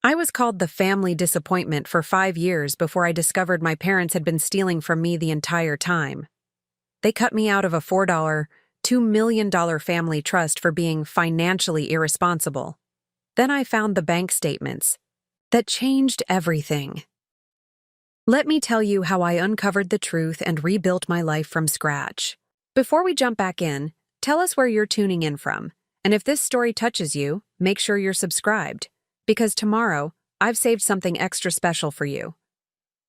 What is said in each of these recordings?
I was called the family disappointment for 5 years before I discovered my parents had been stealing from me the entire time. They cut me out of a $2 million family trust for being financially irresponsible. Then I found the bank statements. That changed everything. Let me tell you how I uncovered the truth and rebuilt my life from scratch. Before we jump back in, tell us where you're tuning in from. And if this story touches you, make sure you're subscribed. Because tomorrow, I've saved something extra special for you.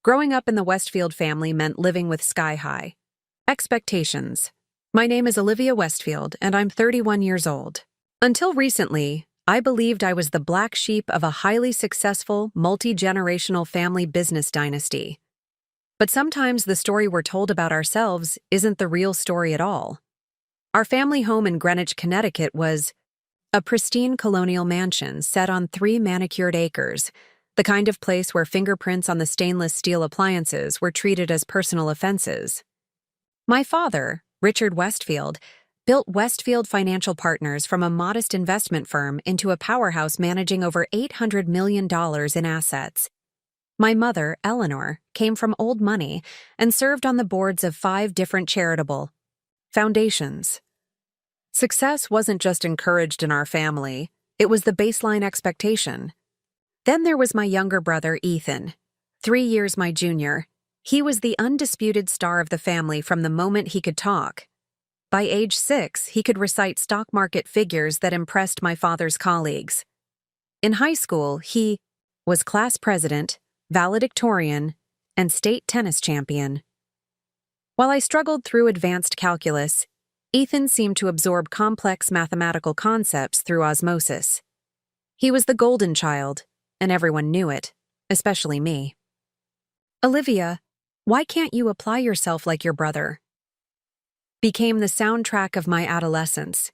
Growing up in the Westfield family meant living with sky-high expectations. My name is Olivia Westfield, and I'm 31 years old. Until recently, I believed I was the black sheep of a highly successful, multi-generational family business dynasty. But sometimes the story we're told about ourselves isn't the real story at all. Our family home in Greenwich, Connecticut was a pristine colonial mansion set on 3 manicured acres, the kind of place where fingerprints on the stainless steel appliances were treated as personal offenses. My father, Richard Westfield, built Westfield Financial Partners from a modest investment firm into a powerhouse managing over $800 million in assets. My mother, Eleanor, came from old money and served on the boards of 5 different charitable foundations. Success wasn't just encouraged in our family, it was the baseline expectation. Then there was my younger brother, Ethan, 3 years my junior. He was the undisputed star of the family from the moment he could talk. By age 6, he could recite stock market figures that impressed my father's colleagues. In high school, he was class president, valedictorian, and state tennis champion. While I struggled through advanced calculus, Ethan seemed to absorb complex mathematical concepts through osmosis. He was the golden child, and everyone knew it, especially me. Olivia, why can't you apply yourself like your brother? Became the soundtrack of my adolescence.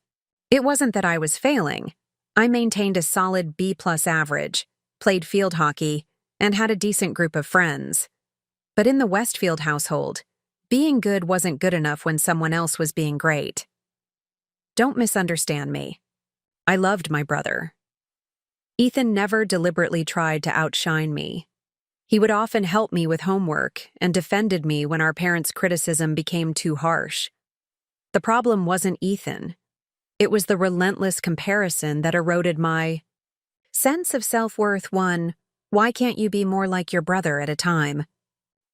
It wasn't that I was failing. I maintained a solid B+ average, played field hockey, and had a decent group of friends. But in the Westfield household, being good wasn't good enough when someone else was being great. Don't misunderstand me. I loved my brother. Ethan never deliberately tried to outshine me. He would often help me with homework and defended me when our parents' criticism became too harsh. The problem wasn't Ethan. It was the relentless comparison that eroded my sense of self-worth. Why can't you be more like your brother at a time?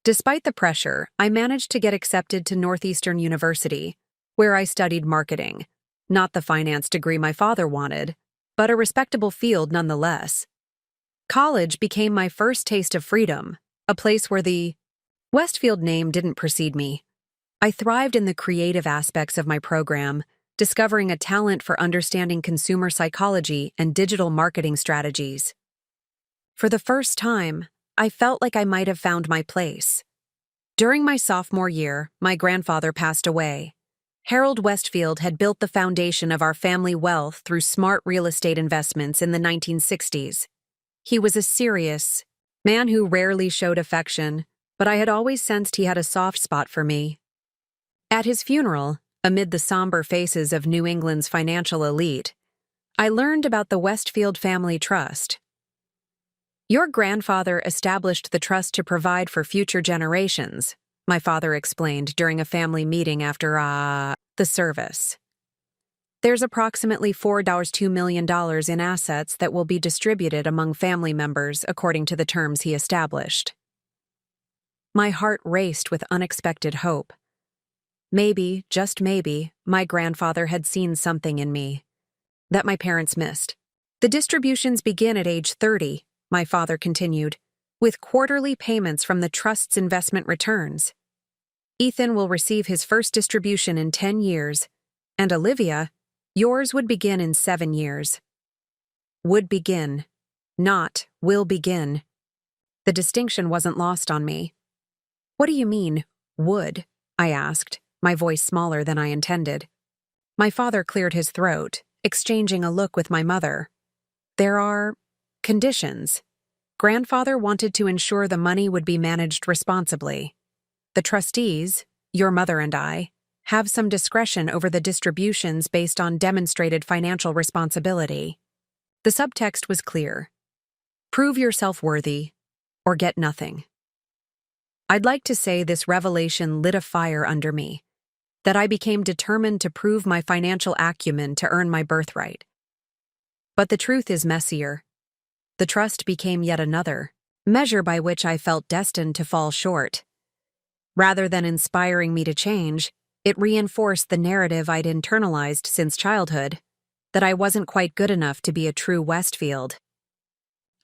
Despite the pressure, I managed to get accepted to Northeastern University, where I studied marketing. Not the finance degree my father wanted, but a respectable field nonetheless. College became my first taste of freedom, a place where the Westfield name didn't precede me. I thrived in the creative aspects of my program, discovering a talent for understanding consumer psychology and digital marketing strategies. For the first time, I felt like I might have found my place. During my sophomore year, my grandfather passed away. Harold Westfield had built the foundation of our family wealth through smart real estate investments in the 1960s. He was a serious man who rarely showed affection, but I had always sensed he had a soft spot for me. At his funeral, amid the somber faces of New England's financial elite, I learned about the Westfield Family Trust. Your grandfather established the trust to provide for future generations, my father explained during a family meeting after the service. There's approximately $2 million in assets that will be distributed among family members according to the terms he established. My heart raced with unexpected hope. Maybe, just maybe, my grandfather had seen something in me that my parents missed. The distributions begin at age 30, my father continued, with quarterly payments from the trust's investment returns. Ethan will receive his first distribution in 10 years, and Olivia, yours would begin in 7 years. Would begin, not will begin. The distinction wasn't lost on me. What do you mean, would? I asked, my voice smaller than I intended. My father cleared his throat, exchanging a look with my mother. There are conditions. Grandfather wanted to ensure the money would be managed responsibly. The trustees, your mother and I, have some discretion over the distributions based on demonstrated financial responsibility. The subtext was clear. Prove yourself worthy, or get nothing. I'd like to say this revelation lit a fire under me, that I became determined to prove my financial acumen to earn my birthright. But the truth is messier. The trust became yet another measure by which I felt destined to fall short. Rather than inspiring me to change, it reinforced the narrative I'd internalized since childhood, that I wasn't quite good enough to be a true Westfield.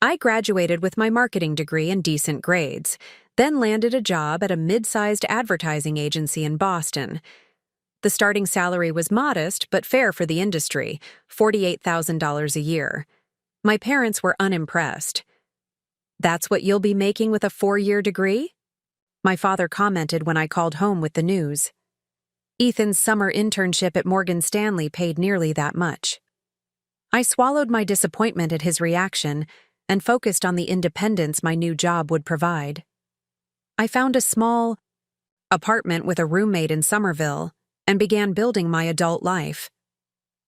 I graduated with my marketing degree and decent grades, then landed a job at a mid-sized advertising agency in Boston. The starting salary was modest but fair for the industry, $48,000 a year. My parents were unimpressed. "That's what you'll be making with a 4-year degree?" my father commented when I called home with the news. Ethan's summer internship at Morgan Stanley paid nearly that much. I swallowed my disappointment at his reaction and focused on the independence my new job would provide. I found a small apartment with a roommate in Somerville and began building my adult life.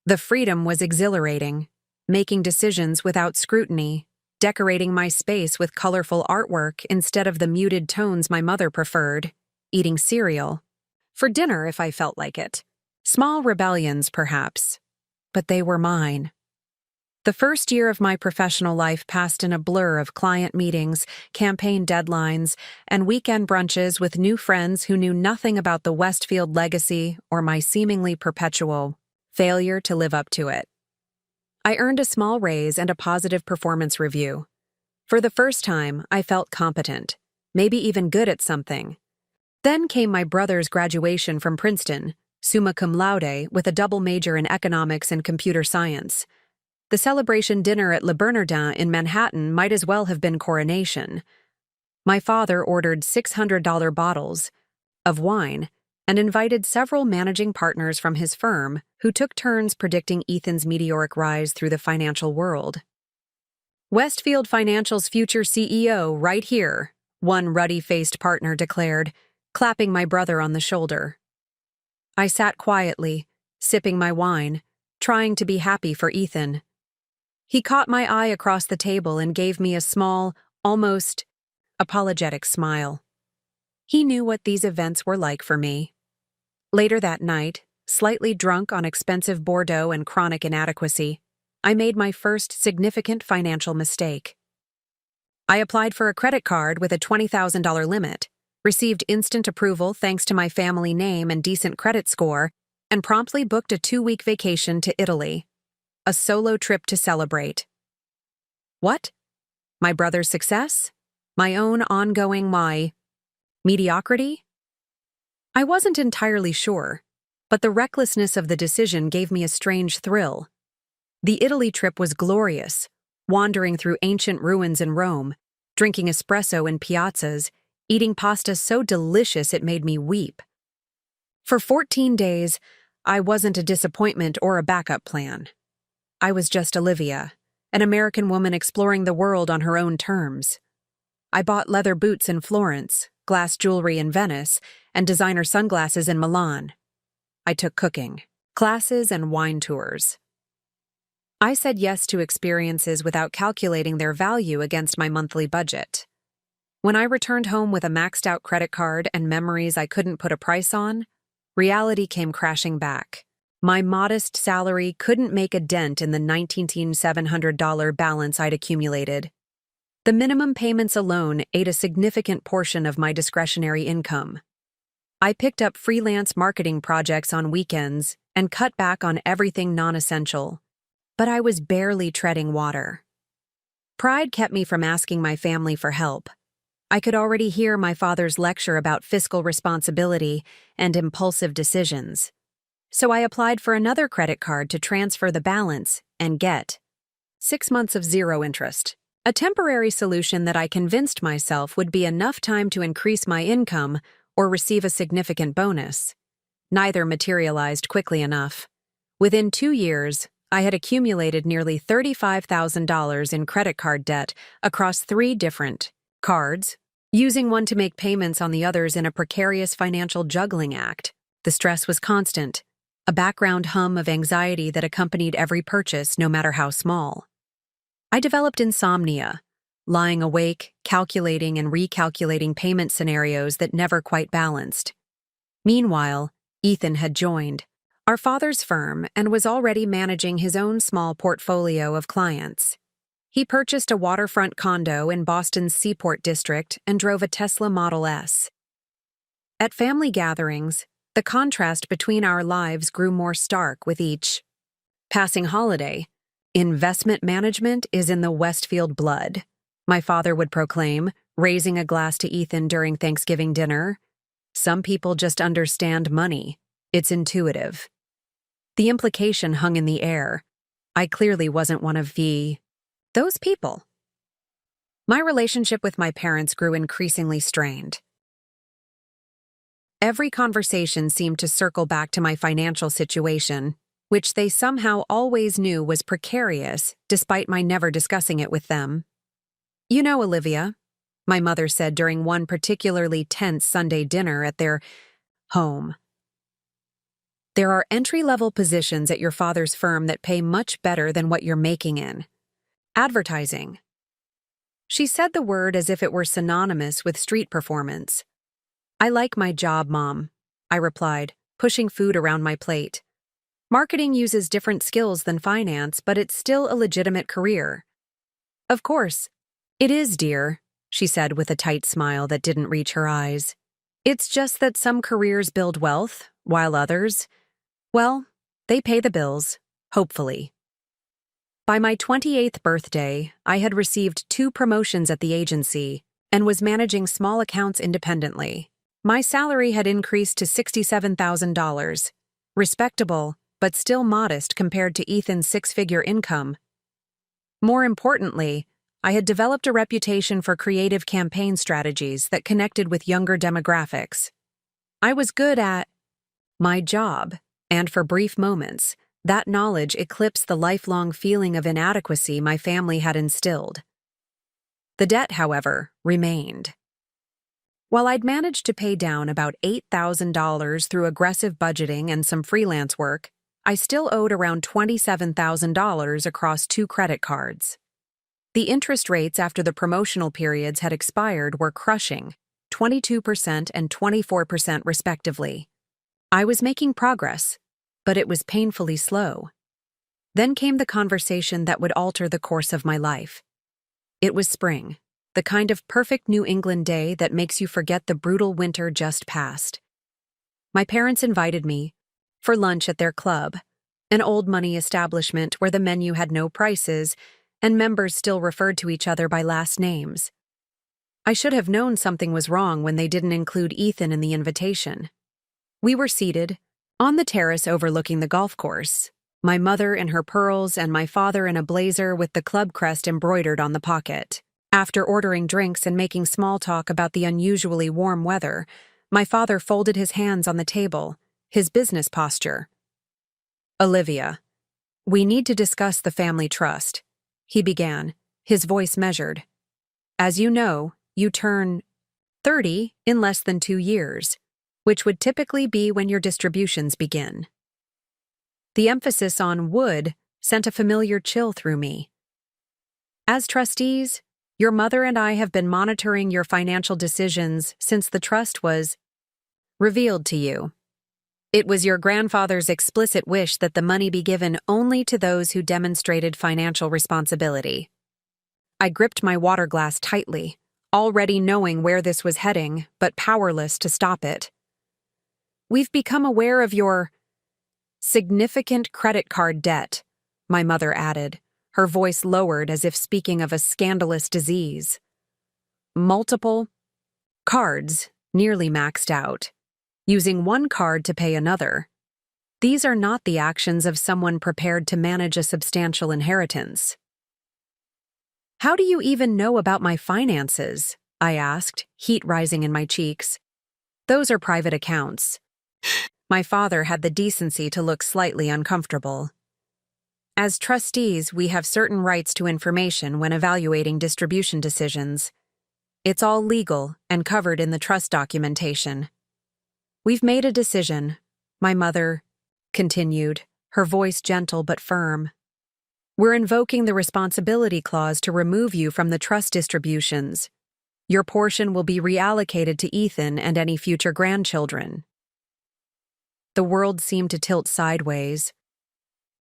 The freedom was exhilarating, making decisions without scrutiny, decorating my space with colorful artwork instead of the muted tones my mother preferred, eating cereal for dinner if I felt like it. Small rebellions, perhaps, but they were mine. The first year of my professional life passed in a blur of client meetings, campaign deadlines, and weekend brunches with new friends who knew nothing about the Westfield legacy or my seemingly perpetual failure to live up to it. I earned a small raise and a positive performance review. For the first time, I felt competent, maybe even good at something. Then came my brother's graduation from Princeton, summa cum laude, with a double major in economics and computer science. The celebration dinner at Le Bernardin in Manhattan might as well have been coronation. My father ordered $600 bottles of wine and invited several managing partners from his firm who took turns predicting Ethan's meteoric rise through the financial world. "Westfield Financial's future CEO right here," one ruddy-faced partner declared, clapping my brother on the shoulder. I sat quietly, sipping my wine, trying to be happy for Ethan. He caught my eye across the table and gave me a small, almost apologetic smile. He knew what these events were like for me. Later that night, slightly drunk on expensive Bordeaux and chronic inadequacy, I made my first significant financial mistake. I applied for a credit card with a $20,000 limit, received instant approval thanks to my family name and decent credit score, and promptly booked a 2-week vacation to Italy. A solo trip to celebrate. What? My brother's success? My own ongoing mediocrity? I wasn't entirely sure, but the recklessness of the decision gave me a strange thrill. The Italy trip was glorious, wandering through ancient ruins in Rome, drinking espresso in piazzas, eating pasta so delicious it made me weep. For 14 days, I wasn't a disappointment or a backup plan. I was just Olivia, an American woman exploring the world on her own terms. I bought leather boots in Florence, glass jewelry in Venice, and designer sunglasses in Milan. I took cooking, classes, and wine tours. I said yes to experiences without calculating their value against my monthly budget. When I returned home with a maxed-out credit card and memories I couldn't put a price on, reality came crashing back. My modest salary couldn't make a dent in the $19,700 balance I'd accumulated. The minimum payments alone ate a significant portion of my discretionary income. I picked up freelance marketing projects on weekends and cut back on everything non-essential, but I was barely treading water. Pride kept me from asking my family for help. I could already hear my father's lecture about fiscal responsibility and impulsive decisions. So I applied for another credit card to transfer the balance and get 6 months of zero interest. A temporary solution that I convinced myself would be enough time to increase my income or receive a significant bonus. Neither materialized quickly enough. Within 2 years, I had accumulated nearly $35,000 in credit card debt across 3 different cards, using one to make payments on the others in a precarious financial juggling act. The stress was constant, a background hum of anxiety that accompanied every purchase, no matter how small. I developed insomnia, lying awake, calculating and recalculating payment scenarios that never quite balanced. Meanwhile, Ethan had joined our father's firm and was already managing his own small portfolio of clients. He purchased a waterfront condo in Boston's Seaport District and drove a Tesla Model S. At family gatherings, the contrast between our lives grew more stark with each passing holiday. "Investment management is in the Westfield blood," my father would proclaim, raising a glass to Ethan during Thanksgiving dinner. "Some people just understand money. It's intuitive." The implication hung in the air. I clearly wasn't one of those people. My relationship with my parents grew increasingly strained. Every conversation seemed to circle back to my financial situation, which they somehow always knew was precarious, despite my never discussing it with them. "You know, Olivia," my mother said during one particularly tense Sunday dinner at their home, "there are entry-level positions at your father's firm that pay much better than what you're making in advertising." She said the word as if it were synonymous with street performance. "I like my job, Mom," I replied, pushing food around my plate. "Marketing uses different skills than finance, but it's still a legitimate career." "Of course. It is, dear," she said with a tight smile that didn't reach her eyes. "It's just that some careers build wealth, while others, well, they pay the bills, hopefully." By my 28th birthday, I had received 2 promotions at the agency and was managing small accounts independently. My salary had increased to $67,000, respectable, but still modest compared to Ethan's 6-figure income. More importantly, I had developed a reputation for creative campaign strategies that connected with younger demographics. I was good at my job, and for brief moments, that knowledge eclipsed the lifelong feeling of inadequacy my family had instilled. The debt, however, remained. While I'd managed to pay down about $8,000 through aggressive budgeting and some freelance work, I still owed around $27,000 across 2 credit cards. The interest rates after the promotional periods had expired were crushing, 22% and 24% respectively. I was making progress, but it was painfully slow. Then came the conversation that would alter the course of my life. It was spring, the kind of perfect New England day that makes you forget the brutal winter just past. My parents invited me for lunch at their club, an old money establishment where the menu had no prices and members still referred to each other by last names. I should have known something was wrong when they didn't include Ethan in the invitation. We were seated on the terrace overlooking the golf course, my mother in her pearls and my father in a blazer with the club crest embroidered on the pocket. After ordering drinks and making small talk about the unusually warm weather, my father folded his hands on the table, his business posture. "Olivia, we need to discuss the family trust," he began, his voice measured. "As you know, you turn 30 in less than 2 years, which would typically be when your distributions begin." The emphasis on would sent a familiar chill through me. "As trustees, your mother and I have been monitoring your financial decisions since the trust was revealed to you. It was your grandfather's explicit wish that the money be given only to those who demonstrated financial responsibility." I gripped my water glass tightly, already knowing where this was heading, but powerless to stop it. "We've become aware of your significant credit card debt," my mother added, her voice lowered as if speaking of a scandalous disease. "Multiple cards, nearly maxed out, using one card to pay another. These are not the actions of someone prepared to manage a substantial inheritance." "How do you even know about my finances?" I asked, heat rising in my cheeks. "Those are private accounts." My father had the decency to look slightly uncomfortable. "As trustees, we have certain rights to information when evaluating distribution decisions. It's all legal and covered in the trust documentation. We've made a decision," my mother continued, her voice gentle but firm. We're invoking the responsibility clause to remove you from the trust distributions. Your portion will be reallocated to Ethan and any future grandchildren. The world seemed to tilt sideways.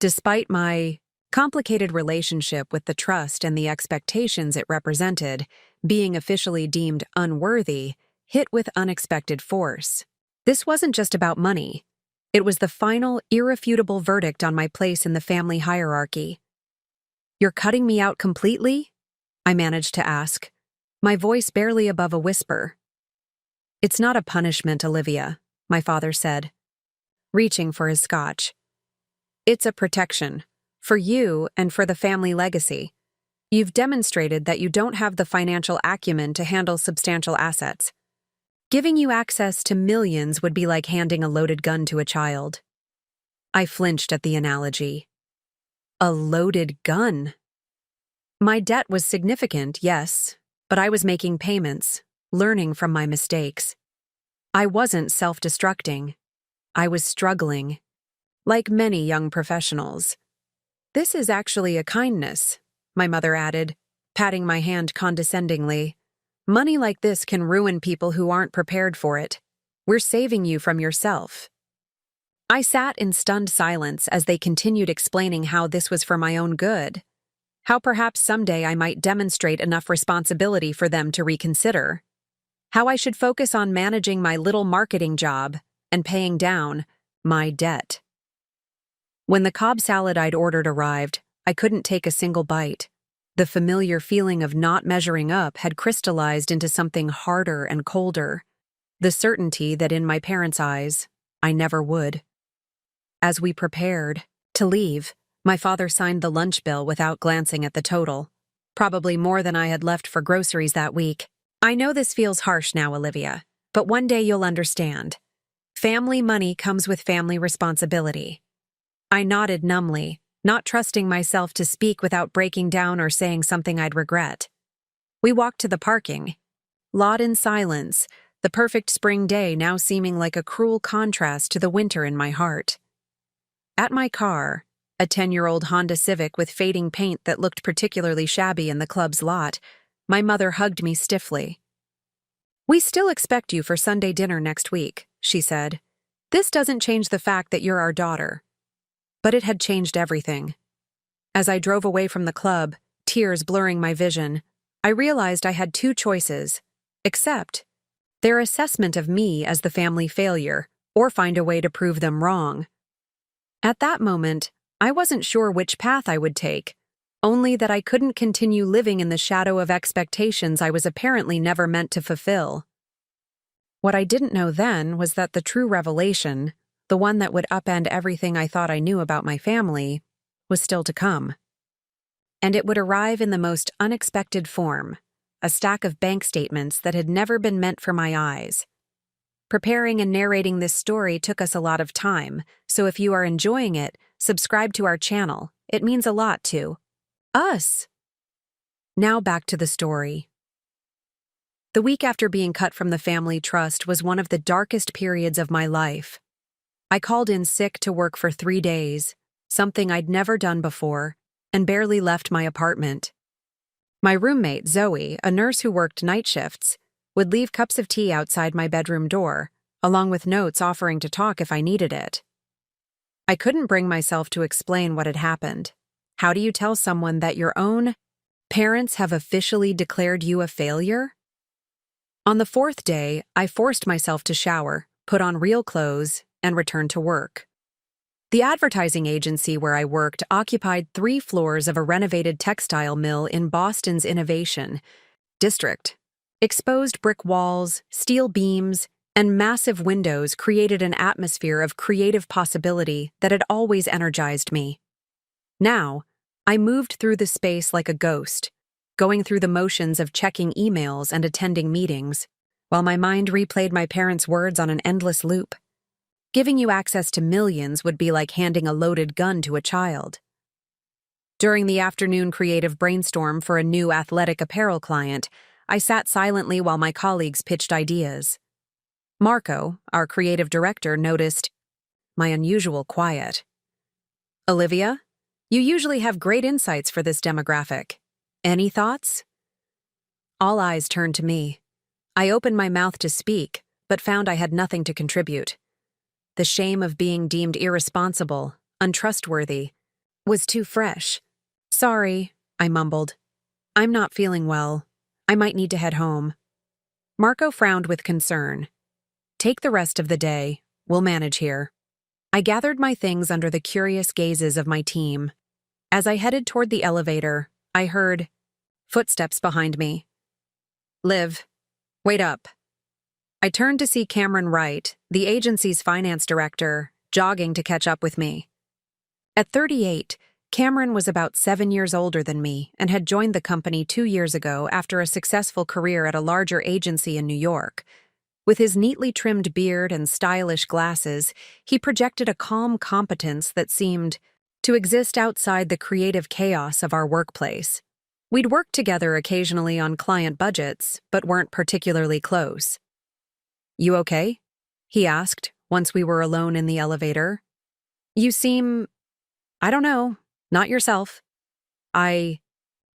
Despite my complicated relationship with the trust and the expectations it represented, being officially deemed unworthy hit with unexpected force. This wasn't just about money. It was the final, irrefutable verdict on my place in the family hierarchy. "You're cutting me out completely?" I managed to ask, my voice barely above a whisper. "It's not a punishment, Olivia," my father said, reaching for his scotch. "It's a protection, for you and for the family legacy. You've demonstrated that you don't have the financial acumen to handle substantial assets. Giving you access to millions would be like handing a loaded gun to a child." I flinched at the analogy. A loaded gun? My debt was significant, yes, but I was making payments, learning from my mistakes. I wasn't self-destructing. I was struggling, like many young professionals. "This is actually a kindness," my mother added, patting my hand condescendingly. "Money like this can ruin people who aren't prepared for it. We're saving you from yourself." I sat in stunned silence as they continued explaining how this was for my own good, how perhaps someday I might demonstrate enough responsibility for them to reconsider, how I should focus on managing my little marketing job and paying down my debt. When the Cobb salad I'd ordered arrived, I couldn't take a single bite. The familiar feeling of not measuring up had crystallized into something harder and colder, the certainty that in my parents' eyes, I never would. As we prepared to leave, my father signed the lunch bill without glancing at the total, probably more than I had left for groceries that week. "I know this feels harsh now, Olivia, but one day you'll understand. Family money comes with family responsibility." I nodded numbly, not trusting myself to speak without breaking down or saying something I'd regret. We walked to the parking lot in silence, the perfect spring day now seeming like a cruel contrast to the winter in my heart. At my car, a 10-year-old Honda Civic with fading paint that looked particularly shabby in the club's lot, my mother hugged me stiffly. "We still expect you for Sunday dinner next week," she said. "This doesn't change the fact that you're our daughter." But it had changed everything. As I drove away from the club, tears blurring my vision, I realized I had two choices: accept their assessment of me as the family failure, or find a way to prove them wrong. At that moment, I wasn't sure which path I would take, only that I couldn't continue living in the shadow of expectations I was apparently never meant to fulfill. What I didn't know then was that the true revelation, the one that would upend everything I thought I knew about my family, was still to come. And it would arrive in the most unexpected form, a stack of bank statements that had never been meant for my eyes. Preparing and narrating this story took us a lot of time, so if you are enjoying it, subscribe to our channel. It means a lot to us. Now back to the story. The week after being cut from the family trust was one of the darkest periods of my life. I called in sick to work for 3 days, something I'd never done before, and barely left my apartment. My roommate, Zoe, a nurse who worked night shifts, would leave cups of tea outside my bedroom door, along with notes offering to talk if I needed it. I couldn't bring myself to explain what had happened. How do you tell someone that your own parents have officially declared you a failure? On the 4th day, I forced myself to shower, put on real clothes, and return to work. The advertising agency where I worked occupied 3 floors of a renovated textile mill in Boston's Innovation District. Exposed brick walls, steel beams, and massive windows created an atmosphere of creative possibility that had always energized me. Now, I moved through the space like a ghost, going through the motions of checking emails and attending meetings, while my mind replayed my parents' words on an endless loop. Giving you access to millions would be like handing a loaded gun to a child. During the afternoon creative brainstorm for a new athletic apparel client, I sat silently while my colleagues pitched ideas. Marco, our creative director, noticed my unusual quiet. "Olivia, You usually have great insights for this demographic. Any thoughts? All eyes turned to me. I opened my mouth to speak, but found I had nothing to contribute. The shame of being deemed irresponsible, untrustworthy, was too fresh. Sorry, I mumbled. I'm not feeling well. I might need to head home. Marco frowned with concern. Take the rest of the day. We'll manage here. I gathered my things under the curious gazes of my team. As I headed toward the elevator, I heard footsteps behind me. Liv, wait up. I turned to see Cameron Wright, the agency's finance director, jogging to catch up with me. At 38, Cameron was about 7 years older than me and had joined the company 2 years ago after a successful career at a larger agency in New York. With his neatly trimmed beard and stylish glasses, he projected a calm competence that seemed to exist outside the creative chaos of our workplace. We'd worked together occasionally on client budgets, but weren't particularly close. You okay? He asked, once we were alone in the elevator. You seem, I don't know, not yourself. I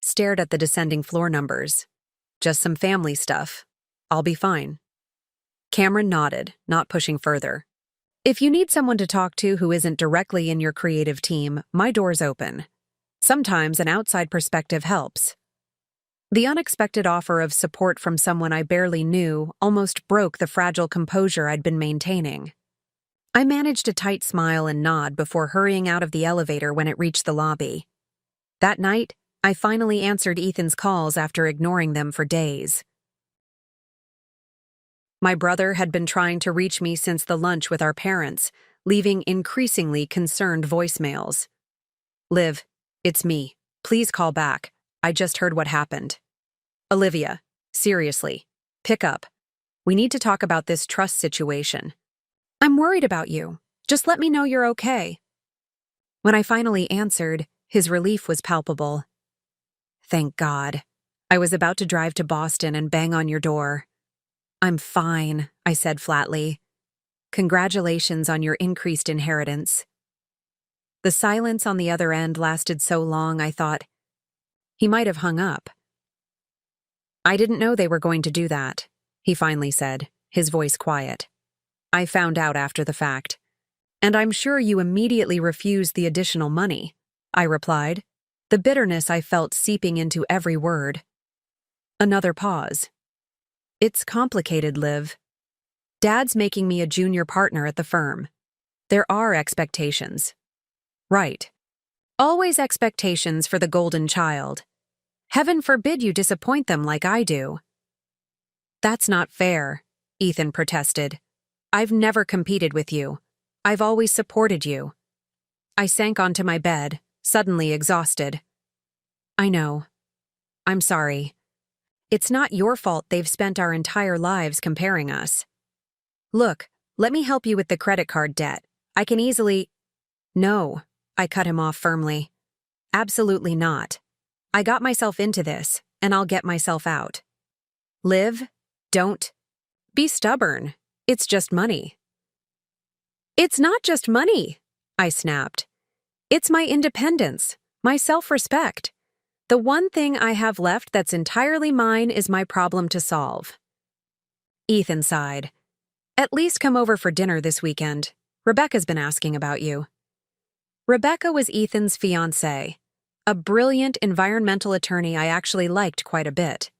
stared at the descending floor numbers. Just some family stuff. I'll be fine. Cameron nodded, not pushing further. If you need someone to talk to who isn't directly in your creative team, my door's open. Sometimes an outside perspective helps. The unexpected offer of support from someone I barely knew almost broke the fragile composure I'd been maintaining. I managed a tight smile and nod before hurrying out of the elevator when it reached the lobby. That night, I finally answered Ethan's calls after ignoring them for days. My brother had been trying to reach me since the lunch with our parents, leaving increasingly concerned voicemails. Liv, it's me. Please call back. I just heard what happened. Olivia, seriously, pick up. We need to talk about this trust situation. I'm worried about you. Just let me know you're okay. When I finally answered, his relief was palpable. Thank God. I was about to drive to Boston and bang on your door. I'm fine, I said flatly. Congratulations on your increased inheritance. The silence on the other end lasted so long I thought he might have hung up. I didn't know they were going to do that, he finally said, his voice quiet. I found out after the fact. And I'm sure you immediately refused the additional money, I replied, the bitterness I felt seeping into every word. Another pause. It's complicated, Liv. Dad's making me a junior partner at the firm. There are expectations. Right. Always expectations for the golden child. Heaven forbid you disappoint them like I do. That's not fair, Ethan protested. I've never competed with you. I've always supported you. I sank onto my bed, suddenly exhausted. I know. I'm sorry. It's not your fault they've spent our entire lives comparing us. Look, let me help you with the credit card debt. I can easily— No, I cut him off firmly. Absolutely not. I got myself into this, and I'll get myself out. Liv, don't be stubborn. It's just money. It's not just money, I snapped. It's my independence, my self-respect. The one thing I have left that's entirely mine is my problem to solve. Ethan sighed. At least come over for dinner this weekend. Rebecca's been asking about you. Rebecca was Ethan's fiancée, a brilliant environmental attorney I actually liked quite a bit.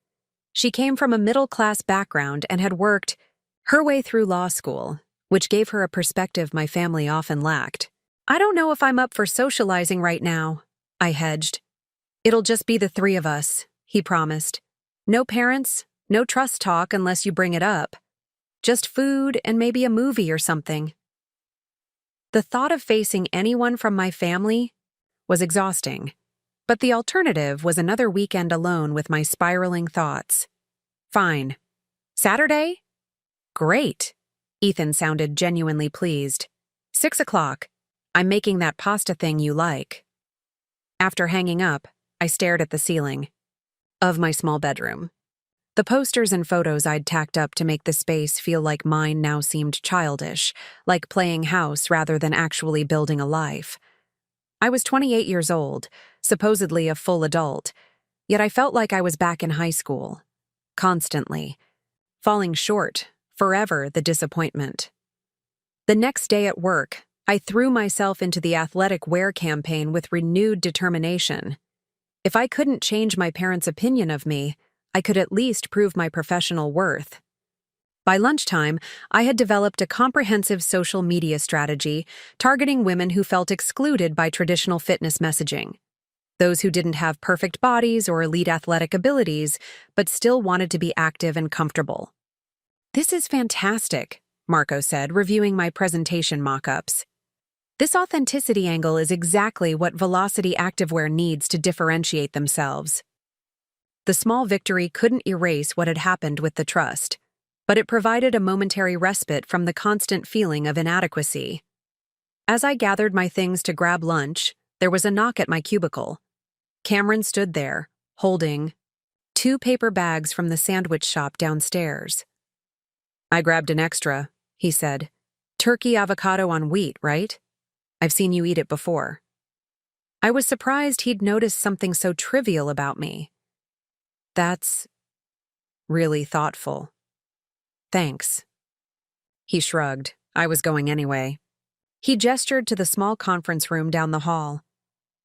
She came from a middle-class background and had worked her way through law school, which gave her a perspective my family often lacked. I don't know if I'm up for socializing right now, I hedged. It'll just be the three of us, he promised. No parents, no trust talk unless you bring it up. Just food and maybe a movie or something. The thought of facing anyone from my family was exhausting, but the alternative was another weekend alone with my spiraling thoughts. Fine. Saturday? Great. Ethan sounded genuinely pleased. 6 o'clock. I'm making that pasta thing you like. After hanging up, I stared at the ceiling of my small bedroom. The posters and photos I'd tacked up to make the space feel like mine now seemed childish, like playing house rather than actually building a life. I was 28 years old, supposedly a full adult, yet I felt like I was back in high school. Constantly. Falling short, forever the disappointment. The next day at work, I threw myself into the athletic wear campaign with renewed determination. If I couldn't change my parents' opinion of me, I could at least prove my professional worth. By lunchtime, I had developed a comprehensive social media strategy targeting women who felt excluded by traditional fitness messaging. Those who didn't have perfect bodies or elite athletic abilities, but still wanted to be active and comfortable. "This is fantastic," Marco said, reviewing my presentation mock-ups. "This authenticity angle is exactly what Velocity Activewear needs to differentiate themselves." The small victory couldn't erase what had happened with the trust, but it provided a momentary respite from the constant feeling of inadequacy. As I gathered my things to grab lunch, there was a knock at my cubicle. Cameron stood there, holding 2 paper bags from the sandwich shop downstairs. "I grabbed an extra," he said. "Turkey avocado on wheat, right? I've seen you eat it before." I was surprised he'd noticed something so trivial about me. "That's really thoughtful. Thanks." He shrugged. I was going anyway. He gestured to the small conference room down the hall.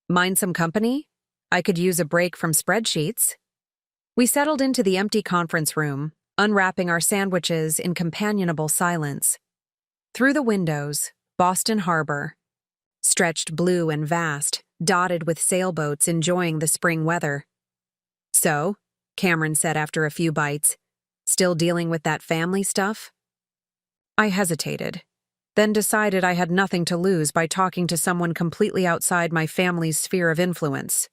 "Mind some company? I could use a break from spreadsheets." We settled into the empty conference room, unwrapping our sandwiches in companionable silence. Through the windows, Boston Harbor stretched blue and vast, dotted with sailboats enjoying the spring weather. "So," Cameron said after a few bites, "still dealing with that family stuff?" I hesitated, then decided I had nothing to lose by talking to someone completely outside my family's sphere of influence.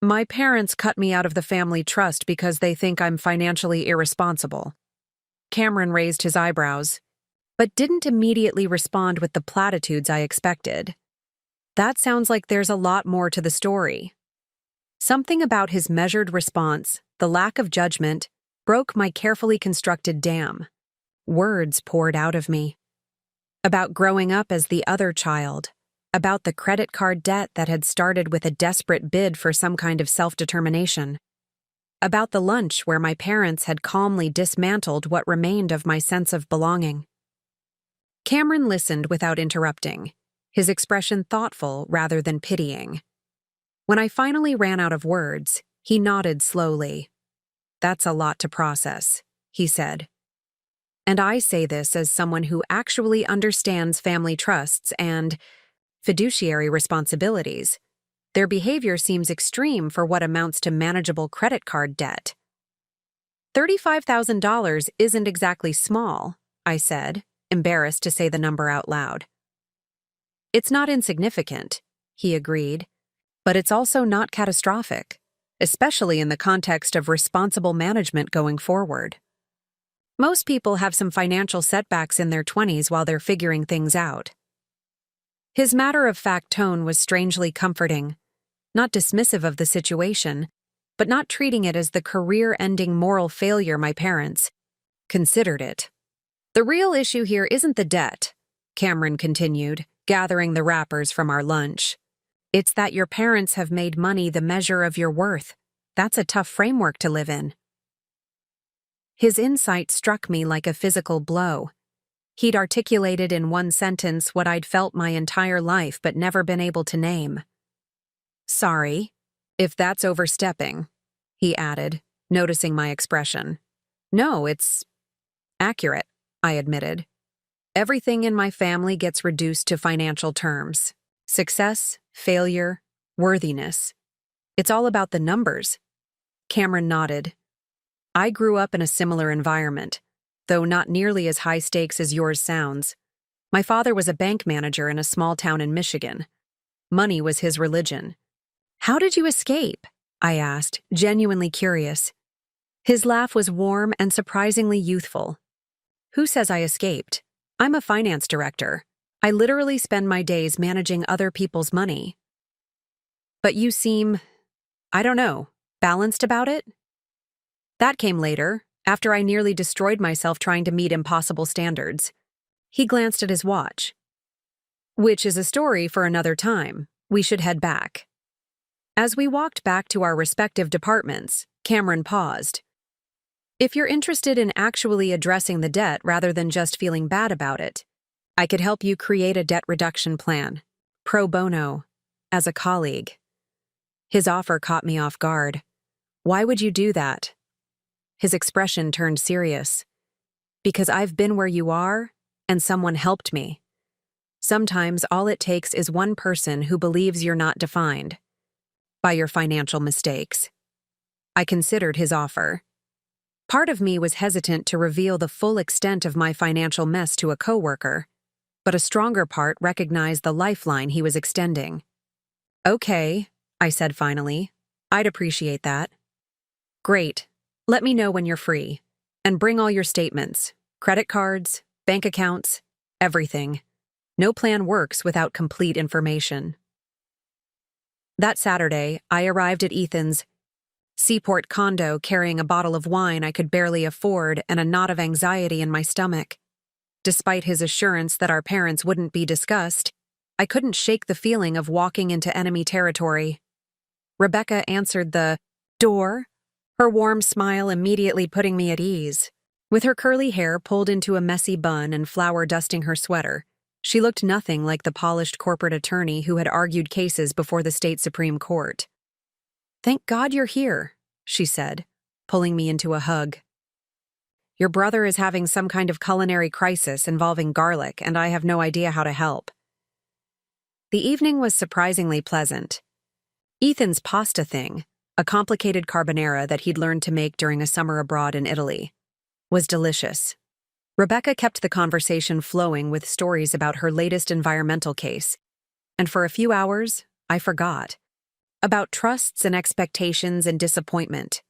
"My parents cut me out of the family trust because they think I'm financially irresponsible." Cameron raised his eyebrows, but didn't immediately respond with the platitudes I expected. "That sounds like there's a lot more to the story." Something about his measured response, the lack of judgment, broke my carefully constructed dam. Words poured out of me. About growing up as the other child, about the credit card debt that had started with a desperate bid for some kind of self-determination, about the lunch where my parents had calmly dismantled what remained of my sense of belonging. Cameron listened without interrupting, his expression thoughtful rather than pitying. When I finally ran out of words, he nodded slowly. "That's a lot to process," he said. "And I say this as someone who actually understands family trusts and fiduciary responsibilities. Their behavior seems extreme for what amounts to manageable credit card debt." $35,000 isn't exactly small," I said, embarrassed to say the number out loud. "It's not insignificant," he agreed, "but it's also not catastrophic, especially in the context of responsible management going forward. Most people have some financial setbacks in their 20s while they're figuring things out." His matter-of-fact tone was strangely comforting, not dismissive of the situation, but not treating it as the career-ending moral failure my parents considered it. "The real issue here isn't the debt," Cameron continued, gathering the wrappers from our lunch. "It's that your parents have made money the measure of your worth. That's a tough framework to live in." His insight struck me like a physical blow. He'd articulated in one sentence what I'd felt my entire life but never been able to name. "Sorry, if that's overstepping," he added, noticing my expression. "No, it's accurate," I admitted. "Everything in my family gets reduced to financial terms. Success, failure, worthiness. It's all about the numbers." Cameron nodded. "I grew up in a similar environment, though not nearly as high stakes as yours sounds. My father was a bank manager in a small town in Michigan. Money was his religion." "How did you escape?" I asked, genuinely curious. His laugh was warm and surprisingly youthful. "Who says I escaped? I'm a finance director. I literally spend my days managing other people's money." "But you seem, I don't know, balanced about it?" "That came later, after I nearly destroyed myself trying to meet impossible standards." He glanced at his watch. "Which is a story for another time," We should head back. As we walked back to our respective departments, Cameron paused. If you're interested in actually addressing the debt rather than just feeling bad about it, I could help you create a debt reduction plan, pro bono, as a colleague. His offer caught me off guard. Why would you do that? His expression turned serious. Because I've been where you are, and someone helped me. Sometimes all it takes is one person who believes you're not defined by your financial mistakes. I considered his offer. Part of me was hesitant to reveal the full extent of my financial mess to a coworker, but a stronger part recognized the lifeline he was extending. Okay, I said finally. I'd appreciate that. Great. Let me know when you're free. And bring all your statements, credit cards, bank accounts, everything. No plan works without complete information. That Saturday, I arrived at Ethan's seaport condo carrying a bottle of wine I could barely afford and a knot of anxiety in my stomach. Despite his assurance that our parents wouldn't be discussed, I couldn't shake the feeling of walking into enemy territory. Rebecca answered the door, her warm smile immediately putting me at ease. With her curly hair pulled into a messy bun and flour dusting her sweater, she looked nothing like the polished corporate attorney who had argued cases before the state Supreme Court. "Thank God you're here," she said, pulling me into a hug. "Your brother is having some kind of culinary crisis involving garlic, and I have no idea how to help." The evening was surprisingly pleasant. Ethan's pasta thing, a complicated carbonara that he'd learned to make during a summer abroad in Italy, was delicious. Rebecca kept the conversation flowing with stories about her latest environmental case, and for a few hours, I forgot about trusts and expectations and disappointment.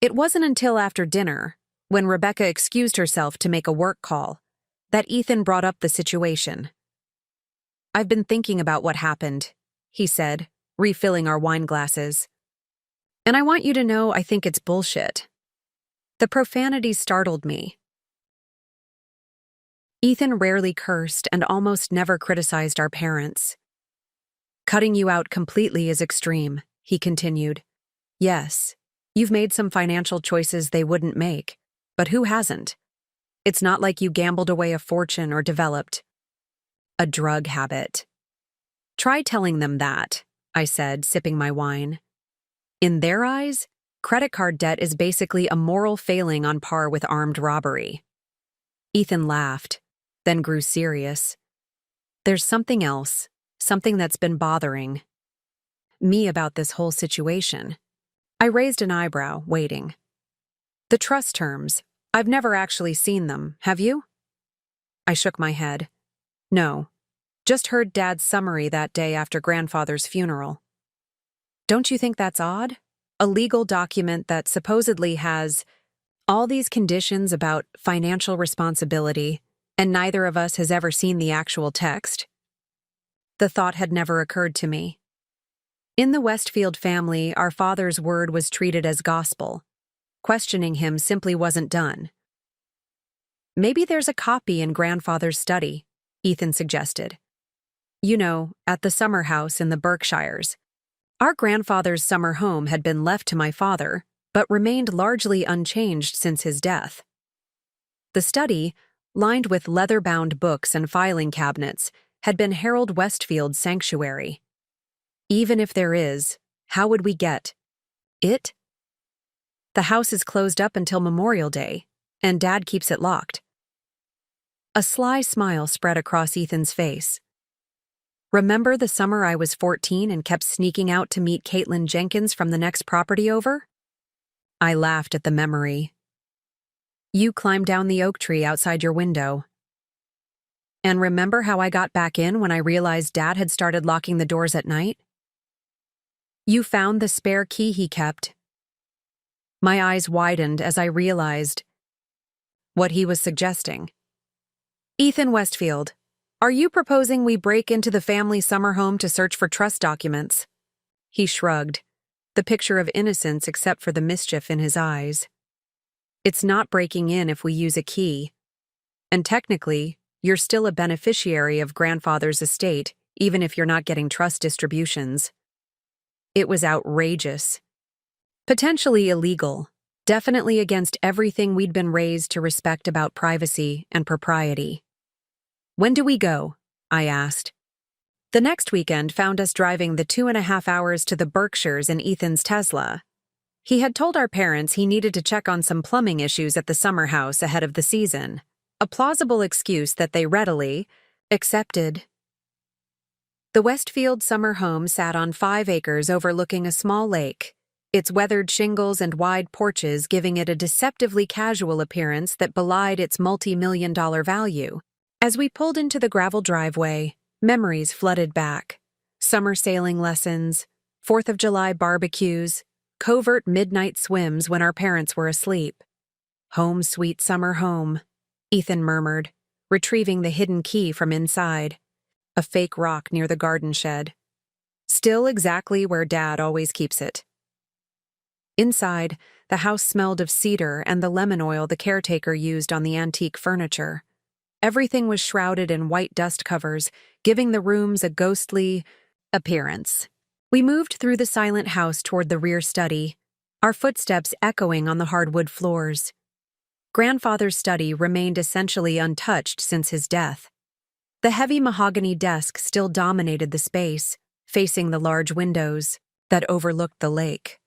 It wasn't until after dinner, when Rebecca excused herself to make a work call, that Ethan brought up the situation. "I've been thinking about what happened," he said, refilling our wine glasses. "And I want you to know I think it's bullshit." The profanity startled me. Ethan rarely cursed and almost never criticized our parents. "Cutting you out completely is extreme," he continued. "Yes, you've made some financial choices they wouldn't make, but who hasn't? It's not like you gambled away a fortune or developed a drug habit." "Try telling them that," I said, sipping my wine. "In their eyes, credit card debt is basically a moral failing on par with armed robbery." Ethan laughed, then grew serious. "There's something else, something that's been bothering me about this whole situation." I raised an eyebrow, waiting. "The trust terms. I've never actually seen them, have you?" I shook my head. "No. Just heard Dad's summary that day after Grandfather's funeral." "Don't you think that's odd? A legal document that supposedly has all these conditions about financial responsibility, and neither of us has ever seen the actual text?" The thought had never occurred to me. In the Westfield family, our father's word was treated as gospel. Questioning him simply wasn't done. "Maybe there's a copy in Grandfather's study," Ethan suggested. "You know, at the summer house in the Berkshires. Our grandfather's summer home had been left to my father, but remained largely unchanged since his death. The study, lined with leather-bound books and filing cabinets, had been Harold Westfield's sanctuary. Even if there is, how would we get it? The house is closed up until Memorial Day, and Dad keeps it locked." A sly smile spread across Ethan's face. "Remember the summer I was 14 and kept sneaking out to meet Caitlin Jenkins from the next property over?" I laughed at the memory. "You climbed down the oak tree outside your window. And remember how I got back in when I realized Dad had started locking the doors at night? You found the spare key he kept." My eyes widened as I realized what he was suggesting. "Ethan Westfield, are you proposing we break into the family summer home to search for trust documents?" He shrugged, the picture of innocence except for the mischief in his eyes. "It's not breaking in if we use a key. And technically, you're still a beneficiary of Grandfather's estate, even if you're not getting trust distributions. It was outrageous. Potentially illegal. Definitely against everything we'd been raised to respect about privacy and propriety. "When do we go?" I asked. The next weekend found us driving the 2.5 hours to the Berkshires in Ethan's Tesla. He had told our parents he needed to check on some plumbing issues at the summer house ahead of the season, a plausible excuse that they readily accepted. The Westfield summer home sat on 5 acres overlooking a small lake, its weathered shingles and wide porches giving it a deceptively casual appearance that belied its multi-million-dollar value. As we pulled into the gravel driveway, memories flooded back. Summer sailing lessons, 4th of July barbecues, covert midnight swims when our parents were asleep. "Home, sweet summer home," Ethan murmured, retrieving the hidden key from inside. A fake rock near the garden shed. Still exactly where Dad always keeps it. Inside, the house smelled of cedar and the lemon oil the caretaker used on the antique furniture. Everything was shrouded in white dust covers, giving the rooms a ghostly appearance. We moved through the silent house toward the rear study, our footsteps echoing on the hardwood floors. Grandfather's study remained essentially untouched since his death. The heavy mahogany desk still dominated the space, facing the large windows that overlooked the lake.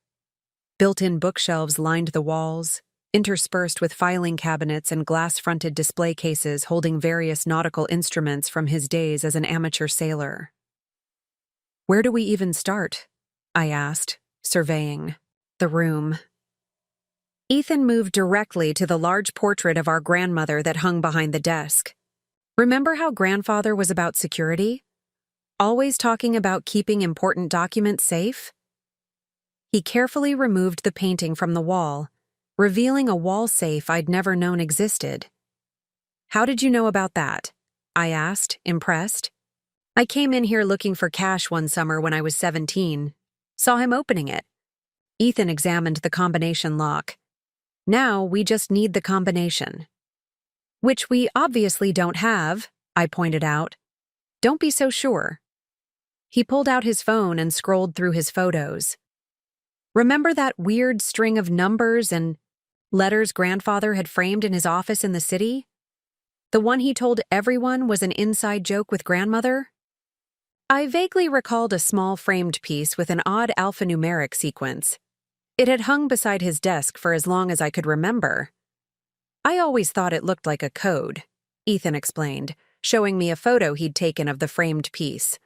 Built-in bookshelves lined the walls, interspersed with filing cabinets and glass-fronted display cases holding various nautical instruments from his days as an amateur sailor. "Where do we even start?" I asked, surveying the room. Ethan moved directly to the large portrait of our grandmother that hung behind the desk. Remember how Grandfather was about security? Always talking about keeping important documents safe? He carefully removed the painting from the wall, revealing a wall safe I'd never known existed. "How did you know about that?" I asked, impressed. "I came in here looking for cash one summer when I was 17. Saw him opening it." Ethan examined the combination lock. "Now we just need the combination." "Which we obviously don't have," I pointed out. "Don't be so sure." He pulled out his phone and scrolled through his photos. "Remember that weird string of numbers and letters Grandfather had framed in his office in the city? The one he told everyone was an inside joke with Grandmother?" I vaguely recalled a small framed piece with an odd alphanumeric sequence. It had hung beside his desk for as long as I could remember. "I always thought it looked like a code," Ethan explained, showing me a photo he'd taken of the framed piece.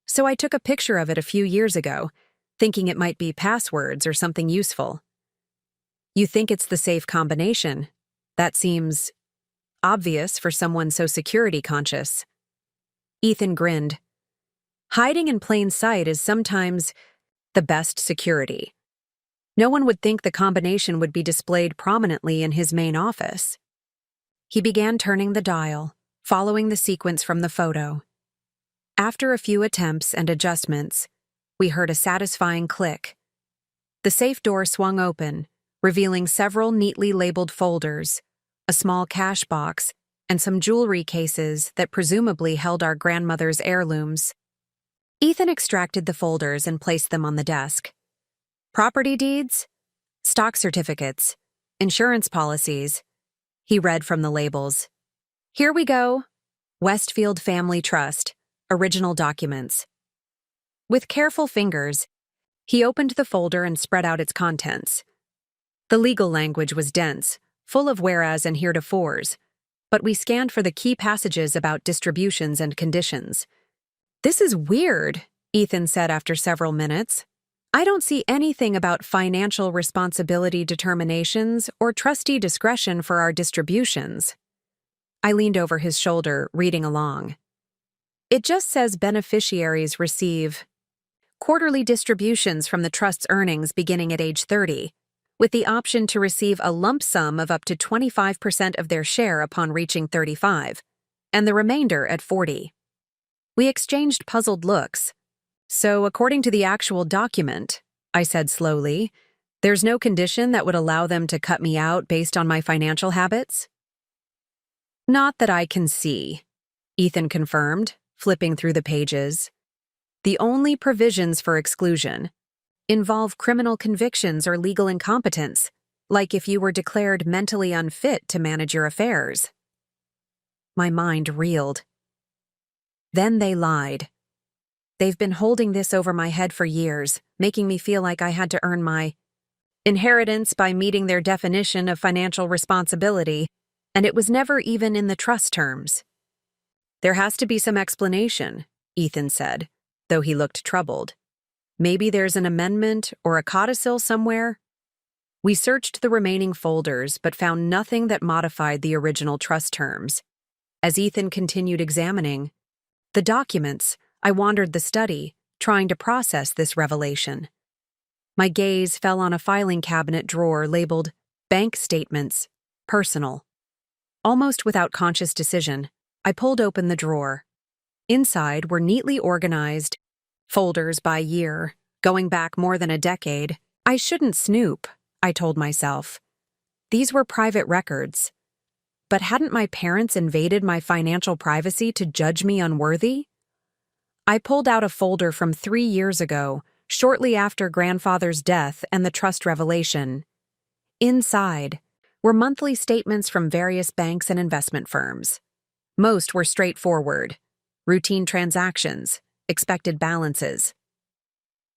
"So I took a picture of it a few years ago, thinking it might be passwords or something useful." "You think it's the safe combination? That seems obvious for someone so security conscious." Ethan grinned. "Hiding in plain sight is sometimes the best security. No one would think the combination would be displayed prominently in his main office." He began turning the dial, following the sequence from the photo. After a few attempts and adjustments, we heard a satisfying click. The safe door swung open, revealing several neatly labeled folders, a small cash box, and some jewelry cases that presumably held our grandmother's heirlooms. Ethan extracted the folders and placed them on the desk. "Property deeds, stock certificates, insurance policies," he read from the labels. "Here we go. Westfield Family Trust, original documents." With careful fingers, he opened the folder and spread out its contents. The legal language was dense, full of whereas and heretofores, but we scanned for the key passages about distributions and conditions. "This is weird," Ethan said after several minutes. "I don't see anything about financial responsibility determinations or trustee discretion for our distributions." I leaned over his shoulder, reading along. "It just says beneficiaries receive quarterly distributions from the trust's earnings beginning at age 30, with the option to receive a lump sum of up to 25% of their share upon reaching 35, and the remainder at 40. We exchanged puzzled looks. "So, according to the actual document," I said slowly, "there's no condition that would allow them to cut me out based on my financial habits?" "Not that I can see," Ethan confirmed, flipping through the pages. The only provisions for exclusion involve criminal convictions or legal incompetence, like if you were declared mentally unfit to manage your affairs. My mind reeled. Then they lied. They've been holding this over my head for years, making me feel like I had to earn my inheritance by meeting their definition of financial responsibility, and it was never even in the trust terms. There has to be some explanation, Ethan said, though he looked troubled. Maybe there's an amendment or a codicil somewhere? We searched the remaining folders but found nothing that modified the original trust terms. As Ethan continued examining the documents, I wandered the study, trying to process this revelation. My gaze fell on a filing cabinet drawer labeled Bank Statements, Personal. Almost without conscious decision, I pulled open the drawer. Inside were neatly organized folders by year, going back more than a decade. I shouldn't snoop, I told myself. These were private records. But hadn't my parents invaded my financial privacy to judge me unworthy? I pulled out a folder from 3 years ago, shortly after grandfather's death and the trust revelation. Inside were monthly statements from various banks and investment firms. Most were straightforward, routine transactions, expected balances.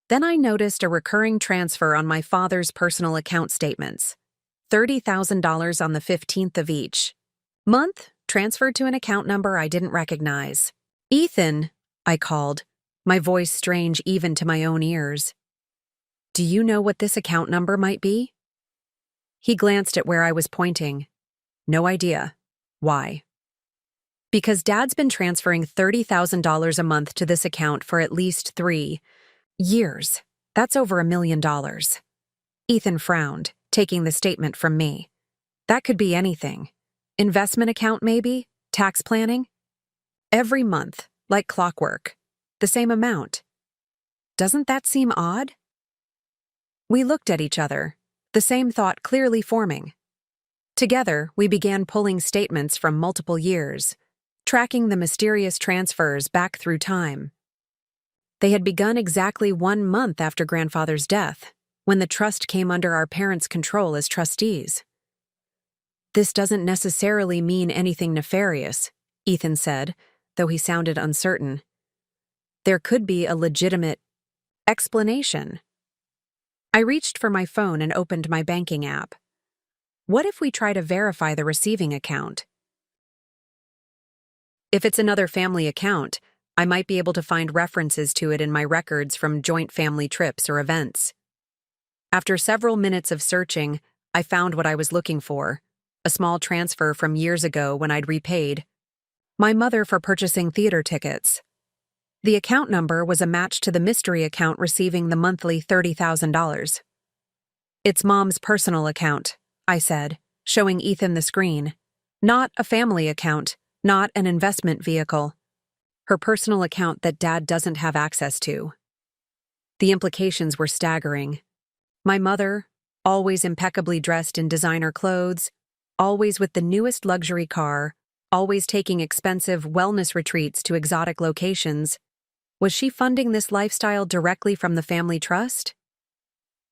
Then I noticed a recurring transfer on my father's personal account statements, $30,000 on the 15th of each month, transferred to an account number I didn't recognize. Ethan, I called, my voice strange even to my own ears. Do you know what this account number might be? He glanced at where I was pointing. No idea. Why? Because Dad's been transferring $30,000 a month to this account for at least 3 years. That's over $1 million. Ethan frowned, taking the statement from me. That could be anything. Investment account, maybe? Tax planning? Every month, like clockwork. The same amount. Doesn't that seem odd? We looked at each other, the same thought clearly forming. Together, we began pulling statements from multiple years, tracking the mysterious transfers back through time. They had begun exactly 1 month after grandfather's death, when the trust came under our parents' control as trustees. This doesn't necessarily mean anything nefarious, Ethan said, though he sounded uncertain. There could be a legitimate explanation. I reached for my phone and opened my banking app. What if we try to verify the receiving account? If it's another family account, I might be able to find references to it in my records from joint family trips or events. After several minutes of searching, I found what I was looking for, a small transfer from years ago when I'd repaid my mother for purchasing theater tickets. The account number was a match to the mystery account receiving the monthly $30,000. It's Mom's personal account, I said, showing Ethan the screen. Not a family account, not an investment vehicle. Her personal account that Dad doesn't have access to. The implications were staggering. My mother, always impeccably dressed in designer clothes, always with the newest luxury car, always taking expensive wellness retreats to exotic locations. Was she funding this lifestyle directly from the family trust?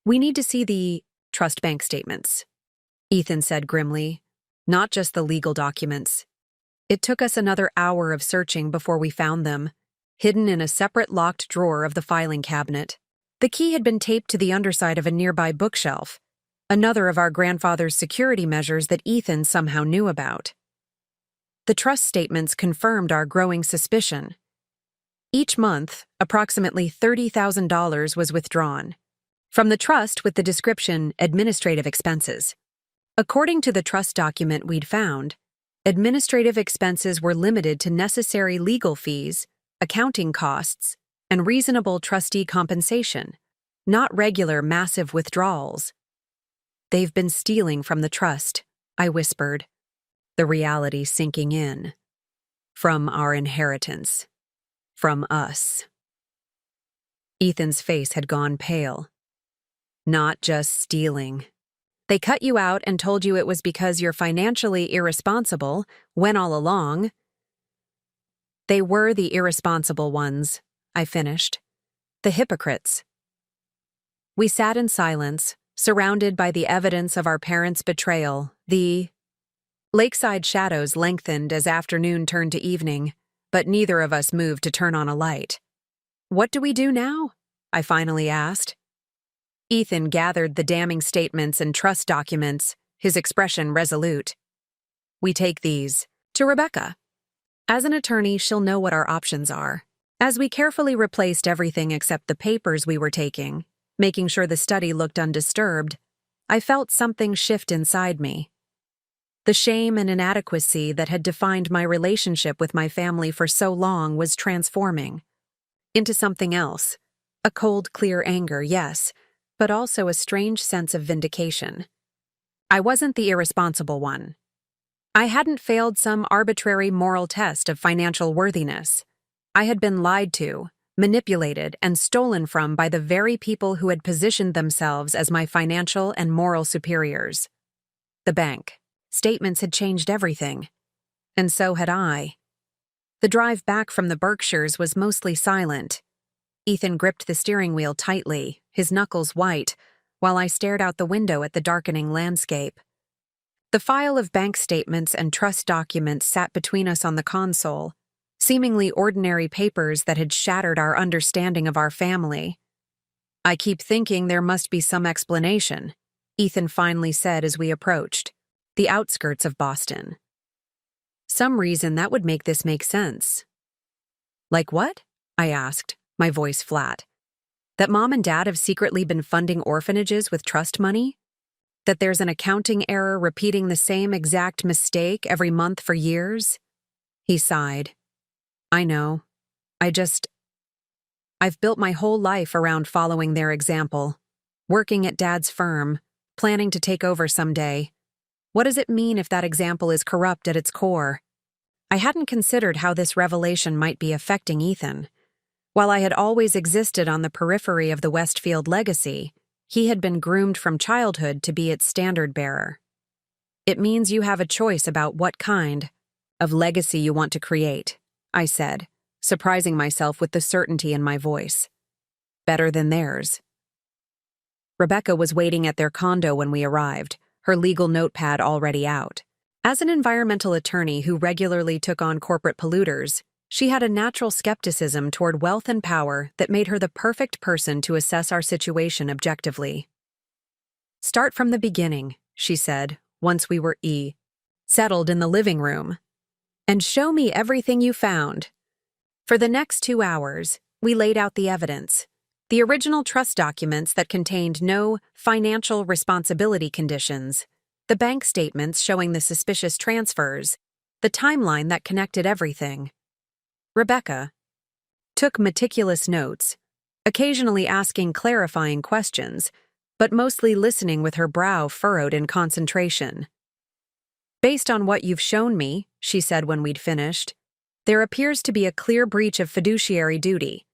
We need to see the trust bank statements, Ethan said grimly, not just the legal documents. It took us another hour of searching before we found them, hidden in a separate locked drawer of the filing cabinet. The key had been taped to the underside of a nearby bookshelf, another of our grandfather's security measures that Ethan somehow knew about. The trust statements confirmed our growing suspicion. Each month, approximately $30,000 was withdrawn from the trust with the description administrative expenses. According to the trust document we'd found, administrative expenses were limited to necessary legal fees, accounting costs, and reasonable trustee compensation, not regular massive withdrawals. They've been stealing from the trust, I whispered, the reality sinking in. From our inheritance. From us. Ethan's face had gone pale. Not just stealing. They cut you out and told you it was because you're financially irresponsible, when all along, They were the irresponsible ones, I finished. The hypocrites. We sat in silence, surrounded by the evidence of our parents' betrayal. The lakeside shadows lengthened as afternoon turned to evening, but neither of us moved to turn on a light. "What do we do now?" I finally asked. Ethan gathered the damning statements and trust documents, his expression resolute. "We take these to Rebecca. As an attorney, she'll know what our options are." As we carefully replaced everything except the papers we were taking, making sure the study looked undisturbed, I felt something shift inside me. The shame and inadequacy that had defined my relationship with my family for so long was transforming into something else. A cold, clear anger, yes, but also a strange sense of vindication. I wasn't the irresponsible one. I hadn't failed some arbitrary moral test of financial worthiness. I had been lied to, manipulated, and stolen from by the very people who had positioned themselves as my financial and moral superiors. The bank statements had changed everything. And so had I. The drive back from the Berkshires was mostly silent. Ethan gripped the steering wheel tightly, his knuckles white, while I stared out the window at the darkening landscape. The file of bank statements and trust documents sat between us on the console, seemingly ordinary papers that had shattered our understanding of our family. "I keep thinking there must be some explanation," Ethan finally said as we approached the outskirts of Boston. "Some reason that would make this make sense." "Like what?" I asked, my voice flat. "That Mom and Dad have secretly been funding orphanages with trust money? That there's an accounting error repeating the same exact mistake every month for years?" He sighed. "I know. I've built my whole life around following their example, working at Dad's firm, planning to take over someday. What does it mean if that example is corrupt at its core?" I hadn't considered how this revelation might be affecting Ethan. While I had always existed on the periphery of the Westfield legacy, he had been groomed from childhood to be its standard-bearer. "It means you have a choice about what kind of legacy you want to create," I said, surprising myself with the certainty in my voice. "Better than theirs." Rebecca was waiting at their condo when we arrived, her legal notepad already out. As an environmental attorney who regularly took on corporate polluters, she had a natural skepticism toward wealth and power that made her the perfect person to assess our situation objectively. "Start from the beginning," she said, once we were settled in the living room, "and show me everything you found." For the next 2 hours, we laid out the evidence. The original trust documents that contained no financial responsibility conditions, the bank statements showing the suspicious transfers, the timeline that connected everything. Rebecca took meticulous notes, occasionally asking clarifying questions, but mostly listening with her brow furrowed in concentration. "Based on what you've shown me," she said when we'd finished, "there appears to be a clear breach of fiduciary duty.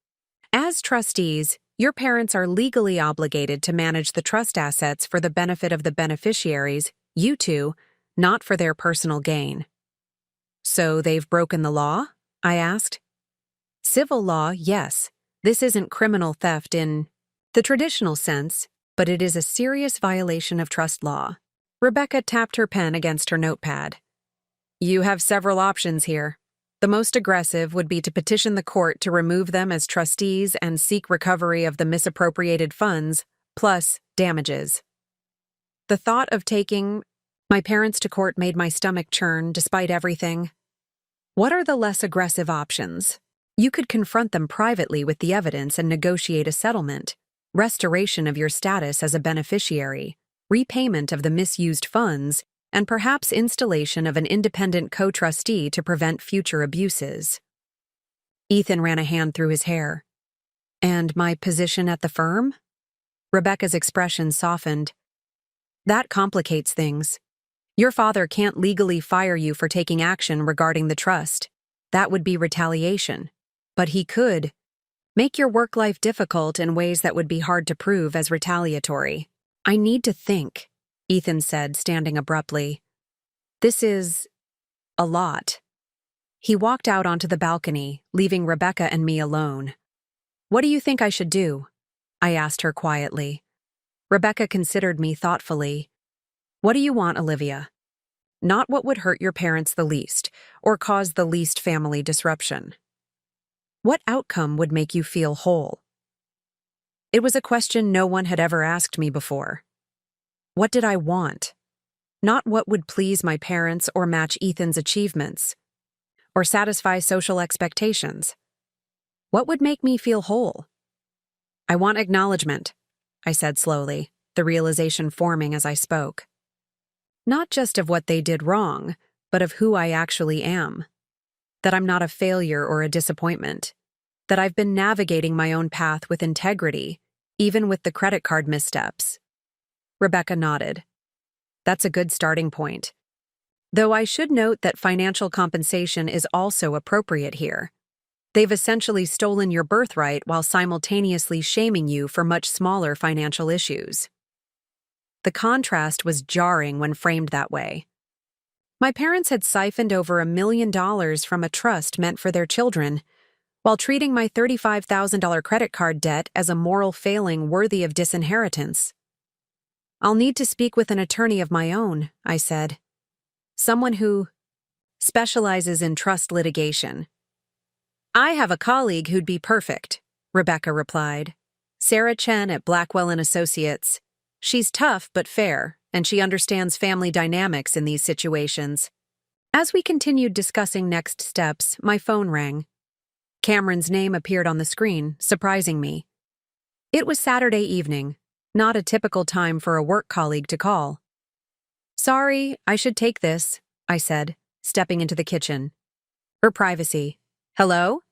As trustees, your parents are legally obligated to manage the trust assets for the benefit of the beneficiaries, you two, not for their personal gain." "So they've broken the law?" I asked. "Civil law, yes. This isn't criminal theft in the traditional sense, but it is a serious violation of trust law." Rebecca tapped her pen against her notepad. "You have several options here. The most aggressive would be to petition the court to remove them as trustees and seek recovery of the misappropriated funds, plus damages." The thought of taking my parents to court made my stomach churn despite everything. What are the less aggressive options? You could confront them privately with the evidence and negotiate a settlement, restoration of your status as a beneficiary, repayment of the misused funds, and perhaps installation of an independent co-trustee to prevent future abuses. Ethan ran a hand through his hair. "And my position at the firm?" Rebecca's expression softened. "That complicates things. Your father can't legally fire you for taking action regarding the trust. That would be retaliation. But he could make your work life difficult in ways that would be hard to prove as retaliatory." "I need to think," Ethan said, standing abruptly. "This is a lot." He walked out onto the balcony, leaving Rebecca and me alone. "What do you think I should do?" I asked her quietly. Rebecca considered me thoughtfully. "What do you want, Olivia?" "Not what would hurt your parents the least, or cause the least family disruption." "What outcome would make you feel whole?" It was a question no one had ever asked me before. What did I want? Not what would please my parents or match Ethan's achievements, or satisfy social expectations. What would make me feel whole? "I want acknowledgement," I said slowly, the realization forming as I spoke. Not just of what they did wrong, but of who I actually am. That I'm not a failure or a disappointment. That I've been navigating my own path with integrity, even with the credit card missteps. Rebecca nodded. "That's a good starting point. Though I should note that financial compensation is also appropriate here. They've essentially stolen your birthright while simultaneously shaming you for much smaller financial issues." The contrast was jarring when framed that way. My parents had siphoned over $1 million from a trust meant for their children, while treating my $35,000 credit card debt as a moral failing worthy of disinheritance. "I'll need to speak with an attorney of my own," I said. "Someone who specializes in trust litigation." "I have a colleague who'd be perfect," Rebecca replied. "Sarah Chen at Blackwell & Associates. She's tough but fair, and she understands family dynamics in these situations." As we continued discussing next steps, my phone rang. Cameron's name appeared on the screen, surprising me. It was Saturday evening, not a typical time for a work colleague to call. "Sorry, I should take this," I said, stepping into the kitchen. For privacy. "Hello?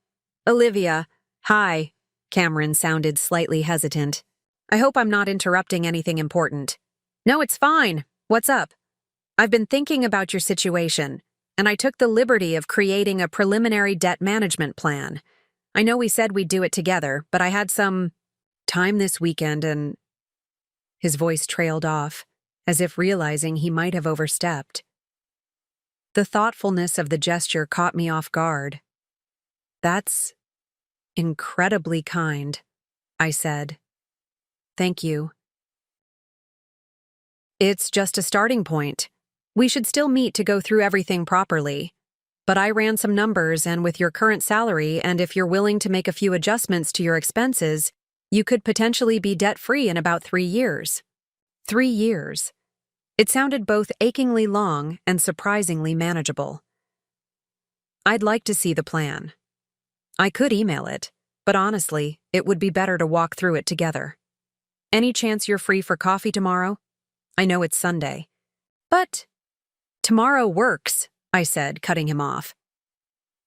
Olivia. Hi." Cameron sounded slightly hesitant. "I hope I'm not interrupting anything important." "No, it's fine. What's up?" "I've been thinking about your situation, and I took the liberty of creating a preliminary debt management plan. I know we said we'd do it together, but I had some time this weekend and—" His voice trailed off, as if realizing he might have overstepped. The thoughtfulness of the gesture caught me off guard. "That's incredibly kind," I said. "Thank you." "It's just a starting point. We should still meet to go through everything properly. But I ran some numbers, and with your current salary and if you're willing to make a few adjustments to your expenses, you could potentially be debt-free in about 3 years. 3 years. It sounded both achingly long and surprisingly manageable. "I'd like to see the plan. I could email it, but honestly, it would be better to walk through it together. Any chance you're free for coffee tomorrow? I know it's Sunday." "But tomorrow works," I said, cutting him off.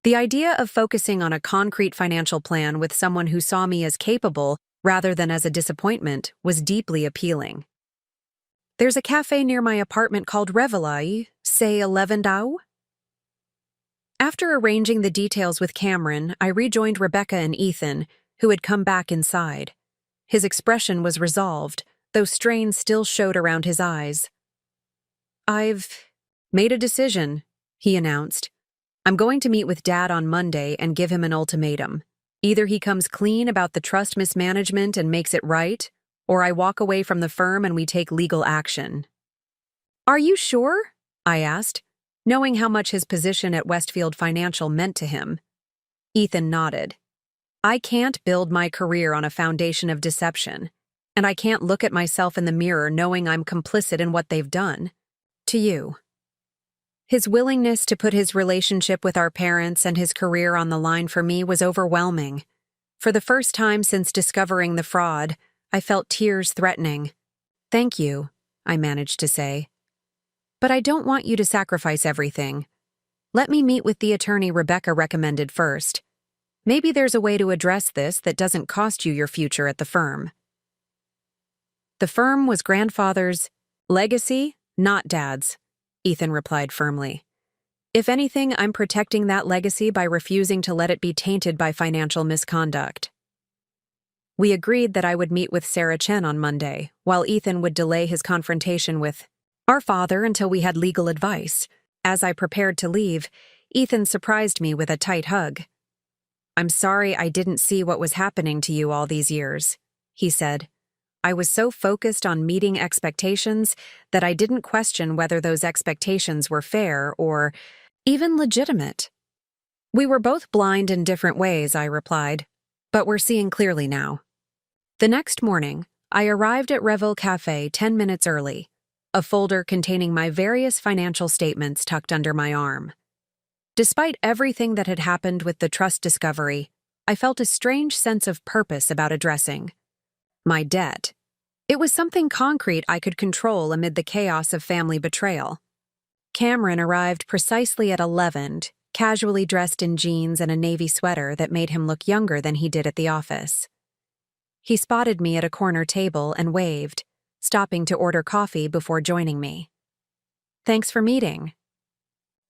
The idea of focusing on a concrete financial plan with someone who saw me as capable rather than as a disappointment was deeply appealing. "There's a cafe near my apartment called Revelai, say 11 Dao?" After arranging the details with Cameron, I rejoined Rebecca and Ethan, who had come back inside. His expression was resolved, though strain still showed around his eyes. "I've made a decision," he announced. "I'm going to meet with Dad on Monday and give him an ultimatum. Either he comes clean about the trust mismanagement and makes it right, or I walk away from the firm and we take legal action." "Are you sure?" I asked, knowing how much his position at Westfield Financial meant to him. Ethan nodded. "I can't build my career on a foundation of deception, and I can't look at myself in the mirror knowing I'm complicit in what they've done. To you." His willingness to put his relationship with our parents and his career on the line for me was overwhelming. For the first time since discovering the fraud, I felt tears threatening. "Thank you," I managed to say. "But I don't want you to sacrifice everything. Let me meet with the attorney Rebecca recommended first. Maybe there's a way to address this that doesn't cost you your future at the firm." "The firm was grandfather's legacy, not Dad's," Ethan replied firmly. "If anything, I'm protecting that legacy by refusing to let it be tainted by financial misconduct." We agreed that I would meet with Sarah Chen on Monday, while Ethan would delay his confrontation with our father until we had legal advice. As I prepared to leave, Ethan surprised me with a tight hug. "I'm sorry I didn't see what was happening to you all these years," he said. "I was so focused on meeting expectations that I didn't question whether those expectations were fair or even legitimate." "We were both blind in different ways," I replied, "but we're seeing clearly now." The next morning, I arrived at Revel Cafe 10 minutes early, a folder containing my various financial statements tucked under my arm. Despite everything that had happened with the trust discovery, I felt a strange sense of purpose about addressing my debt. It was something concrete I could control amid the chaos of family betrayal. Cameron arrived precisely at 11, casually dressed in jeans and a navy sweater that made him look younger than he did at the office. He spotted me at a corner table and waved, stopping to order coffee before joining me. "Thanks for meeting."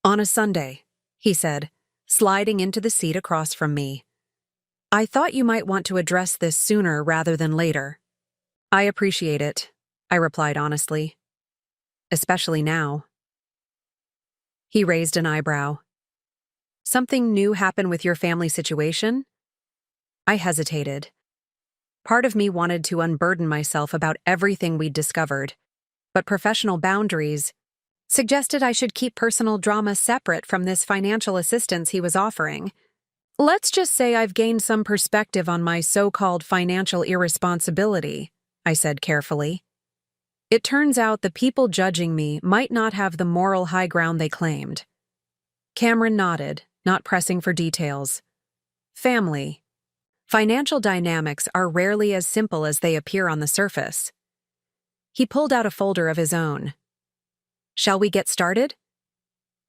"On a Sunday," he said, sliding into the seat across from me. "I thought you might want to address this sooner rather than later." "I appreciate it," I replied honestly. "Especially now." He raised an eyebrow. "Something new happened with your family situation?" I hesitated. Part of me wanted to unburden myself about everything we'd discovered, but professional boundaries suggested I should keep personal drama separate from this financial assistance he was offering. "Let's just say I've gained some perspective on my so-called financial irresponsibility," I said carefully. "It turns out the people judging me might not have the moral high ground they claimed." Cameron nodded, not pressing for details. "Family. Financial dynamics are rarely as simple as they appear on the surface." He pulled out a folder of his own. "Shall we get started?"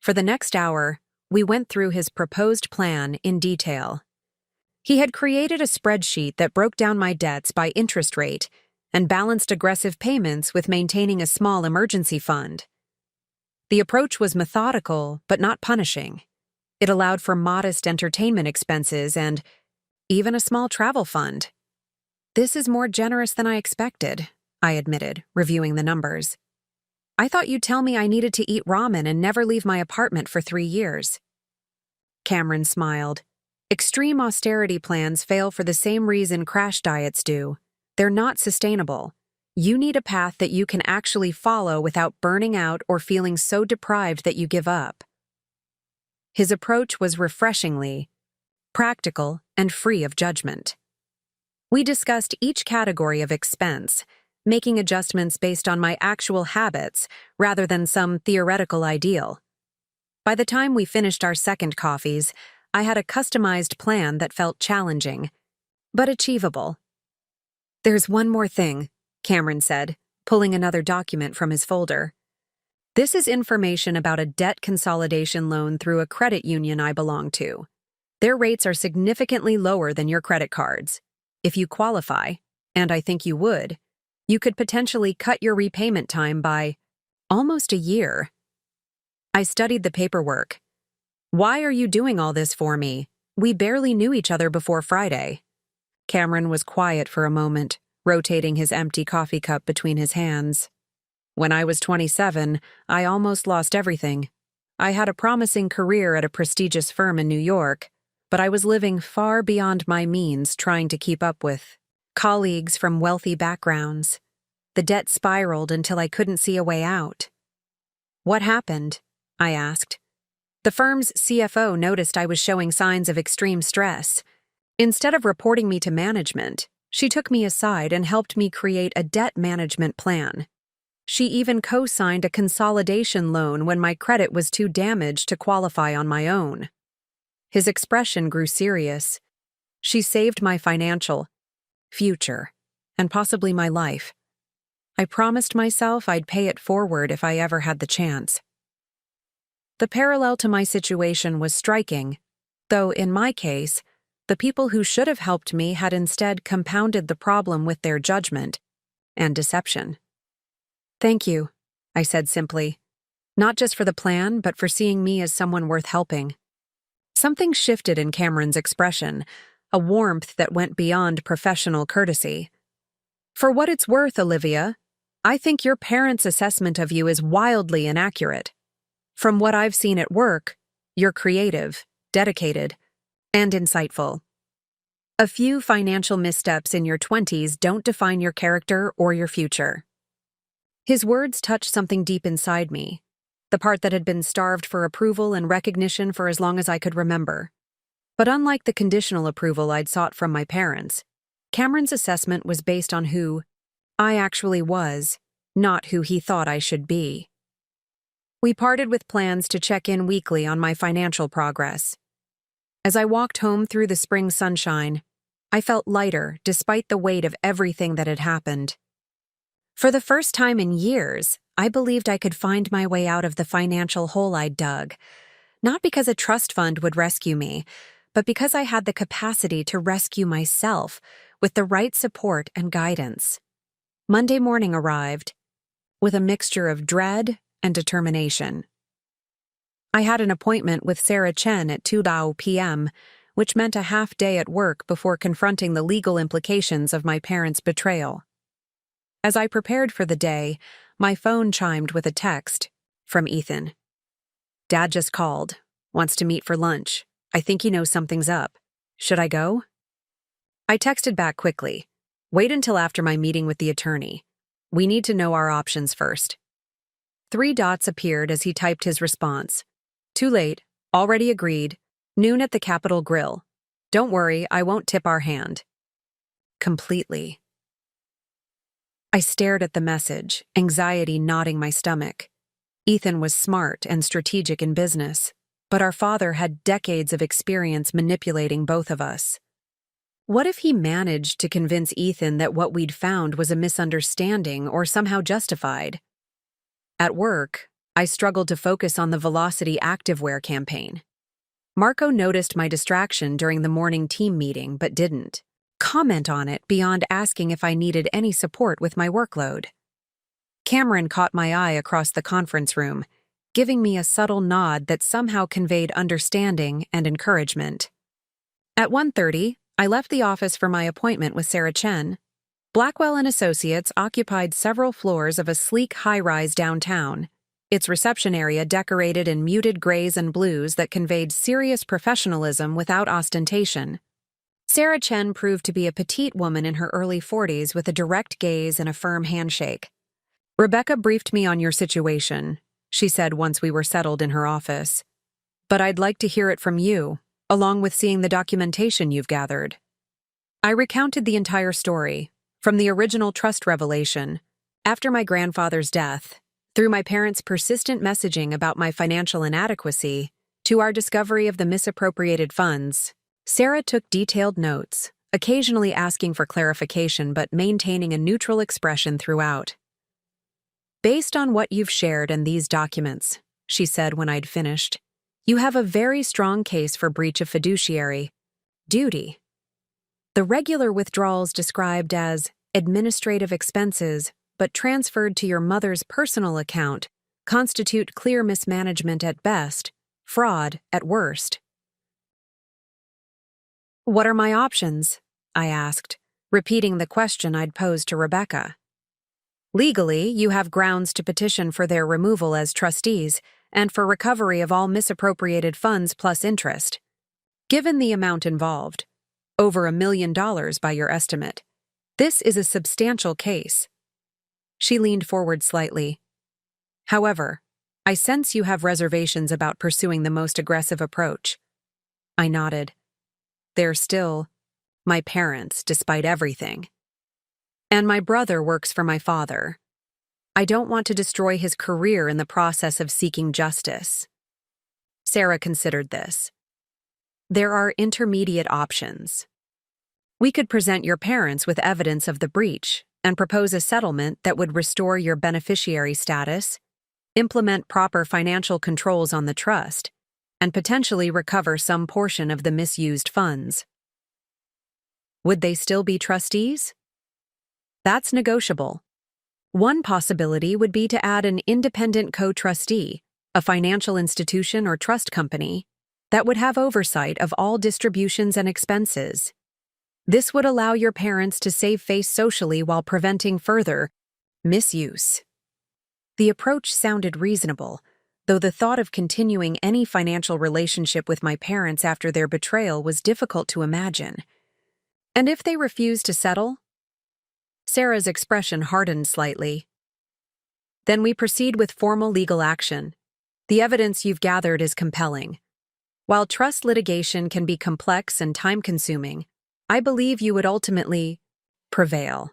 For the next hour, we went through his proposed plan in detail. He had created a spreadsheet that broke down my debts by interest rate and balanced aggressive payments with maintaining a small emergency fund. The approach was methodical but not punishing. It allowed for modest entertainment expenses and even a small travel fund. "This is more generous than I expected," I admitted, reviewing the numbers. "I thought you'd tell me I needed to eat ramen and never leave my apartment for 3 years." Cameron smiled. "Extreme austerity plans fail for the same reason crash diets do. They're not sustainable. You need a path that you can actually follow without burning out or feeling so deprived that you give up." His approach was refreshingly practical and free of judgment. We discussed each category of expense, making adjustments based on my actual habits rather than some theoretical ideal. By the time we finished our second coffees, I had a customized plan that felt challenging, but achievable. "There's one more thing," Cameron said, pulling another document from his folder. "This is information about a debt consolidation loan through a credit union I belong to. Their rates are significantly lower than your credit cards. If you qualify, and I think you would, you could potentially cut your repayment time by almost a year." I studied the paperwork. "Why are you doing all this for me? We barely knew each other before Friday." Cameron was quiet for a moment, rotating his empty coffee cup between his hands. "When I was 27, I almost lost everything. I had a promising career at a prestigious firm in New York, but I was living far beyond my means trying to keep up with colleagues from wealthy backgrounds. The debt spiraled until I couldn't see a way out." "What happened?" I asked. "The firm's CFO noticed I was showing signs of extreme stress. Instead of reporting me to management, she took me aside and helped me create a debt management plan. She even co-signed a consolidation loan when my credit was too damaged to qualify on my own." His expression grew serious. "She saved my financial future, and possibly my life. I promised myself I'd pay it forward if I ever had the chance." The parallel to my situation was striking, though in my case, the people who should have helped me had instead compounded the problem with their judgment and deception. "Thank you," I said simply, "not just for the plan, but for seeing me as someone worth helping." Something shifted in Cameron's expression, a warmth that went beyond professional courtesy. "For what it's worth, Olivia, I think your parents' assessment of you is wildly inaccurate. From what I've seen at work, You're creative, dedicated, and insightful. A few financial missteps in your 20s don't define your character or your future." His words touched something deep inside me, the part that had been starved for approval and recognition for as long as I could remember. But unlike the conditional approval I'd sought from my parents, Cameron's assessment was based on who I actually was, not who he thought I should be. We parted with plans to check in weekly on my financial progress. As I walked home through the spring sunshine, I felt lighter despite the weight of everything that had happened. For the first time in years, I believed I could find my way out of the financial hole I'd dug, not because a trust fund would rescue me, but because I had the capacity to rescue myself with the right support and guidance. Monday morning arrived, with a mixture of dread and determination. I had an appointment with Sarah Chen at 2 p.m., which meant a half day at work before confronting the legal implications of my parents' betrayal. As I prepared for the day, my phone chimed with a text from Ethan. "Dad just called. Wants to meet for lunch. I think he knows something's up. Should I go?" I texted back quickly. "Wait until after my meeting with the attorney. We need to know our options first." 3 dots appeared as he typed his response. "Too late. Already agreed. Noon at the Capitol Grill. Don't worry, I won't tip our hand." Completely. I stared at the message, anxiety knotting my stomach. Ethan was smart and strategic in business, but our father had decades of experience manipulating both of us. What if he managed to convince Ethan that what we'd found was a misunderstanding or somehow justified? At work, I struggled to focus on the Velocity activewear campaign. Marco noticed my distraction during the morning team meeting but didn't comment on it beyond asking if I needed any support with my workload. Cameron caught my eye across the conference room, giving me a subtle nod that somehow conveyed understanding and encouragement. At 1:30, I left the office for my appointment with Sarah Chen. Blackwell & Associates occupied several floors of a sleek high-rise downtown, its reception area decorated in muted grays and blues that conveyed serious professionalism without ostentation. Sarah Chen proved to be a petite woman in her early 40s with a direct gaze and a firm handshake. "Rebecca briefed me on your situation," she said once we were settled in her office. "But I'd like to hear it from you, along with seeing the documentation you've gathered." I recounted the entire story, from the original trust revelation, after my grandfather's death, through my parents' persistent messaging about my financial inadequacy, to our discovery of the misappropriated funds. Sarah took detailed notes, occasionally asking for clarification but maintaining a neutral expression throughout. "Based on what you've shared in these documents," she said when I'd finished, "you have a very strong case for breach of fiduciary duty. The regular withdrawals described as administrative expenses but transferred to your mother's personal account constitute clear mismanagement at best, fraud at worst." "What are my options?" I asked, repeating the question I'd posed to Rebecca. "Legally, you have grounds to petition for their removal as trustees and for recovery of all misappropriated funds plus interest. Given the amount involved, over $1 million by your estimate, this is a substantial case." She leaned forward slightly. "However, I sense you have reservations about pursuing the most aggressive approach." I nodded. "They're still my parents, despite everything. And my brother works for my father. I don't want to destroy his career in the process of seeking justice." Sarah considered this. "There are intermediate options. We could present your parents with evidence of the breach and propose a settlement that would restore your beneficiary status, implement proper financial controls on the trust, and potentially recover some portion of the misused funds." Would they still be trustees? That's negotiable. One possibility would be to add an independent co-trustee, a financial institution or trust company, that would have oversight of all distributions and expenses. This would allow your parents to save face socially while preventing further misuse. The approach sounded reasonable, though the thought of continuing any financial relationship with my parents after their betrayal was difficult to imagine. And if they refused to settle? Sarah's expression hardened slightly. Then we proceed with formal legal action. The evidence you've gathered is compelling. While trust litigation can be complex and time-consuming, I believe you would ultimately prevail.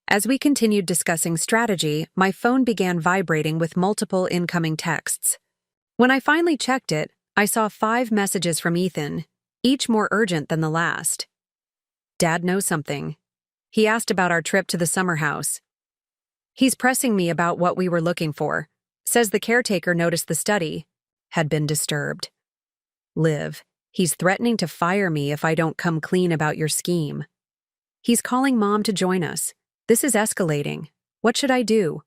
As we continued discussing strategy, my phone began vibrating with multiple incoming texts. When I finally checked it, I saw 5 messages from Ethan, each more urgent than the last. Dad knows something. He asked about our trip to the summer house. He's pressing me about what we were looking for. Says the caretaker noticed the study had been disturbed. Liv, he's threatening to fire me if I don't come clean about your scheme. He's calling Mom to join us. This is escalating. What should I do?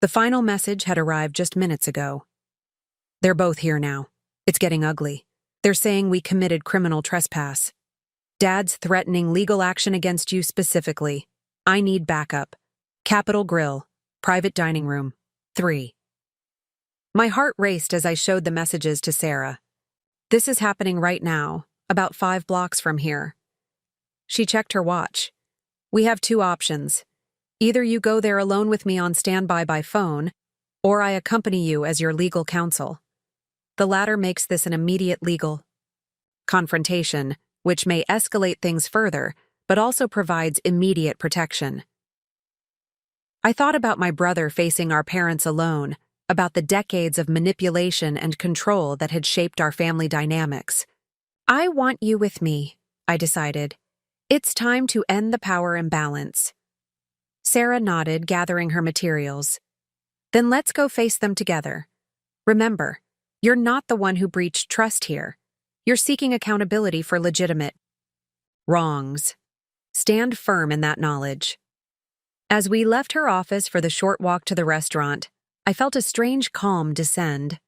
The final message had arrived just minutes ago. They're both here now. It's getting ugly. They're saying we committed criminal trespass. Dad's threatening legal action against you specifically. I need backup. Capitol Grill, private dining room, 3. My heart raced as I showed the messages to Sarah. This is happening right now, about 5 blocks from here. She checked her watch. We have 2 options. Either you go there alone with me on standby by phone, or I accompany you as your legal counsel. The latter makes this an immediate legal confrontation, which may escalate things further, but also provides immediate protection. I thought about my brother facing our parents alone, about the decades of manipulation and control that had shaped our family dynamics. I want you with me, I decided. It's time to end the power imbalance. Sarah nodded, gathering her materials. Then let's go face them together. Remember, you're not the one who breached trust here. You're seeking accountability for legitimate wrongs. Stand firm in that knowledge. As we left her office for the short walk to the restaurant, I felt a strange calm descend.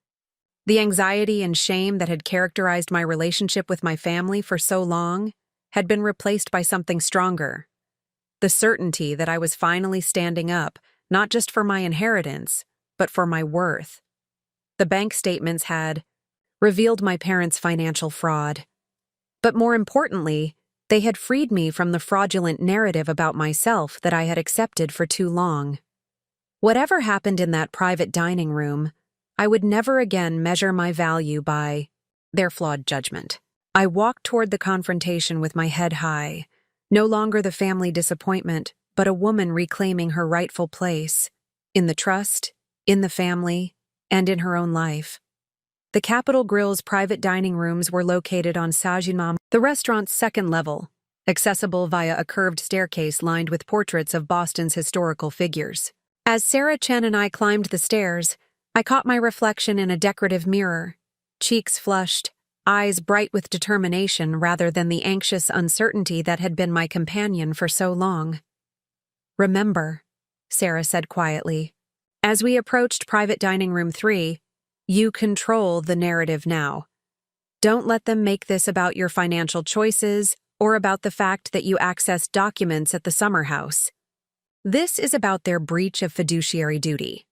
The anxiety and shame that had characterized my relationship with my family for so long had been replaced by something stronger. The certainty that I was finally standing up, not just for my inheritance, but for my worth. The bank statements had revealed my parents' financial fraud. But more importantly, they had freed me from the fraudulent narrative about myself that I had accepted for too long. Whatever happened in that private dining room, I would never again measure my value by their flawed judgment. I walked toward the confrontation with my head high, no longer the family disappointment, but a woman reclaiming her rightful place in the trust, in the family, and in her own life. The Capitol Grill's private dining rooms were located on Sajinam, the restaurant's second level, accessible via a curved staircase lined with portraits of Boston's historical figures. As Sarah Chen and I climbed the stairs, I caught my reflection in a decorative mirror, cheeks flushed, eyes bright with determination rather than the anxious uncertainty that had been my companion for so long. Remember, Sarah said quietly. As we approached private dining room 3, you control the narrative now. Don't let them make this about your financial choices or about the fact that you accessed documents at the summer house. This is about their breach of fiduciary duty.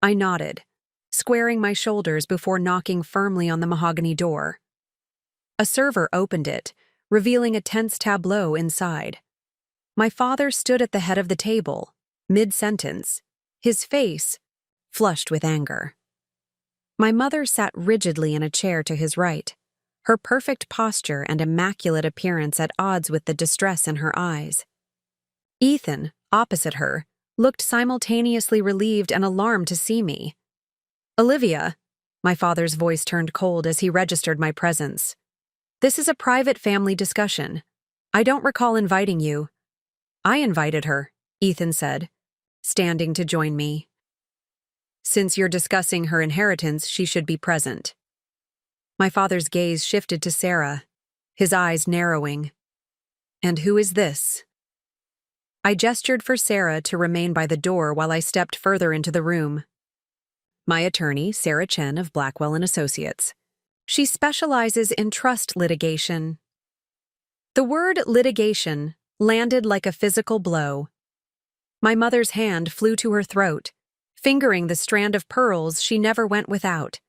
I nodded, squaring my shoulders before knocking firmly on the mahogany door. A server opened it, revealing a tense tableau inside. My father stood at the head of the table, mid-sentence, his face flushed with anger. My mother sat rigidly in a chair to his right, her perfect posture and immaculate appearance at odds with the distress in her eyes. Ethan, opposite her, looked simultaneously relieved and alarmed to see me. Olivia, my father's voice turned cold as he registered my presence. This is a private family discussion. I don't recall inviting you. I invited her, Ethan said, standing to join me. Since you're discussing her inheritance, she should be present. My father's gaze shifted to Sarah, his eyes narrowing. And who is this? I gestured for Sarah to remain by the door while I stepped further into the room. My attorney, Sarah Chen of Blackwell & Associates. She specializes in trust litigation. The word litigation landed like a physical blow. My mother's hand flew to her throat, fingering the strand of pearls she never went without.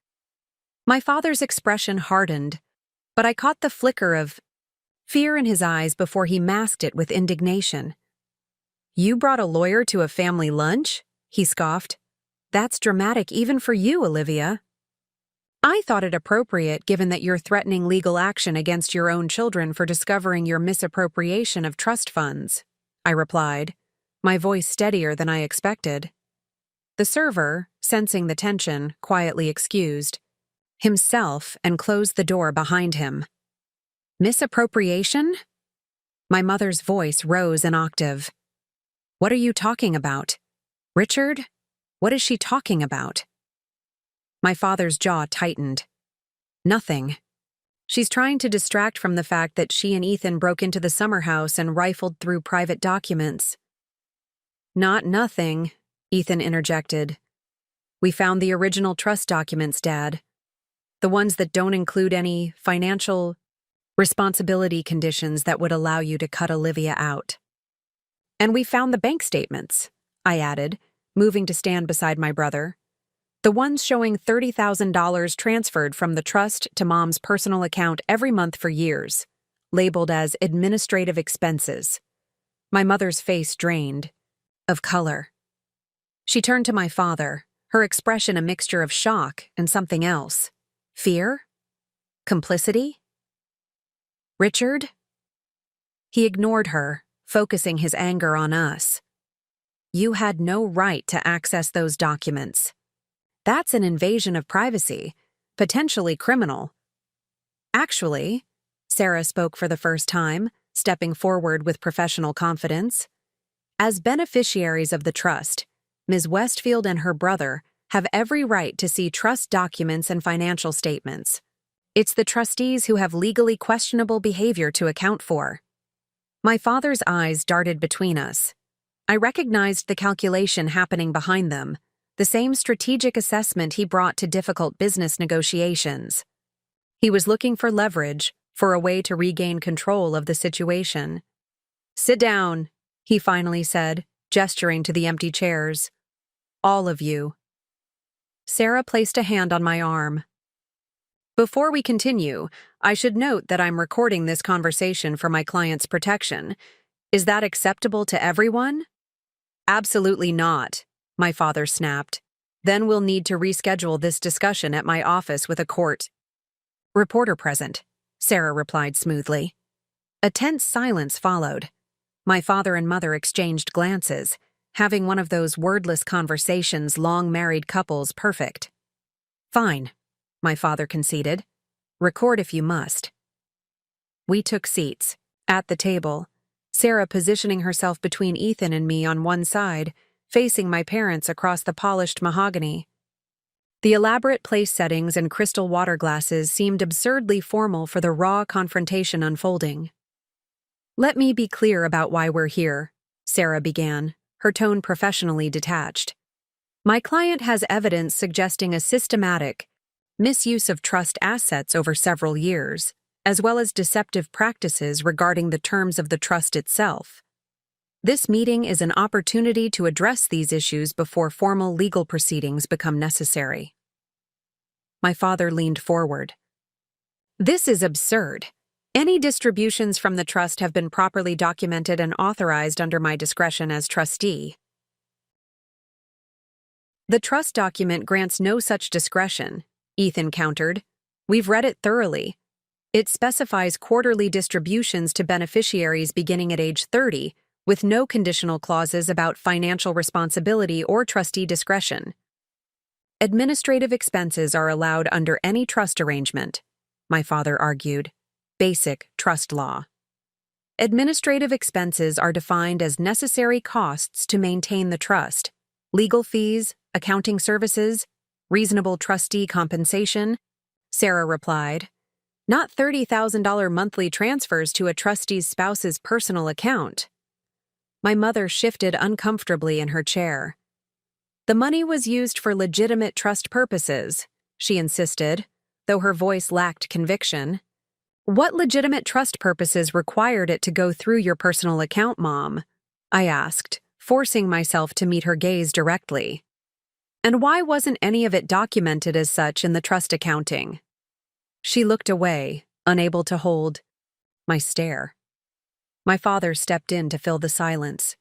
My father's expression hardened, but I caught the flicker of fear in his eyes before he masked it with indignation. "You brought a lawyer to a family lunch?" he scoffed. "That's dramatic even for you, Olivia." "I thought it appropriate given that you're threatening legal action against your own children for discovering your misappropriation of trust funds," I replied, my voice steadier than I expected. The server, sensing the tension, quietly excused himself and closed the door behind him. "Misappropriation?" My mother's voice rose an octave. "What are you talking about? Richard? What is she talking about?" My father's jaw tightened. "Nothing. She's trying to distract from the fact that she and Ethan broke into the summer house and rifled through private documents." "Not nothing," Ethan interjected. "We found the original trust documents, Dad. The ones that don't include any financial responsibility conditions that would allow you to cut Olivia out." "And we found the bank statements," I added, moving to stand beside my brother. "The ones showing $30,000 transferred from the trust to Mom's personal account every month for years, labeled as administrative expenses." My mother's face drained of color. She turned to my father, her expression a mixture of shock and something else. Fear? Complicity? "Richard?" He ignored her, focusing his anger on us. "You had no right to access those documents. That's an invasion of privacy, potentially criminal." "Actually," Sarah spoke for the first time, stepping forward with professional confidence, "as beneficiaries of the trust, Ms. Westfield and her brother have every right to see trust documents and financial statements. It's the trustees who have legally questionable behavior to account for." My father's eyes darted between us. I recognized the calculation happening behind them, the same strategic assessment he brought to difficult business negotiations. He was looking for leverage, for a way to regain control of the situation. "Sit down," he finally said, gesturing to the empty chairs. "All of you." Sarah placed a hand on my arm. "Before we continue, I should note that I'm recording this conversation for my client's protection. Is that acceptable to everyone?" "Absolutely not," my father snapped. "Then we'll need to reschedule this discussion at my office with a court reporter present," Sarah replied smoothly. A tense silence followed. My father and mother exchanged glances, having one of those wordless conversations long-married couples perfect. "Fine," my father conceded. "Record if you must." We took seats, at the table, Sarah positioning herself between Ethan and me on one side, facing my parents across the polished mahogany. The elaborate place settings and crystal water glasses seemed absurdly formal for the raw confrontation unfolding. "Let me be clear about why we're here," Sarah began, her tone professionally detached. "My client has evidence suggesting a systematic misuse of trust assets over several years, as well as deceptive practices regarding the terms of the trust itself. This meeting is an opportunity to address these issues before formal legal proceedings become necessary." My father leaned forward. "This is absurd. Any distributions from the trust have been properly documented and authorized under my discretion as trustee." "The trust document grants no such discretion," Ethan countered. "We've read it thoroughly. It specifies quarterly distributions to beneficiaries beginning at age 30, with no conditional clauses about financial responsibility or trustee discretion. Administrative expenses are allowed under any trust arrangement," my father argued. Basic trust law. Administrative expenses are defined as necessary costs to maintain the trust, legal fees, accounting services, reasonable trustee compensation, Sarah replied. Not $30,000 monthly transfers to a trustee's spouse's personal account. My mother shifted uncomfortably in her chair. The money was used for legitimate trust purposes, she insisted, though her voice lacked conviction. What legitimate trust purposes required it to go through your personal account, Mom? I asked, forcing myself to meet her gaze directly. And why wasn't any of it documented as such in the trust accounting? She looked away, unable to hold my stare. My father stepped in to fill the silence.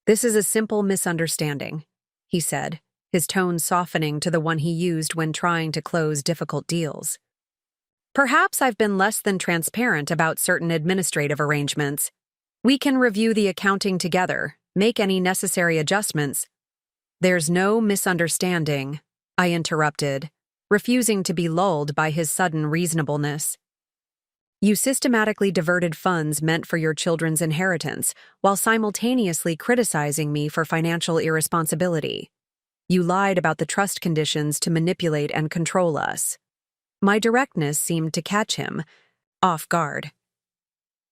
"This is a simple misunderstanding," he said, his tone softening to the one he used when trying to close difficult deals. "Perhaps I've been less than transparent about certain administrative arrangements. We can review the accounting together, make any necessary adjustments." "There's no misunderstanding," I interrupted, refusing to be lulled by his sudden reasonableness. "You systematically diverted funds meant for your children's inheritance while simultaneously criticizing me for financial irresponsibility. You lied about the trust conditions to manipulate and control us." My directness seemed to catch him off guard.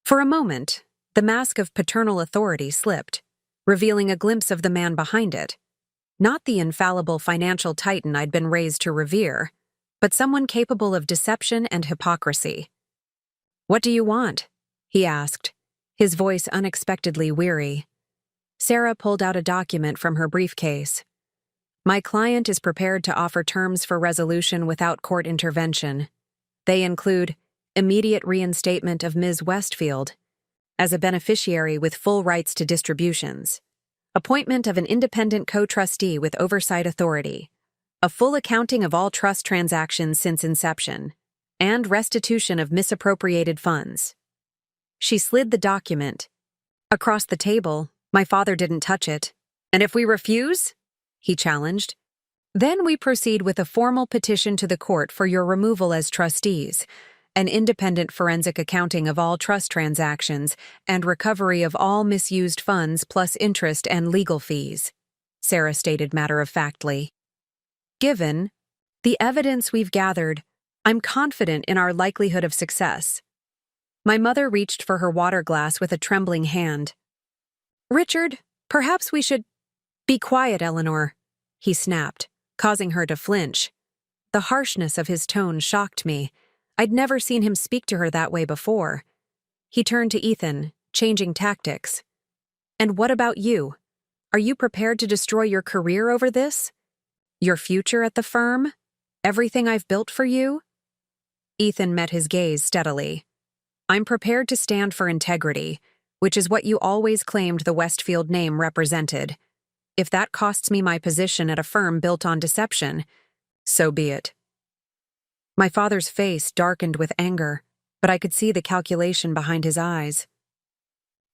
For a moment, the mask of paternal authority slipped, revealing a glimpse of the man behind it. Not the infallible financial titan I'd been raised to revere, but someone capable of deception and hypocrisy. "What do you want?" he asked, his voice unexpectedly weary. Sarah pulled out a document from her briefcase. "My client is prepared to offer terms for resolution without court intervention. They include immediate reinstatement of Ms. Westfield as a beneficiary with full rights to distributions, appointment of an independent co-trustee with oversight authority, a full accounting of all trust transactions since inception, and restitution of misappropriated funds." She slid the document across the table. My father didn't touch it. "And if we refuse?" he challenged. "Then we proceed with a formal petition to the court for your removal as trustees, an independent forensic accounting of all trust transactions, and recovery of all misused funds plus interest and legal fees," Sarah stated matter-of-factly. "Given the evidence we've gathered, I'm confident in our likelihood of success." My mother reached for her water glass with a trembling hand. "Richard, perhaps we should—" "Be quiet, Eleanor," he snapped, causing her to flinch. The harshness of his tone shocked me. I'd never seen him speak to her that way before. He turned to Ethan, changing tactics. "And what about you? Are you prepared to destroy your career over this? Your future at the firm? Everything I've built for you?" Ethan met his gaze steadily. "I'm prepared to stand for integrity, which is what you always claimed the Westfield name represented. If that costs me my position at a firm built on deception, so be it." My father's face darkened with anger, but I could see the calculation behind his eyes.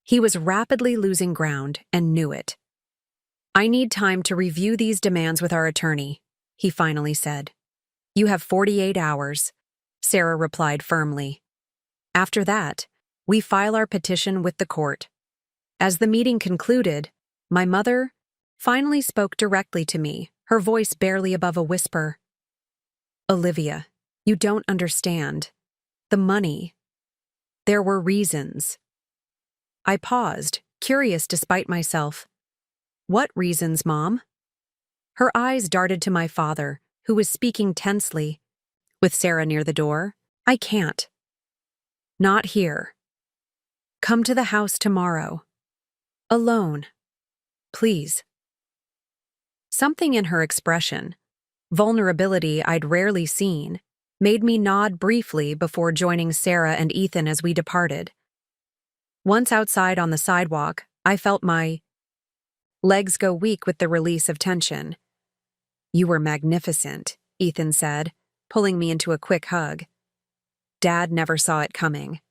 He was rapidly losing ground and knew it. "I need time to review these demands with our attorney," he finally said. "You have 48 hours, Sarah replied firmly. "After that, we file our petition with the court." As the meeting concluded, my mother finally spoke directly to me, her voice barely above a whisper. "Olivia, you don't understand. The money. There were reasons." I paused, curious despite myself. "What reasons, Mom?" Her eyes darted to my father, who was speaking tensely. With Sarah near the door, "I can't. Not here. Come to the house tomorrow. Alone. Please." Something in her expression, vulnerability I'd rarely seen, made me nod briefly before joining Sarah and Ethan as we departed. Once outside on the sidewalk, I felt my legs go weak with the release of tension. "You were magnificent," Ethan said, pulling me into a quick hug. Dad never saw it coming.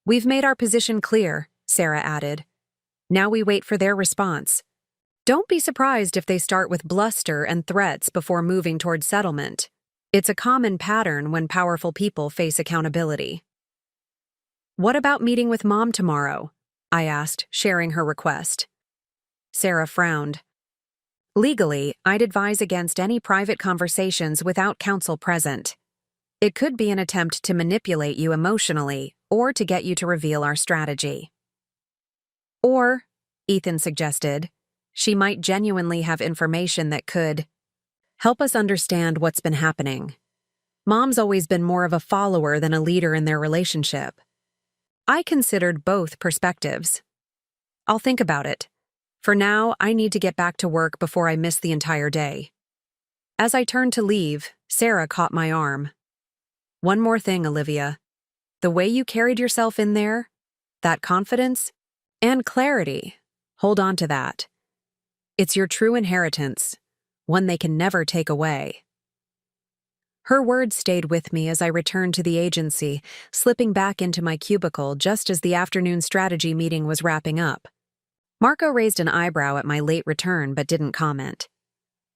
"We've made our position clear," Sarah added. "Now we wait for their response. Don't be surprised if they start with bluster and threats before moving toward settlement. It's a common pattern when powerful people face accountability." "What about meeting with Mom tomorrow?" I asked, sharing her request. Sarah frowned. "Legally, I'd advise against any private conversations without counsel present. It could be an attempt to manipulate you emotionally or to get you to reveal our strategy." "Or," Ethan suggested, "she might genuinely have information that could help us understand what's been happening. Mom's always been more of a follower than a leader in their relationship." I considered both perspectives. "I'll think about it. For now, I need to get back to work before I miss the entire day. As I turned to leave, Sarah caught my arm. One more thing, Olivia. The way you carried yourself in there, that confidence and clarity, hold on to that. It's your true inheritance, one they can never take away. Her words stayed with me as I returned to the agency, slipping back into my cubicle just as the afternoon strategy meeting was wrapping up. Marco raised an eyebrow at my late return but didn't comment.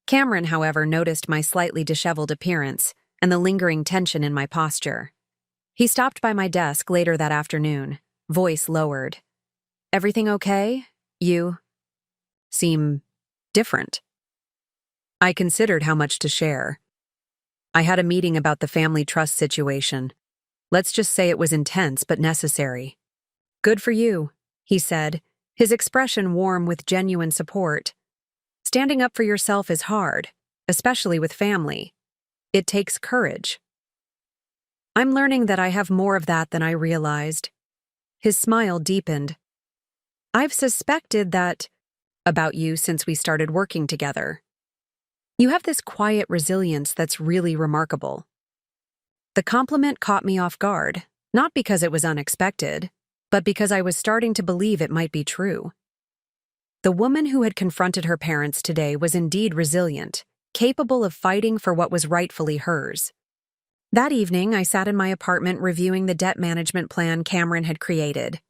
Cameron, however, noticed my slightly disheveled appearance and the lingering tension in my posture. He stopped by my desk later that afternoon, voice lowered. "Everything okay? You seem different." I considered how much to share. I had a meeting about the family trust situation. Let's just say it was intense but necessary. "Good for you," he said, his expression warm with genuine support. "Standing up for yourself is hard, especially with family. It takes courage." I'm learning that I have more of that than I realized. His smile deepened. "I've suspected that about you since we started working together. You have this quiet resilience that's really remarkable." The compliment caught me off guard, not because it was unexpected, but because I was starting to believe it might be true. The woman who had confronted her parents today was indeed resilient, capable of fighting for what was rightfully hers. That evening, I sat in my apartment reviewing the debt management plan Cameron had created.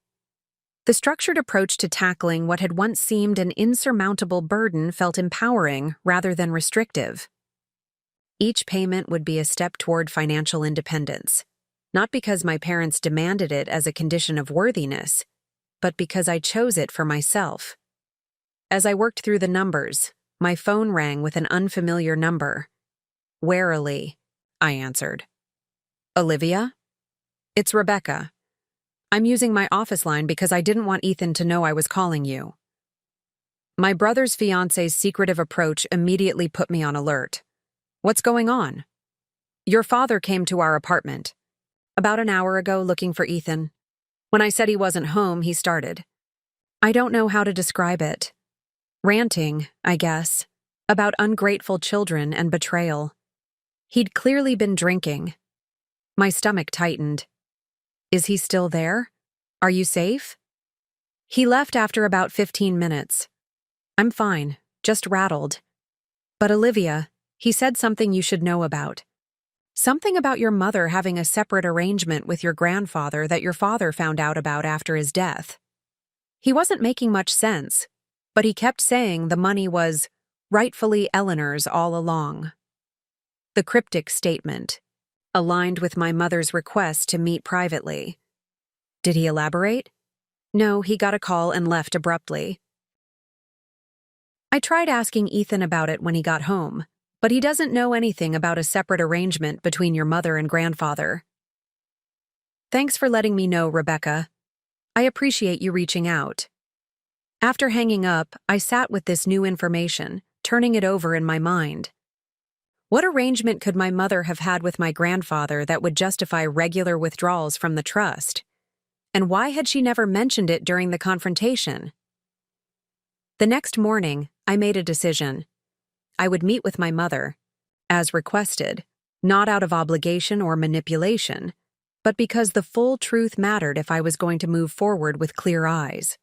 The structured approach to tackling what had once seemed an insurmountable burden felt empowering rather than restrictive. Each payment would be a step toward financial independence, not because my parents demanded it as a condition of worthiness, but because I chose it for myself. As I worked through the numbers, my phone rang with an unfamiliar number. Warily, I answered. "Olivia? It's Rebecca. I'm using my office line because I didn't want Ethan to know I was calling you." My brother's fiance's secretive approach immediately put me on alert. "What's going on?" "Your father came to our apartment about an hour ago looking for Ethan. When I said he wasn't home, he started. I don't know how to describe it. Ranting, I guess, about ungrateful children and betrayal. He'd clearly been drinking." My stomach tightened. "Is he still there? Are you safe?" "He left after about 15 minutes. I'm fine, just rattled. But Olivia, he said something you should know about. Something about your mother having a separate arrangement with your grandfather that your father found out about after his death. He wasn't making much sense, but he kept saying the money was rightfully Eleanor's all along." The cryptic statement aligned with my mother's request to meet privately. Did he elaborate? No, he got a call and left abruptly. I tried asking Ethan about it when he got home, but he doesn't know anything about a separate arrangement between your mother and grandfather. Thanks for letting me know, Rebecca. I appreciate you reaching out. After hanging up, I sat with this new information, turning it over in my mind. What arrangement could my mother have had with my grandfather that would justify regular withdrawals from the trust? And why had she never mentioned it during the confrontation? The next morning, I made a decision. I would meet with my mother, as requested, not out of obligation or manipulation, but because the full truth mattered if I was going to move forward with clear eyes.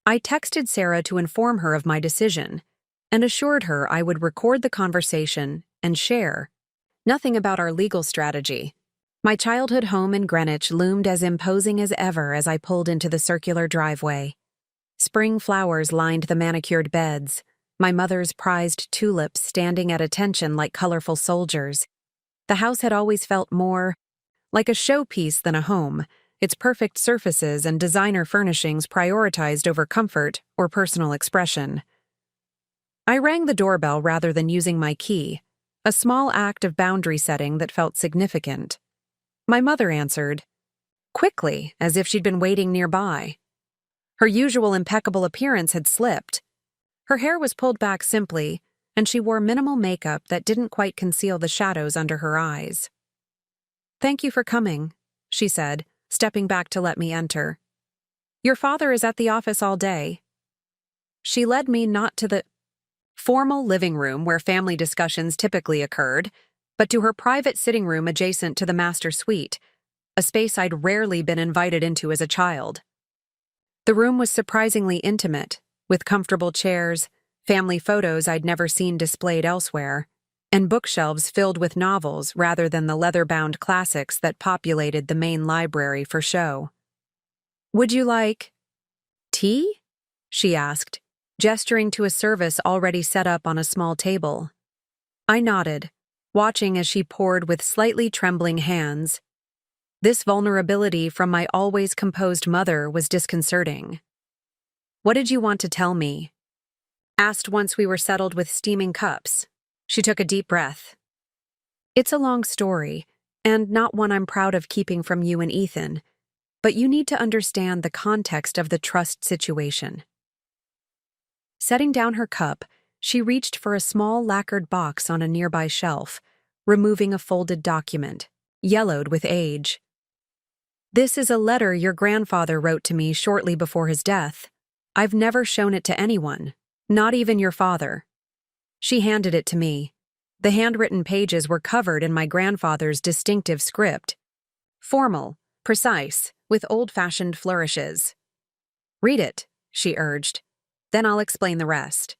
I texted Sarah to inform her of my decision and assured her I would record the conversation and share. Nothing about our legal strategy. My childhood home in Greenwich loomed as imposing as ever as I pulled into the circular driveway. Spring flowers lined the manicured beds, my mother's prized tulips standing at attention like colorful soldiers. The house had always felt more like a showpiece than a home, its perfect surfaces and designer furnishings prioritized over comfort or personal expression. I rang the doorbell rather than using my key, a small act of boundary setting that felt significant. My mother answered, quickly, as if she'd been waiting nearby. Her usual impeccable appearance had slipped. Her hair was pulled back simply, and she wore minimal makeup that didn't quite conceal the shadows under her eyes. "Thank you for coming," she said, stepping back to let me enter. "Your father is at the office all day." She led me not to the formal living room where family discussions typically occurred, but to her private sitting room adjacent to the master suite, a space I'd rarely been invited into as a child. The room was surprisingly intimate, with comfortable chairs, family photos I'd never seen displayed elsewhere, and bookshelves filled with novels rather than the leather-bound classics that populated the main library for show. "Would you like tea?" she asked, gesturing to a service already set up on a small table. I nodded, watching as she poured with slightly trembling hands. This vulnerability from my always composed mother was disconcerting. "What did you want to tell me?" asked once we were settled with steaming cups. She took a deep breath. "It's a long story, and not one I'm proud of keeping from you and Ethan, but you need to understand the context of the trust situation." Setting down her cup, she reached for a small lacquered box on a nearby shelf, removing a folded document, yellowed with age. "This is a letter your grandfather wrote to me shortly before his death. I've never shown it to anyone, not even your father." She handed it to me. The handwritten pages were covered in my grandfather's distinctive script. Formal, precise, with old-fashioned flourishes. "Read it," she urged. "Then I'll explain the rest."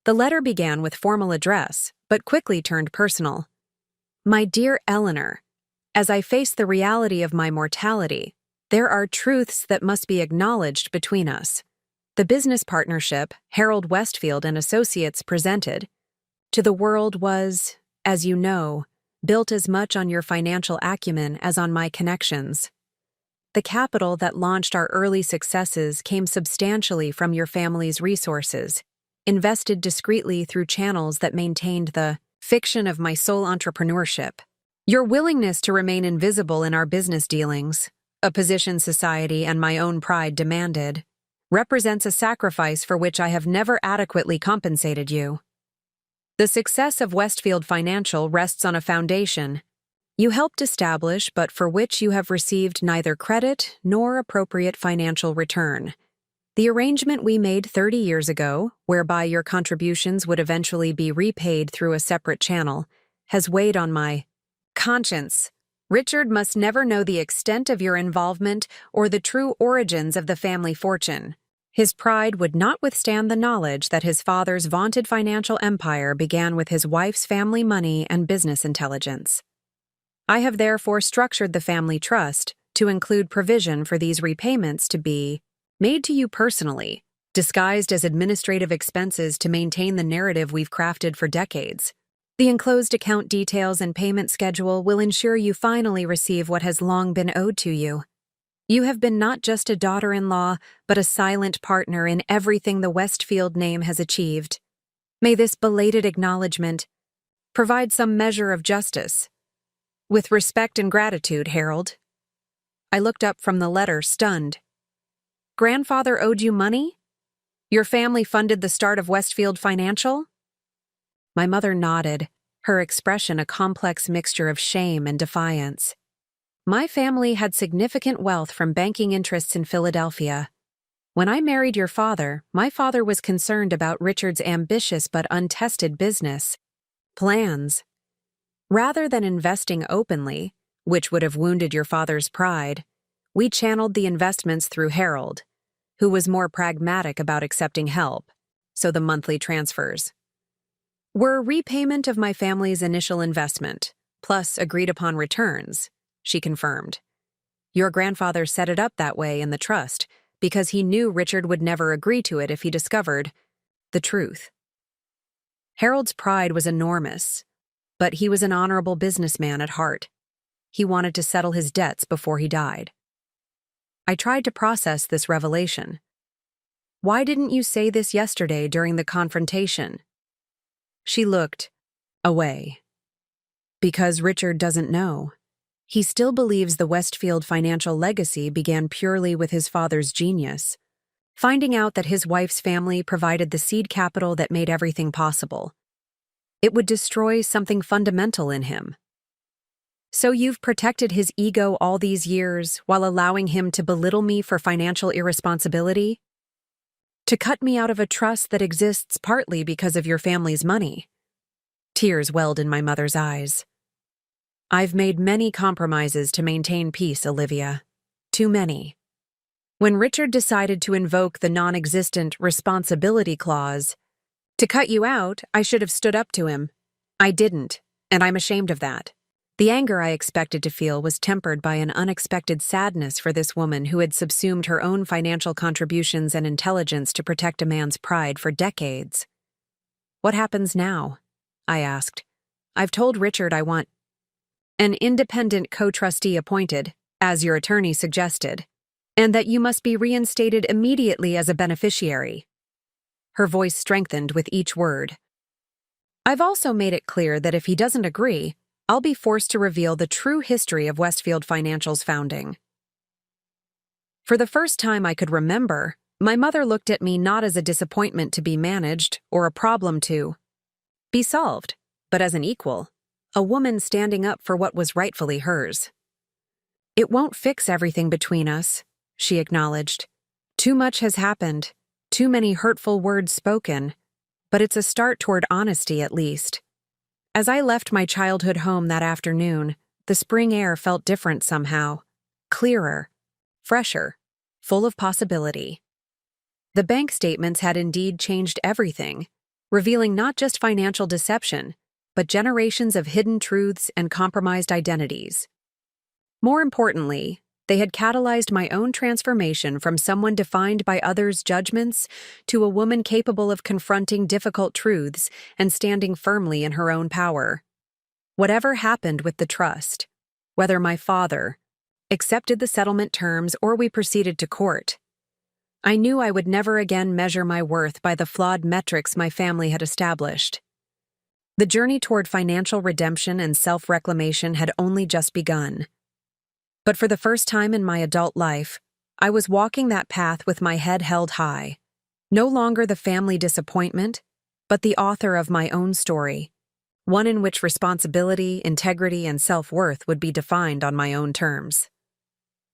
The letter began with formal address, but quickly turned personal. "My dear Eleanor, as I face the reality of my mortality, there are truths that must be acknowledged between us. The business partnership Harold Westfield and Associates presented to the world was, as you know, built as much on your financial acumen as on my connections. The capital that launched our early successes came substantially from your family's resources, invested discreetly through channels that maintained the fiction of my sole entrepreneurship. Your willingness to remain invisible in our business dealings, a position society and my own pride demanded, represents a sacrifice for which I have never adequately compensated you. The success of Westfield Financial rests on a foundation you helped establish but for which you have received neither credit nor appropriate financial return. The arrangement we made 30 years ago, whereby your contributions would eventually be repaid through a separate channel, has weighed on my conscience. Richard must never know the extent of your involvement or the true origins of the family fortune. His pride would not withstand the knowledge that his father's vaunted financial empire began with his wife's family money and business intelligence. I have therefore structured the family trust to include provision for these repayments to be made to you personally, disguised as administrative expenses to maintain the narrative we've crafted for decades. The enclosed account details and payment schedule will ensure you finally receive what has long been owed to you. You have been not just a daughter-in-law, but a silent partner in everything the Westfield name has achieved. May this belated acknowledgement provide some measure of justice. With respect and gratitude, Harold." I looked up from the letter, stunned. "Grandfather owed you money? Your family funded the start of Westfield Financial?" My mother nodded, her expression a complex mixture of shame and defiance. "My family had significant wealth from banking interests in Philadelphia. When I married your father, my father was concerned about Richard's ambitious but untested business plans. Rather than investing openly, which would have wounded your father's pride, we channeled the investments through Harold, who was more pragmatic about accepting help, so the monthly transfers were a repayment of my family's initial investment, plus agreed-upon returns," she confirmed. "Your grandfather set it up that way in the trust because he knew Richard would never agree to it if he discovered the truth." Harold's pride was enormous, but he was an honorable businessman at heart. He wanted to settle his debts before he died. I tried to process this revelation. "Why didn't you say this yesterday during the confrontation?" She looked away. "Because Richard doesn't know. He still believes the Westfield financial legacy began purely with his father's genius, finding out that his wife's family provided the seed capital that made everything possible. It would destroy something fundamental in him. So you've protected his ego all these years while allowing him to belittle me for financial irresponsibility?" To cut me out of a trust that exists partly because of your family's money. Tears welled in my mother's eyes. I've made many compromises to maintain peace, Olivia. Too many. When Richard decided to invoke the non-existent responsibility clause, to cut you out, I should have stood up to him. I didn't, and I'm ashamed of that. The anger I expected to feel was tempered by an unexpected sadness for this woman who had subsumed her own financial contributions and intelligence to protect a man's pride for decades. What happens now? I asked. I've told Richard I want an independent co-trustee appointed, as your attorney suggested, and that you must be reinstated immediately as a beneficiary. Her voice strengthened with each word. I've also made it clear that if he doesn't agree, I'll be forced to reveal the true history of Westfield Financial's founding. For the first time I could remember, my mother looked at me not as a disappointment to be managed or a problem to be solved, but as an equal, a woman standing up for what was rightfully hers. It won't fix everything between us, she acknowledged. Too much has happened, too many hurtful words spoken, but it's a start toward honesty at least. As I left my childhood home that afternoon, the spring air felt different somehow, clearer, fresher, full of possibility. The bank statements had indeed changed everything, revealing not just financial deception, but generations of hidden truths and compromised identities. More importantly, they had catalyzed my own transformation from someone defined by others' judgments to a woman capable of confronting difficult truths and standing firmly in her own power. Whatever happened with the trust, whether my father accepted the settlement terms or we proceeded to court, I knew I would never again measure my worth by the flawed metrics my family had established. The journey toward financial redemption and self-reclamation had only just begun. But for the first time in my adult life, I was walking that path with my head held high, no longer the family disappointment, but the author of my own story, one in which responsibility, integrity, and self-worth would be defined on my own terms.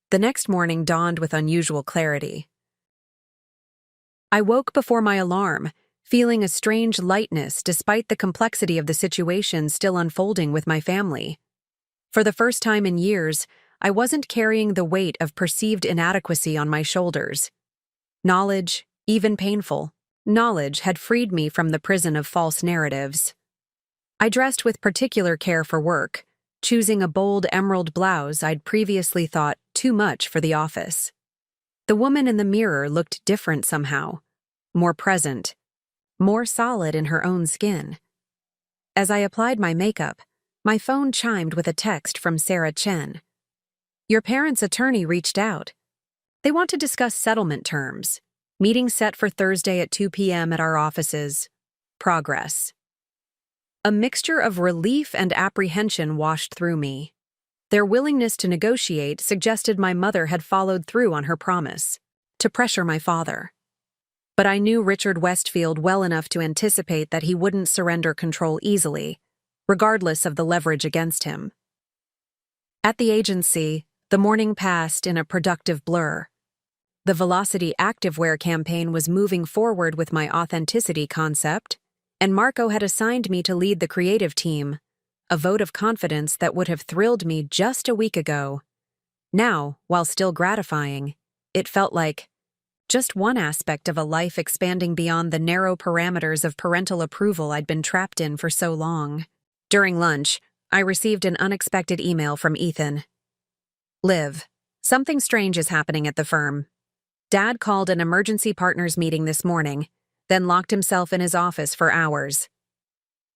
The next morning dawned with unusual clarity. I woke before my alarm, feeling a strange lightness despite the complexity of the situation still unfolding with my family. For the first time in years, I wasn't carrying the weight of perceived inadequacy on my shoulders. Knowledge, even painful, knowledge had freed me from the prison of false narratives. I dressed with particular care for work, choosing a bold emerald blouse I'd previously thought too much for the office. The woman in the mirror looked different somehow, more present, more solid in her own skin. As I applied my makeup, my phone chimed with a text from Sarah Chen. Your parents' attorney reached out. They want to discuss settlement terms. Meeting set for Thursday at 2 p.m. at our offices. Progress. A mixture of relief and apprehension washed through me. Their willingness to negotiate suggested my mother had followed through on her promise, to pressure my father. But I knew Richard Westfield well enough to anticipate that he wouldn't surrender control easily, regardless of the leverage against him. At the agency, the morning passed in a productive blur. The Velocity Activewear campaign was moving forward with my authenticity concept, and Marco had assigned me to lead the creative team, a vote of confidence that would have thrilled me just a week ago. Now, while still gratifying, it felt like just one aspect of a life expanding beyond the narrow parameters of parental approval I'd been trapped in for so long. During lunch, I received an unexpected email from Ethan. Liv, something strange is happening at the firm. Dad called an emergency partners meeting this morning, then locked himself in his office for hours.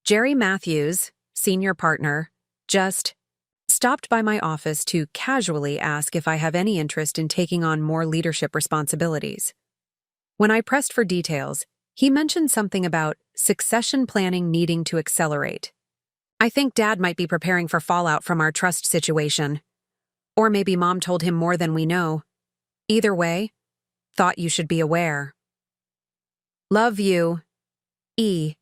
Jerry Matthews, senior partner, just stopped by my office to casually ask if I have any interest in taking on more leadership responsibilities. When I pressed for details, he mentioned something about succession planning needing to accelerate. I think Dad might be preparing for fallout from our trust situation. Or maybe Mom told him more than we know. Either way, thought you should be aware. Love you. E.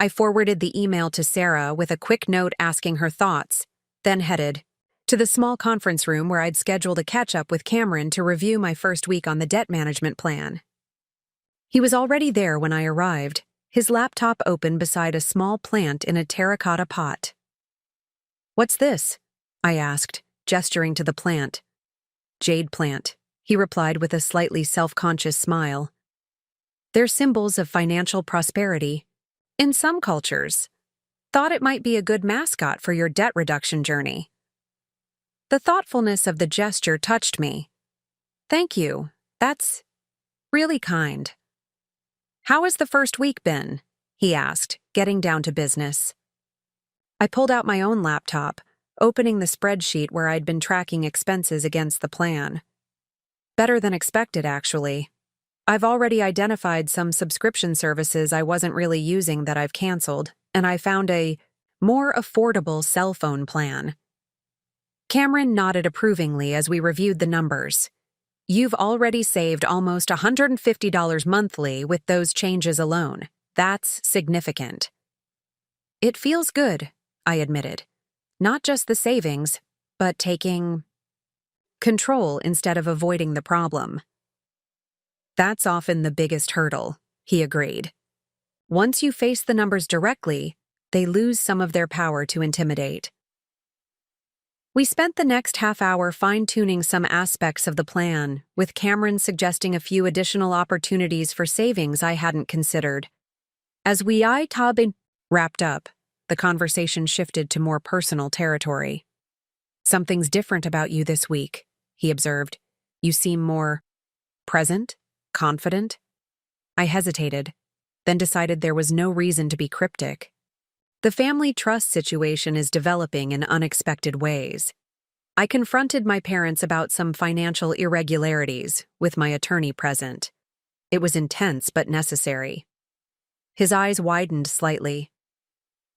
I forwarded the email to Sarah with a quick note asking her thoughts, then headed to the small conference room where I'd scheduled a catch-up with Cameron to review my first week on the debt management plan. He was already there when I arrived, his laptop open beside a small plant in a terracotta pot. "What's this?" I asked, gesturing to the plant. "Jade plant," he replied with a slightly self-conscious smile. "They're symbols of financial prosperity. In some cultures. Thought it might be a good mascot for your debt reduction journey." The thoughtfulness of the gesture touched me. "Thank you. That's really kind." "How has the first week been?" he asked, getting down to business. I pulled out my own laptop, opening the spreadsheet where I'd been tracking expenses against the plan. Better than expected, actually. I've already identified some subscription services I wasn't really using that I've canceled, and I found a more affordable cell phone plan. Cameron nodded approvingly as we reviewed the numbers. "You've already saved almost $150 monthly with those changes alone. That's significant." "It feels good," I admitted. "Not just the savings, but taking control instead of avoiding the problem." "That's often the biggest hurdle," he agreed. "Once you face the numbers directly, they lose some of their power to intimidate." We spent the next half hour fine-tuning some aspects of the plan, with Cameron suggesting a few additional opportunities for savings I hadn't considered. As we wrapped up, the conversation shifted to more personal territory. "Something's different about you this week," he observed. "You seem more present, confident." I hesitated, then decided there was no reason to be cryptic. The family trust situation is developing in unexpected ways. I confronted my parents about some financial irregularities, with my attorney present. It was intense but necessary. His eyes widened slightly.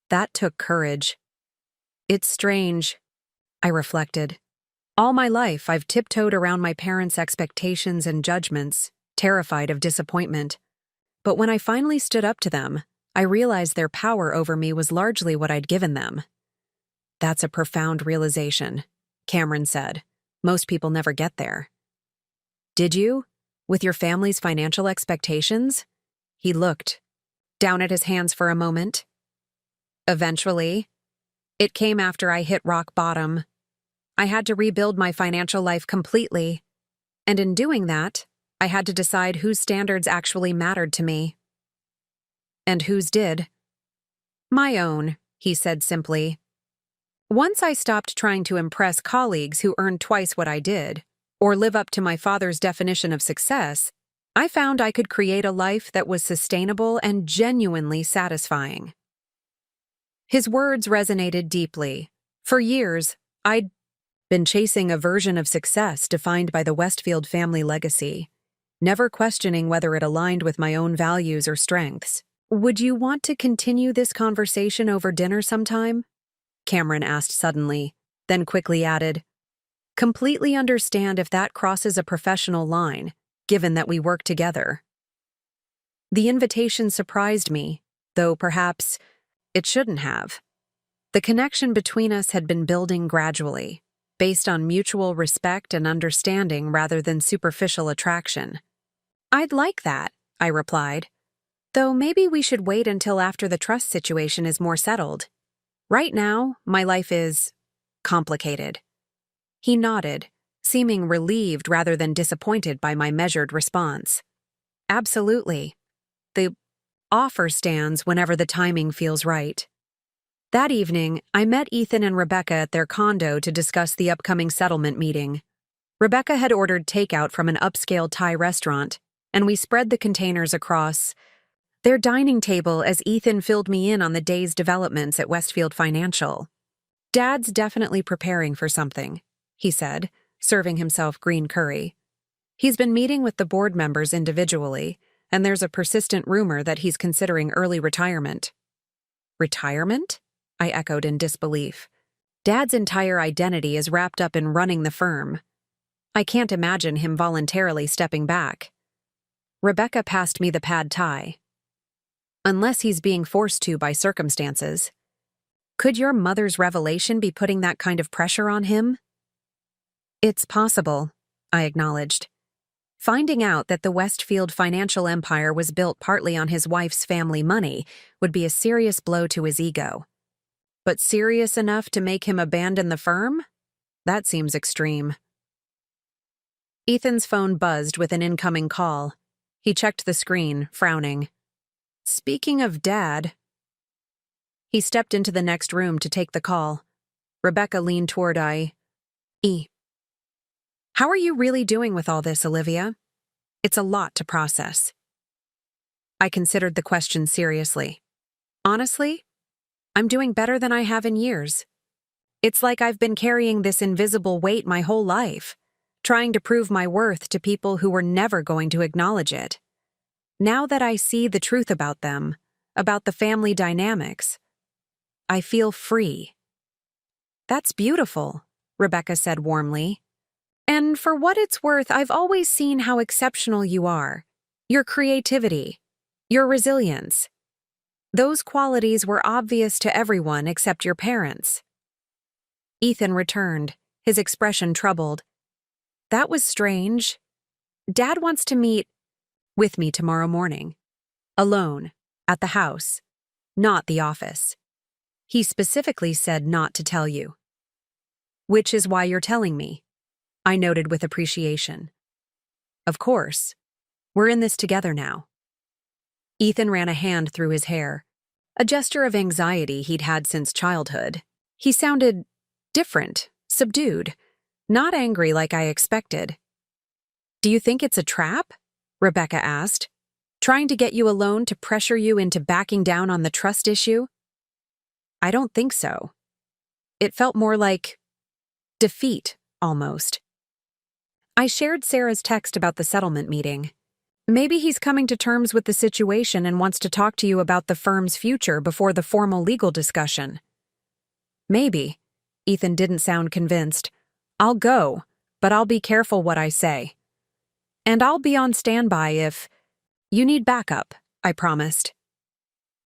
"That took courage." "It's strange," I reflected. "All my life I've tiptoed around my parents' expectations and judgments, terrified of disappointment. But when I finally stood up to them, I realized their power over me was largely what I'd given them." "That's a profound realization," Cameron said. "Most people never get there." "Did you? With your family's financial expectations?" He looked down at his hands for a moment. "Eventually. It came after I hit rock bottom. I had to rebuild my financial life completely. And in doing that, I had to decide whose standards actually mattered to me." "And whose did?" "My own," he said simply. "Once I stopped trying to impress colleagues who earned twice what I did, or live up to my father's definition of success, I found I could create a life that was sustainable and genuinely satisfying." His words resonated deeply. For years, I'd been chasing a version of success defined by the Westfield family legacy, never questioning whether it aligned with my own values or strengths. "Would you want to continue this conversation over dinner sometime?" Cameron asked suddenly, then quickly added, "Completely understand if that crosses a professional line, given that we work together." The invitation surprised me, though perhaps it shouldn't have. The connection between us had been building gradually, based on mutual respect and understanding rather than superficial attraction. "I'd like that," I replied. "Though maybe we should wait until after the trust situation is more settled. Right now, my life is complicated." He nodded, seeming relieved rather than disappointed by my measured response. "Absolutely. The offer stands whenever the timing feels right." That evening, I met Ethan and Rebecca at their condo to discuss the upcoming settlement meeting. Rebecca had ordered takeout from an upscale Thai restaurant, and we spread the containers across their dining table as Ethan filled me in on the day's developments at Westfield Financial. "Dad's definitely preparing for something," he said, serving himself green curry. "He's been meeting with the board members individually, and there's a persistent rumor that he's considering early retirement." "Retirement?" I echoed in disbelief. "Dad's entire identity is wrapped up in running the firm. I can't imagine him voluntarily stepping back." Rebecca passed me the pad thai. "Unless he's being forced to by circumstances. Could your mother's revelation be putting that kind of pressure on him?" "It's possible," I acknowledged. Finding out that the Westfield financial empire was built partly on his wife's family money would be a serious blow to his ego. But serious enough to make him abandon the firm? That seems extreme. Ethan's phone buzzed with an incoming call. He checked the screen, frowning. Speaking of Dad. He stepped into the next room to take the call. Rebecca leaned toward E. How are you really doing with all this, Olivia? It's a lot to process. I considered the question seriously. Honestly, I'm doing better than I have in years. It's like I've been carrying this invisible weight my whole life, trying to prove my worth to people who were never going to acknowledge it. Now that I see the truth about them, about the family dynamics, I feel free. That's beautiful, Rebecca said warmly. And for what it's worth, I've always seen how exceptional you are. Your creativity, your resilience. Those qualities were obvious to everyone except your parents. Ethan returned, his expression troubled. That was strange. Dad wants to meet with me tomorrow morning. Alone, at the house, not the office. He specifically said not to tell you. Which is why you're telling me, I noted with appreciation. Of course. We're in this together now. Ethan ran a hand through his hair, a gesture of anxiety he'd had since childhood. He sounded different, subdued, not angry like I expected. Do you think it's a trap? Rebecca asked, trying to get you alone to pressure you into backing down on the trust issue? I don't think so. It felt more like defeat, almost. I shared Sarah's text about the settlement meeting. Maybe he's coming to terms with the situation and wants to talk to you about the firm's future before the formal legal discussion. Maybe. Ethan didn't sound convinced. I'll go, but I'll be careful what I say. And I'll be on standby if you need backup, I promised.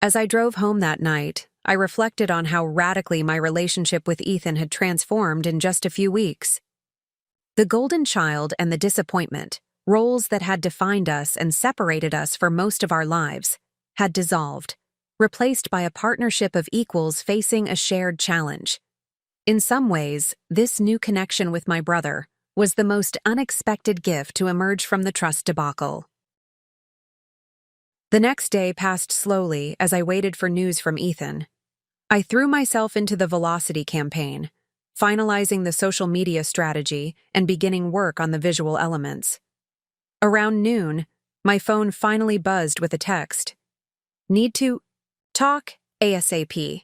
As I drove home that night, I reflected on how radically my relationship with Ethan had transformed in just a few weeks. The golden child and the disappointment, roles that had defined us and separated us for most of our lives, had dissolved, replaced by a partnership of equals facing a shared challenge. In some ways, this new connection with my brother was the most unexpected gift to emerge from the trust debacle. The next day passed slowly as I waited for news from Ethan. I threw myself into the Velocity campaign, finalizing the social media strategy and beginning work on the visual elements. Around noon, my phone finally buzzed with a text. Need to talk ASAP.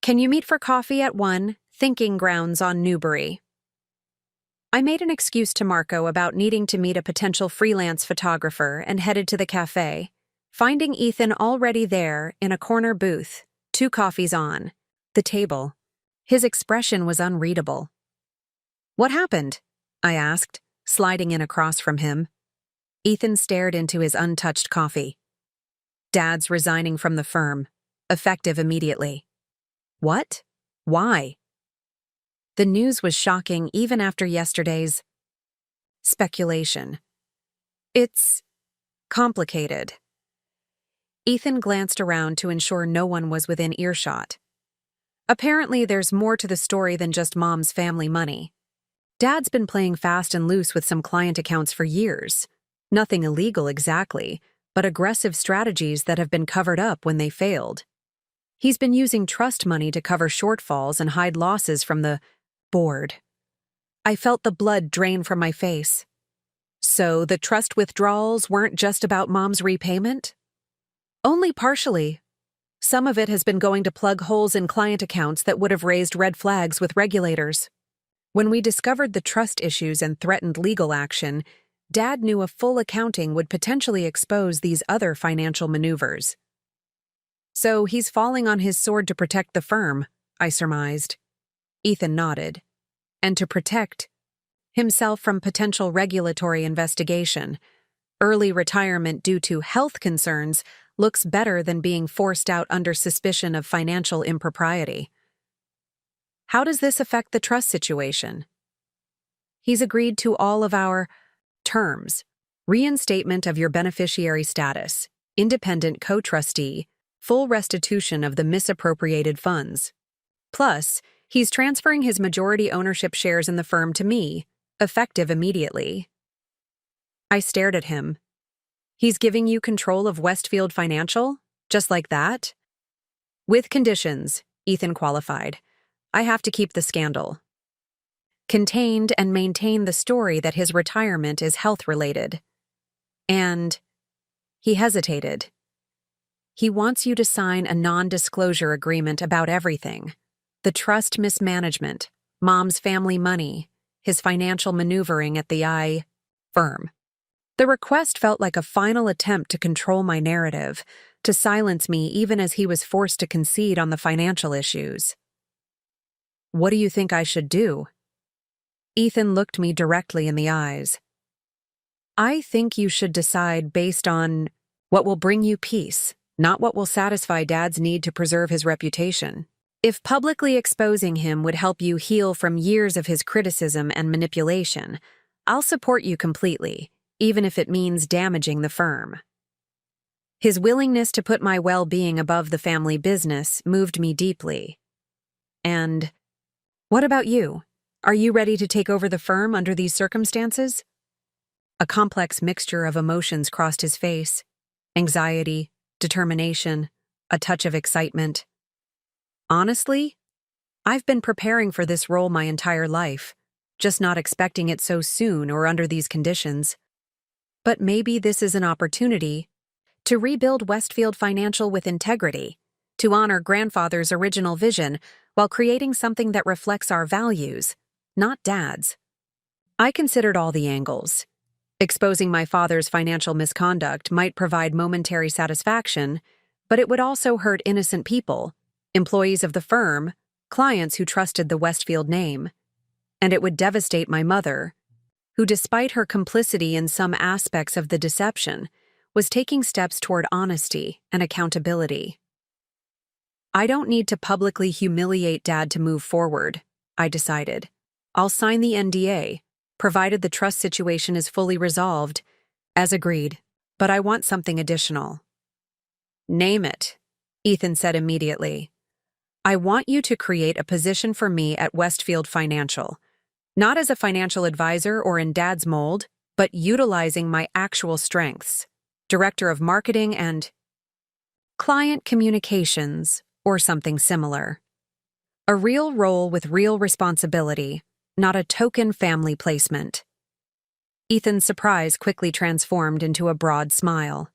Can you meet for coffee at 1, Thinking Grounds on Newbury? I made an excuse to Marco about needing to meet a potential freelance photographer and headed to the cafe, finding Ethan already there in a corner booth, 2 coffees on, the table. His expression was unreadable. What happened? I asked, sliding in across from him. Ethan stared into his untouched coffee. Dad's resigning from the firm, effective immediately. What? Why? The news was shocking even after yesterday's speculation. It's complicated. Ethan glanced around to ensure no one was within earshot. Apparently, there's more to the story than just Mom's family money. Dad's been playing fast and loose with some client accounts for years. Nothing illegal exactly, but aggressive strategies that have been covered up when they failed. He's been using trust money to cover shortfalls and hide losses from the board. I felt the blood drain from my face. So the trust withdrawals weren't just about Mom's repayment? Only partially. Some of it has been going to plug holes in client accounts that would have raised red flags with regulators. When we discovered the trust issues and threatened legal action, Dad knew a full accounting would potentially expose these other financial maneuvers. So he's falling on his sword to protect the firm, I surmised. Ethan nodded. And to protect himself from potential regulatory investigation. Early retirement due to health concerns looks better than being forced out under suspicion of financial impropriety. How does this affect the trust situation? He's agreed to all of our terms, reinstatement of your beneficiary status, independent co-trustee, full restitution of the misappropriated funds. Plus, he's transferring his majority ownership shares in the firm to me, effective immediately. I stared at him. He's giving you control of Westfield Financial? Just like that? With conditions, Ethan qualified. I have to keep the scandal contained and maintain the story that his retirement is health-related. And he hesitated. He wants you to sign a non-disclosure agreement about everything. The trust mismanagement, Mom's family money, his financial maneuvering at the firm. The request felt like a final attempt to control my narrative, to silence me even as he was forced to concede on the financial issues. What do you think I should do? Ethan looked me directly in the eyes. I think you should decide based on what will bring you peace, not what will satisfy Dad's need to preserve his reputation. If publicly exposing him would help you heal from years of his criticism and manipulation, I'll support you completely, even if it means damaging the firm. His willingness to put my well-being above the family business moved me deeply. And what about you? Are you ready to take over the firm under these circumstances? A complex mixture of emotions crossed his face: anxiety, determination, a touch of excitement. Honestly, I've been preparing for this role my entire life, just not expecting it so soon or under these conditions. But maybe this is an opportunity to rebuild Westfield Financial with integrity, to honor grandfather's original vision while creating something that reflects our values, not Dad's. I considered all the angles. Exposing my father's financial misconduct might provide momentary satisfaction, but it would also hurt innocent people, employees of the firm, clients who trusted the Westfield name. And it would devastate my mother, who, despite her complicity in some aspects of the deception, was taking steps toward honesty and accountability. I don't need to publicly humiliate Dad to move forward, I decided. I'll sign the NDA, provided the trust situation is fully resolved, as agreed, but I want something additional. Name it, Ethan said immediately. I want you to create a position for me at Westfield Financial, not as a financial advisor or in Dad's mold, but utilizing my actual strengths, Director of Marketing and Client Communications, or something similar. A real role with real responsibility, not a token family placement. Ethan's surprise quickly transformed into a broad smile.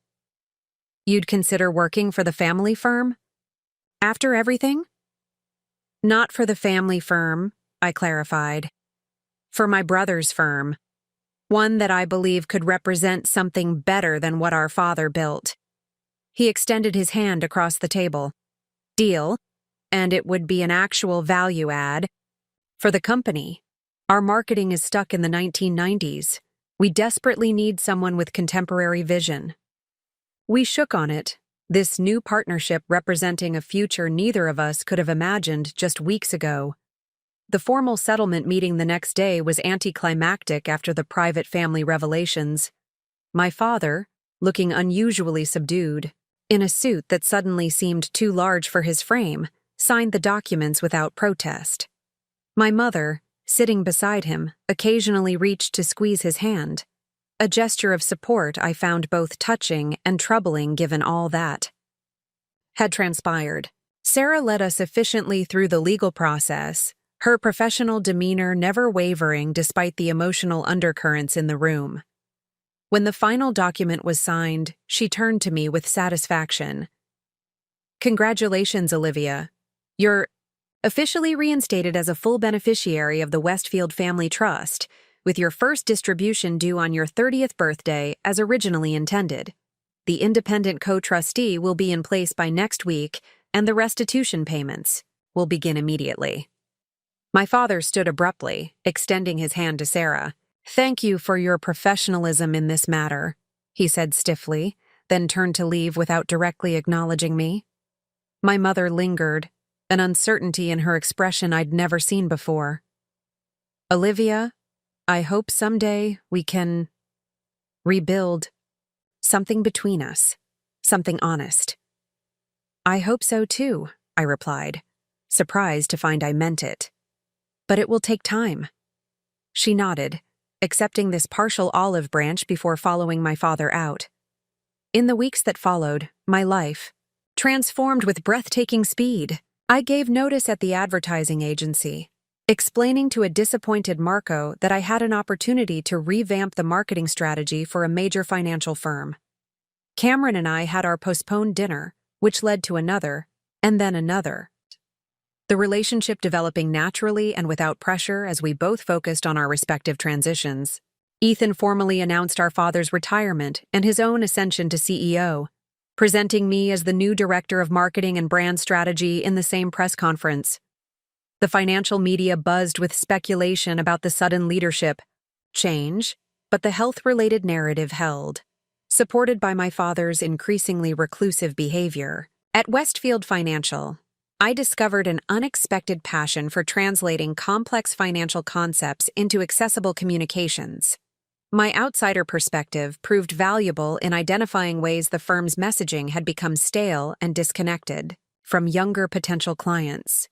You'd consider working for the family firm? After everything? Not for the family firm, I clarified. For my brother's firm. One that I believe could represent something better than what our father built. He extended his hand across the table. Deal, and it would be an actual value add for the company. Our marketing is stuck in the 1990s. We desperately need someone with contemporary vision. We shook on it, this new partnership representing a future neither of us could have imagined just weeks ago. The formal settlement meeting the next day was anticlimactic after the private family revelations. My father, looking unusually subdued, in a suit that suddenly seemed too large for his frame, signed the documents without protest. My mother, sitting beside him, occasionally reached to squeeze his hand. A gesture of support I found both touching and troubling given all that had transpired. Sarah led us efficiently through the legal process, her professional demeanor never wavering despite the emotional undercurrents in the room. When the final document was signed, she turned to me with satisfaction. Congratulations, Olivia. You're officially reinstated as a full beneficiary of the Westfield Family Trust, with your first distribution due on your 30th birthday as originally intended. The independent co-trustee will be in place by next week, and the restitution payments will begin immediately. My father stood abruptly, extending his hand to Sarah. Thank you for your professionalism in this matter, he said stiffly, then turned to leave without directly acknowledging me. My mother lingered, an uncertainty in her expression I'd never seen before. Olivia, I hope someday we can rebuild, something between us, something honest. I hope so too, I replied, surprised to find I meant it. But it will take time. She nodded, accepting this partial olive branch before following my father out. In the weeks that followed, my life transformed with breathtaking speed. I gave notice at the advertising agency, explaining to a disappointed Marco that I had an opportunity to revamp the marketing strategy for a major financial firm. Cameron and I had our postponed dinner, which led to another, and then another. The relationship developing naturally and without pressure as we both focused on our respective transitions. Ethan formally announced our father's retirement and his own ascension to CEO, presenting me as the new director of marketing and brand strategy in the same press conference. The financial media buzzed with speculation about the sudden leadership change, but the health-related narrative held, supported by my father's increasingly reclusive behavior. At Westfield Financial, I discovered an unexpected passion for translating complex financial concepts into accessible communications. My outsider perspective proved valuable in identifying ways the firm's messaging had become stale and disconnected from younger potential clients.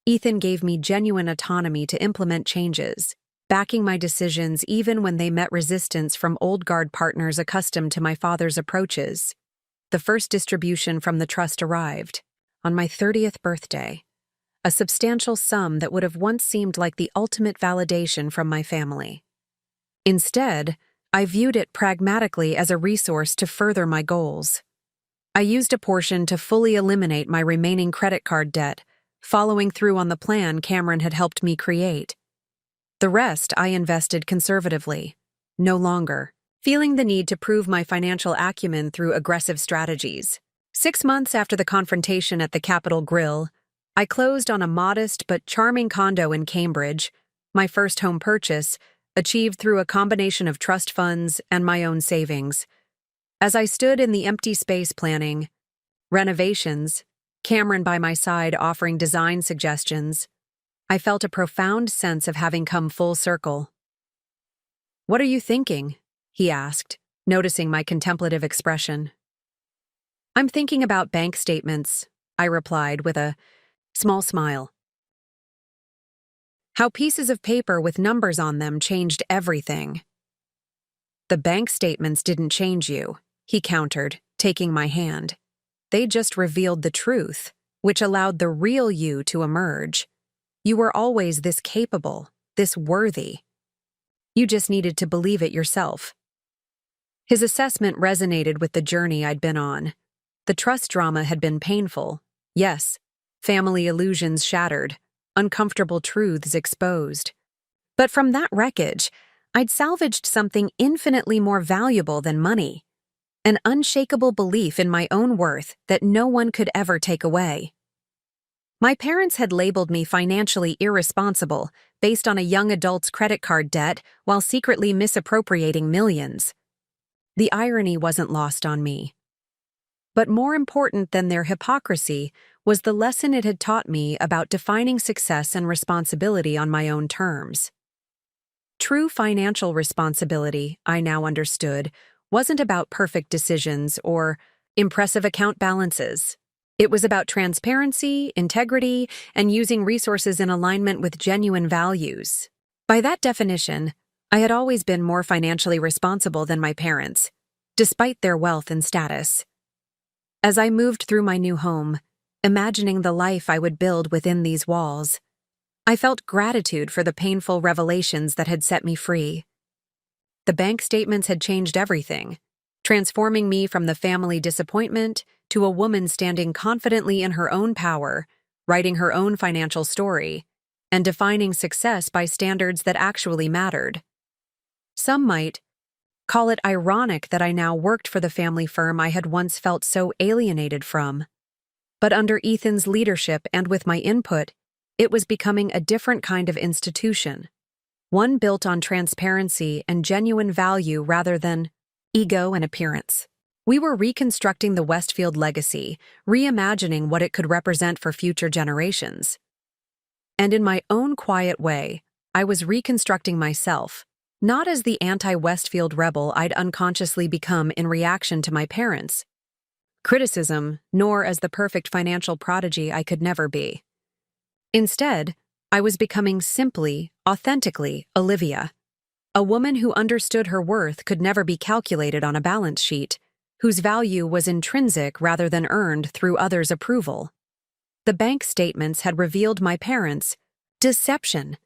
Ethan gave me genuine autonomy to implement changes, backing my decisions even when they met resistance from old guard partners accustomed to my father's approaches. The first distribution from the trust arrived on my 30th birthday, a substantial sum that would have once seemed like the ultimate validation from my family. Instead, I viewed it pragmatically as a resource to further my goals. I used a portion to fully eliminate my remaining credit card debt, following through on the plan Cameron had helped me create. The rest I invested conservatively, no longer feeling the need to prove my financial acumen through aggressive strategies. 6 months after the confrontation at the Capitol Grill, I closed on a modest but charming condo in Cambridge, my first home purchase, achieved through a combination of trust funds and my own savings. As I stood in the empty space planning renovations, Cameron by my side offering design suggestions, I felt a profound sense of having come full circle. "What are you thinking?" he asked, noticing my contemplative expression. "I'm thinking about bank statements," I replied with a small smile. "How pieces of paper with numbers on them changed everything." "The bank statements didn't change you," he countered, taking my hand. "They just revealed the truth, which allowed the real you to emerge. You were always this capable, this worthy. You just needed to believe it yourself." His assessment resonated with the journey I'd been on. The trust drama had been painful, yes, family illusions shattered, uncomfortable truths exposed. But from that wreckage, I'd salvaged something infinitely more valuable than money, an unshakable belief in my own worth that no one could ever take away. My parents had labeled me financially irresponsible based on a young adult's credit card debt while secretly misappropriating millions. The irony wasn't lost on me. But more important than their hypocrisy was the lesson it had taught me about defining success and responsibility on my own terms. True financial responsibility, I now understood, wasn't about perfect decisions or impressive account balances. It was about transparency, integrity, and using resources in alignment with genuine values. By that definition, I had always been more financially responsible than my parents, despite their wealth and status. As I moved through my new home, imagining the life I would build within these walls, I felt gratitude for the painful revelations that had set me free. The bank statements had changed everything, transforming me from the family disappointment to a woman standing confidently in her own power, writing her own financial story, and defining success by standards that actually mattered. Some might call it ironic that I now worked for the family firm I had once felt so alienated from. But under Ethan's leadership and with my input, it was becoming a different kind of institution, one built on transparency and genuine value rather than ego and appearance. We were reconstructing the Westfield legacy, reimagining what it could represent for future generations. And in my own quiet way, I was reconstructing myself, Not as the anti-Westfield rebel I'd unconsciously become in reaction to my parents' criticism, nor as the perfect financial prodigy I could never be. Instead, I was becoming simply, authentically, Olivia. A woman who understood her worth could never be calculated on a balance sheet, whose value was intrinsic rather than earned through others' approval. The bank statements had revealed my parents' deception.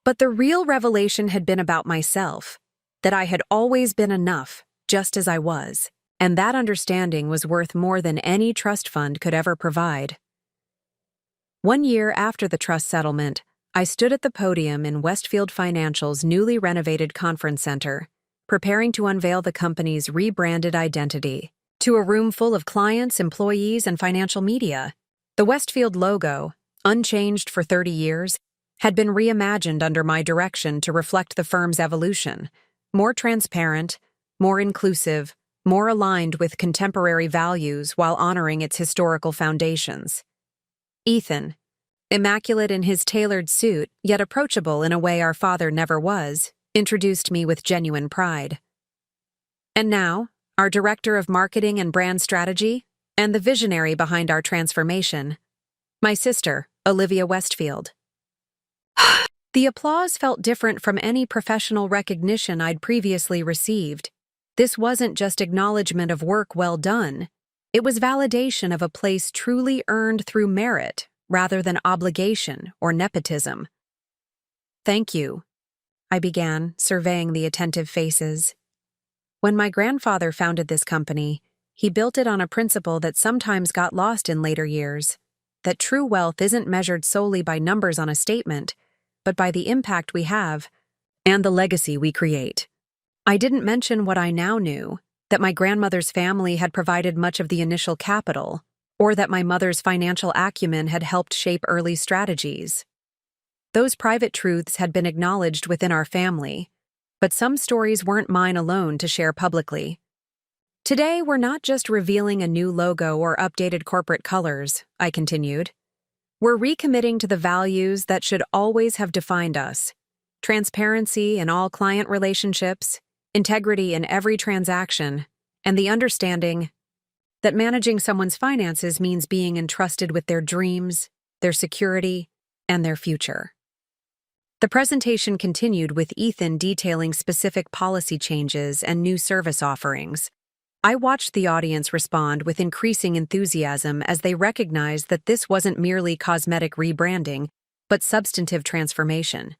But the real revelation had been about myself, that I had always been enough, just as I was, and that understanding was worth more than any trust fund could ever provide. 1 year after the trust settlement, I stood at the podium in Westfield Financial's newly renovated conference center, preparing to unveil the company's rebranded identity to a room full of clients, employees, and financial media. The Westfield logo, unchanged for 30 years, had been reimagined under my direction to reflect the firm's evolution, more transparent, more inclusive, more aligned with contemporary values while honoring its historical foundations. Ethan, immaculate in his tailored suit, yet approachable in a way our father never was, introduced me with genuine pride. And now, our director of marketing and brand strategy, and the visionary behind our transformation, my sister, Olivia Westfield. The applause felt different from any professional recognition I'd previously received. This wasn't just acknowledgement of work well done. It was validation of a place truly earned through merit, rather than obligation or nepotism. "Thank you," I began, surveying the attentive faces. When my grandfather founded this company, he built it on a principle that sometimes got lost in later years, that true wealth isn't measured solely by numbers on a statement, but by the impact we have and the legacy we create. I didn't mention what I now knew, that my grandmother's family had provided much of the initial capital, or that my mother's financial acumen had helped shape early strategies. Those private truths had been acknowledged within our family, but some stories weren't mine alone to share publicly. Today, we're not just revealing a new logo or updated corporate colors, I continued. We're recommitting to the values that should always have defined us: transparency in all client relationships, integrity in every transaction, and the understanding that managing someone's finances means being entrusted with their dreams, their security, and their future. The presentation continued with Ethan detailing specific policy changes and new service offerings. I watched the audience respond with increasing enthusiasm as they recognized that this wasn't merely cosmetic rebranding, but substantive transformation.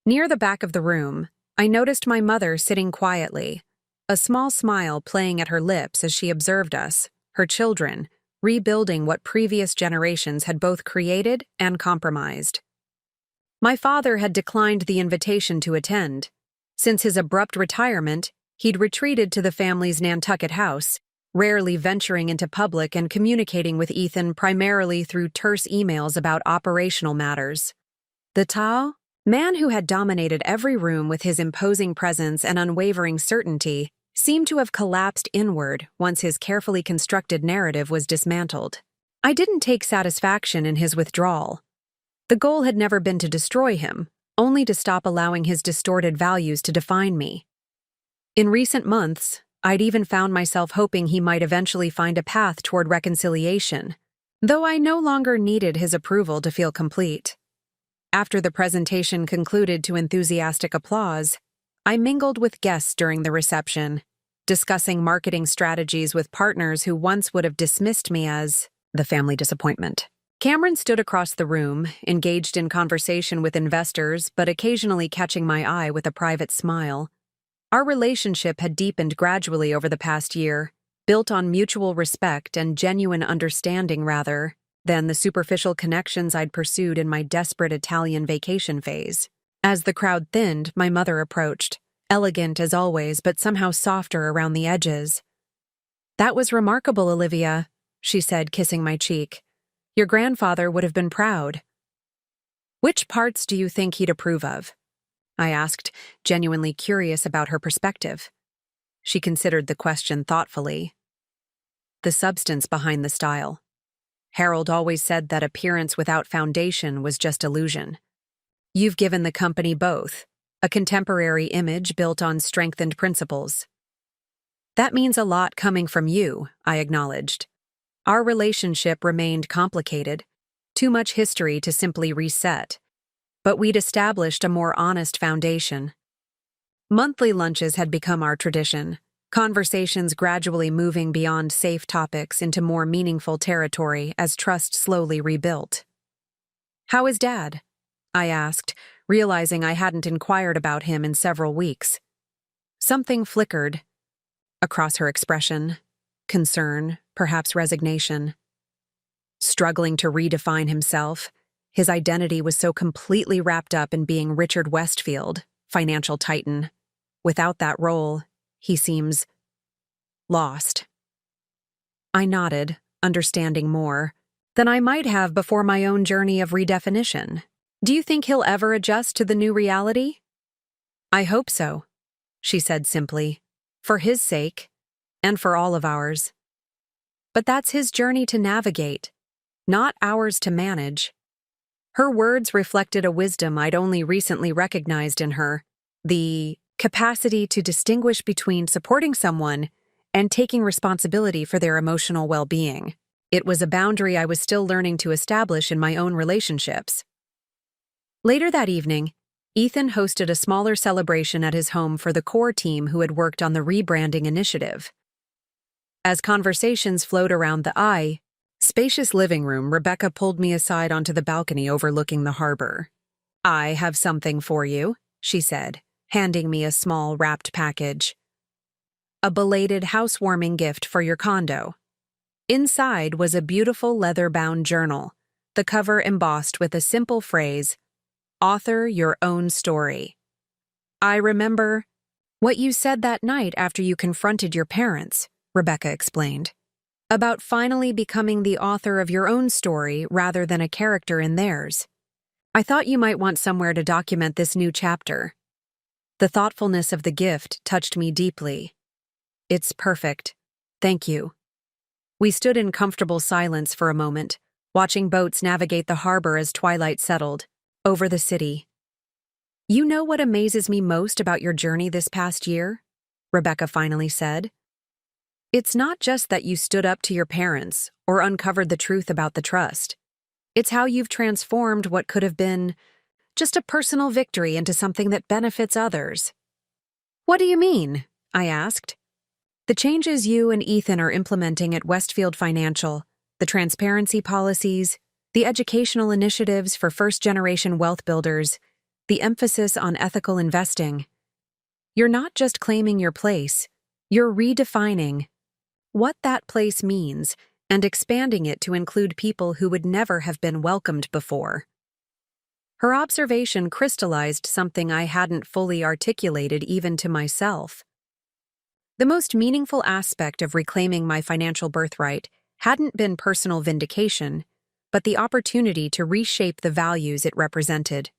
Near the back of the room, I noticed my mother sitting quietly, a small smile playing at her lips as she observed us, her children, rebuilding what previous generations had both created and compromised. My father had declined the invitation to attend. Since his abrupt retirement, he'd retreated to the family's Nantucket house, rarely venturing into public and communicating with Ethan primarily through terse emails about operational matters. The Tao, man who had dominated every room with his imposing presence and unwavering certainty, seemed to have collapsed inward once his carefully constructed narrative was dismantled. I didn't take satisfaction in his withdrawal. The goal had never been to destroy him, only to stop allowing his distorted values to define me. In recent months, I'd even found myself hoping he might eventually find a path toward reconciliation, though I no longer needed his approval to feel complete. After the presentation concluded to enthusiastic applause, I mingled with guests during the reception, discussing marketing strategies with partners who once would have dismissed me as the family disappointment. Cameron stood across the room, engaged in conversation with investors but occasionally catching my eye with a private smile. Our relationship had deepened gradually over the past year, built on mutual respect and genuine understanding rather than the superficial connections I'd pursued in my desperate Italian vacation phase. As the crowd thinned, my mother approached, elegant as always but somehow softer around the edges. "That was remarkable, Olivia," she said, kissing my cheek. "Your grandfather would have been proud." "Which parts do you think he'd approve of?" I asked, genuinely curious about her perspective. She considered the question thoughtfully. "The substance behind the style. Harold always said that appearance without foundation was just illusion. You've given the company both, a contemporary image built on strengthened principles. That means a lot coming from you, I acknowledged. Our relationship remained complicated, too much history to simply reset, but we'd established a more honest foundation. Monthly lunches had become our tradition, conversations gradually moving beyond safe topics into more meaningful territory as trust slowly rebuilt. "How is Dad?" I asked, realizing I hadn't inquired about him in several weeks. Something flickered across her expression, concern, perhaps resignation. Struggling to redefine himself, his identity was so completely wrapped up in being Richard Westfield, financial titan. Without that role, he seems lost. I nodded, understanding more than I might have before my own journey of redefinition. "Do you think he'll ever adjust to the new reality?" "I hope so," she said simply, "for his sake, and for all of ours. But that's his journey to navigate, not ours to manage." Her words reflected a wisdom I'd only recently recognized in her, the capacity to distinguish between supporting someone and taking responsibility for their emotional well-being. It was a boundary I was still learning to establish in my own relationships. Later that evening, Ethan hosted a smaller celebration at his home for the core team who had worked on the rebranding initiative. As conversations flowed around the spacious living room, Rebecca pulled me aside onto the balcony overlooking the harbor. "I have something for you," she said, handing me a small wrapped package. "A belated housewarming gift for your condo." Inside was a beautiful leather-bound journal, the cover embossed with a simple phrase, "Author your own story." "I remember what you said that night after you confronted your parents," Rebecca explained, "about finally becoming the author of your own story rather than a character in theirs. I thought you might want somewhere to document this new chapter." The thoughtfulness of the gift touched me deeply. "It's perfect. Thank you." We stood in comfortable silence for a moment, watching boats navigate the harbor as twilight settled over the city. "You know what amazes me most about your journey this past year?" Rebecca finally said. "It's not just that you stood up to your parents or uncovered the truth about the trust. It's how you've transformed what could have been just a personal victory into something that benefits others." "What do you mean?" I asked. "The changes you and Ethan are implementing at Westfield Financial, the transparency policies, the educational initiatives for first-generation wealth builders, the emphasis on ethical investing. You're not just claiming your place, you're redefining what that place means and expanding it to include people who would never have been welcomed before." Her observation crystallized something I hadn't fully articulated even to myself. The most meaningful aspect of reclaiming my financial birthright hadn't been personal vindication, but the opportunity to reshape the values it represented.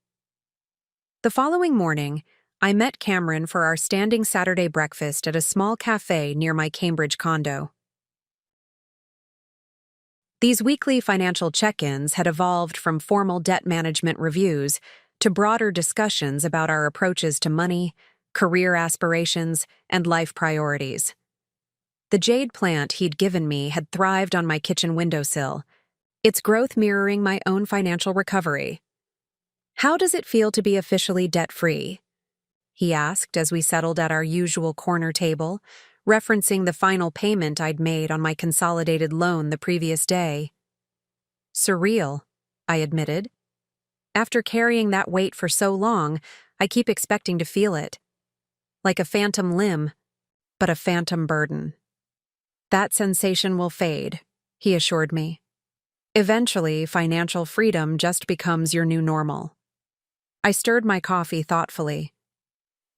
The following morning, I met Cameron for our standing Saturday breakfast at a small cafe near my Cambridge condo. These weekly financial check-ins had evolved from formal debt management reviews to broader discussions about our approaches to money, career aspirations, and life priorities. The jade plant he'd given me had thrived on my kitchen windowsill, its growth mirroring my own financial recovery. "How does it feel to be officially debt-free?" he asked as we settled at our usual corner table, referencing the final payment I'd made on my consolidated loan the previous day. "Surreal," I admitted. "After carrying that weight for so long, I keep expecting to feel it. Like a phantom limb, but a phantom burden." "That sensation will fade," he assured me. "Eventually, financial freedom just becomes your new normal." I stirred my coffee thoughtfully.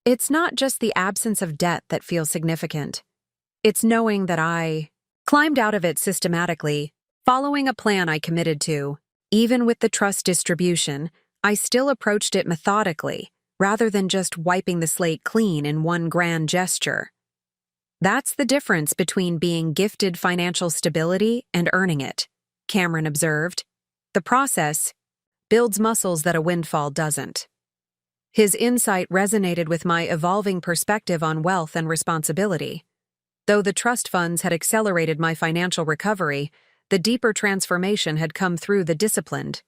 It's not just the absence of debt that feels significant. It's knowing that I climbed out of it systematically, following a plan I committed to. Even with the trust distribution, I still approached it methodically, rather than just wiping the slate clean in one grand gesture. That's the difference between being gifted financial stability and earning it, Cameron observed. The process builds muscles that a windfall doesn't. His insight resonated with my evolving perspective on wealth and responsibility. Though the trust funds had accelerated my financial recovery, the deeper transformation had come through the disciplined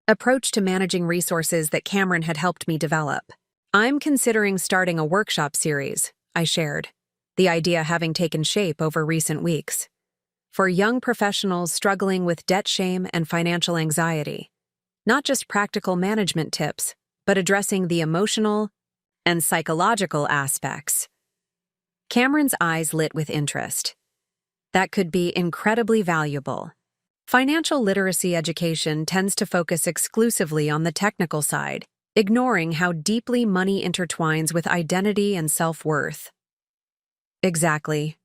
approach to managing resources that Cameron had helped me develop. "I'm considering starting a workshop series," I shared, the idea having taken shape over recent weeks, "for young professionals struggling with debt shame and financial anxiety. Not just practical management tips, but addressing the emotional and psychological aspects." Cameron's eyes lit with interest. "That could be incredibly valuable. Financial literacy education tends to focus exclusively on the technical side, ignoring how deeply money intertwines with identity and self-worth." "Exactly.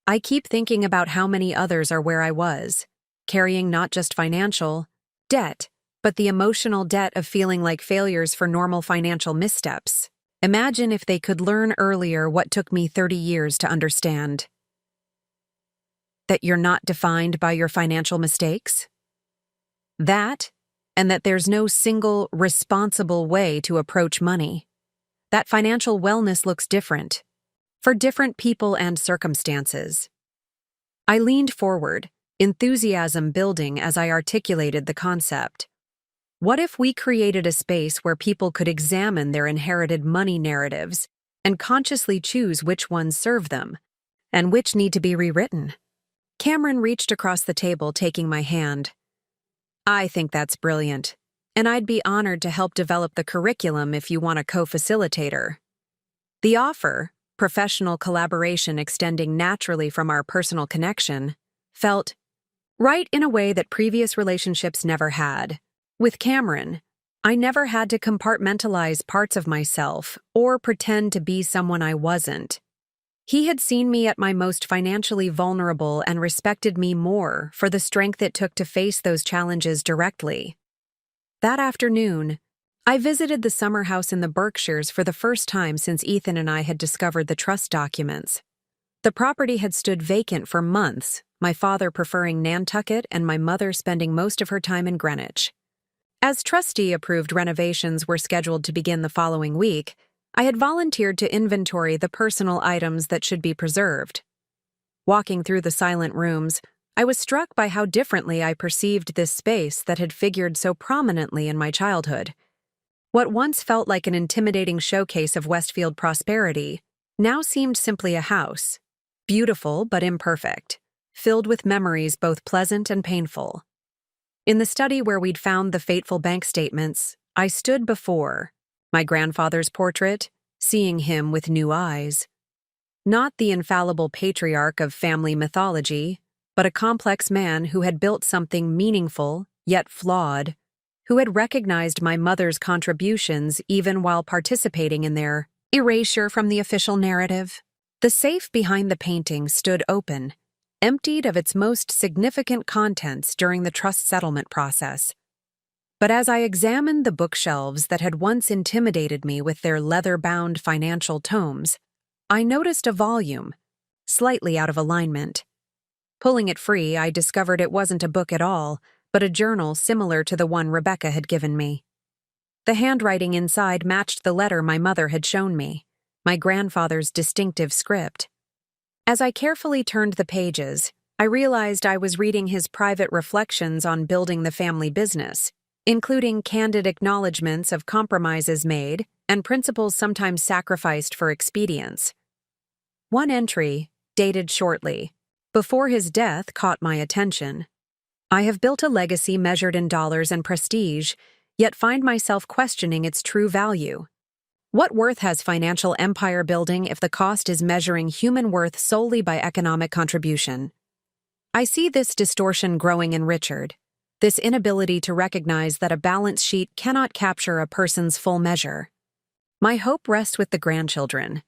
I keep thinking about how many others are where I was, carrying not just financial debt, but the emotional debt of feeling like failures for normal financial missteps. Imagine if they could learn earlier what took me 30 years to understand. That you're not defined by your financial mistakes? That, and that there's no single responsible way to approach money. That financial wellness looks different for different people and circumstances." I leaned forward, enthusiasm building as I articulated the concept. What if we created a space where people could examine their inherited money narratives and consciously choose which ones serve them and which need to be rewritten? Cameron reached across the table, taking my hand. "I think that's brilliant, and I'd be honored to help develop the curriculum if you want a co-facilitator." The offer, professional collaboration extending naturally from our personal connection, felt right in a way that previous relationships never had. With Cameron, I never had to compartmentalize parts of myself or pretend to be someone I wasn't. He had seen me at my most financially vulnerable and respected me more for the strength it took to face those challenges directly. That afternoon, I visited the summer house in the Berkshires for the first time since Ethan and I had discovered the trust documents. The property had stood vacant for months, my father preferring Nantucket and my mother spending most of her time in Greenwich. As trustee-approved renovations were scheduled to begin the following week, I had volunteered to inventory the personal items that should be preserved. Walking through the silent rooms, I was struck by how differently I perceived this space that had figured so prominently in my childhood. What once felt like an intimidating showcase of Westfield prosperity now seemed simply a house, beautiful but imperfect, filled with memories both pleasant and painful. In the study where we'd found the fateful bank statements, I stood before my grandfather's portrait, seeing him with new eyes. Not the infallible patriarch of family mythology, but a complex man who had built something meaningful, yet flawed, who had recognized my mother's contributions even while participating in their erasure from the official narrative. The safe behind the painting stood open, emptied of its most significant contents during the trust settlement process. But as I examined the bookshelves that had once intimidated me with their leather-bound financial tomes, I noticed a volume, slightly out of alignment. Pulling it free, I discovered it wasn't a book at all, but a journal similar to the one Rebecca had given me. The handwriting inside matched the letter my mother had shown me, my grandfather's distinctive script. As I carefully turned the pages, I realized I was reading his private reflections on building the family business, including candid acknowledgments of compromises made and principles sometimes sacrificed for expedience. One entry, dated shortly before his death, caught my attention. "I have built a legacy measured in dollars and prestige, yet find myself questioning its true value. What worth has financial empire building if the cost is measuring human worth solely by economic contribution?" I see this distortion growing in Richard, this inability to recognize that a balance sheet cannot capture a person's full measure. My hope rests with the grandchildren.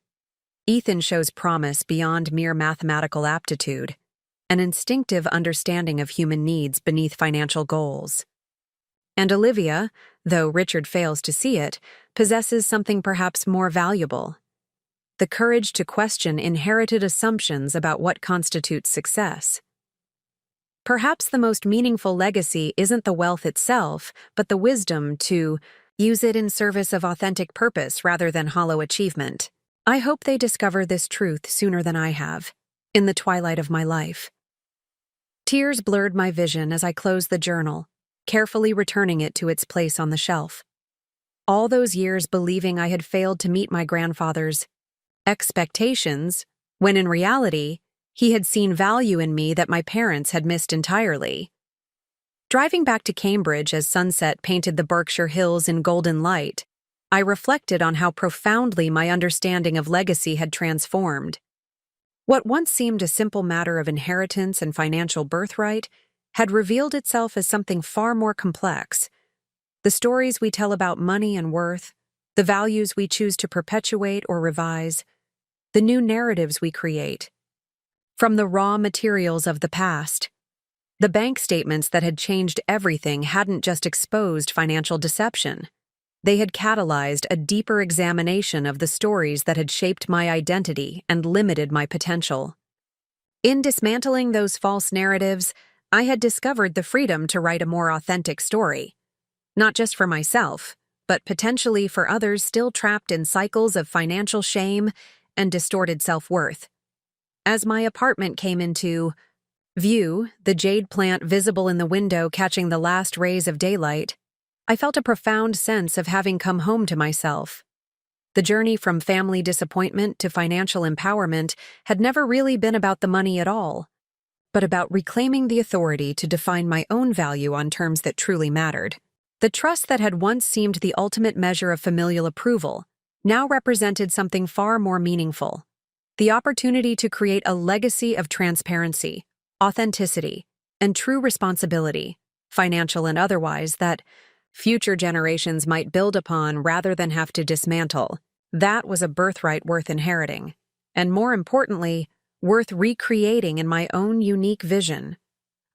Ethan shows promise beyond mere mathematical aptitude, an instinctive understanding of human needs beneath financial goals. And Olivia, though Richard fails to see it, possesses something perhaps more valuable: the courage to question inherited assumptions about what constitutes success. Perhaps the most meaningful legacy isn't the wealth itself, but the wisdom to Use it in service of authentic purpose rather than hollow achievement. I hope they discover this truth sooner than I have, in the twilight of my life. Tears blurred my vision as I closed the journal, carefully returning it to its place on the shelf. All those years believing I had failed to meet my grandfather's expectations, when in reality, he had seen value in me that my parents had missed entirely. Driving back to Cambridge as sunset painted the Berkshire Hills in golden light, I reflected on how profoundly my understanding of legacy had transformed. What once seemed a simple matter of inheritance and financial birthright had revealed itself as something far more complex. The stories we tell about money and worth, the values we choose to perpetuate or revise, the new narratives we create. From the raw materials of the past, the bank statements that had changed everything hadn't just exposed financial deception. They had catalyzed a deeper examination of the stories that had shaped my identity and limited my potential. In dismantling those false narratives, I had discovered the freedom to write a more authentic story. Not just for myself, but potentially for others still trapped in cycles of financial shame and distorted self-worth. As my apartment came into view, the jade plant visible in the window catching the last rays of daylight, I felt a profound sense of having come home to myself. The journey from family disappointment to financial empowerment had never really been about the money at all, but about reclaiming the authority to define my own value on terms that truly mattered. The trust that had once seemed the ultimate measure of familial approval now represented something far more meaningful: the opportunity to create a legacy of transparency, authenticity, and true responsibility, financial and otherwise, that future generations might build upon rather than have to dismantle. That was a birthright worth inheriting, and more importantly, worth recreating in my own unique vision.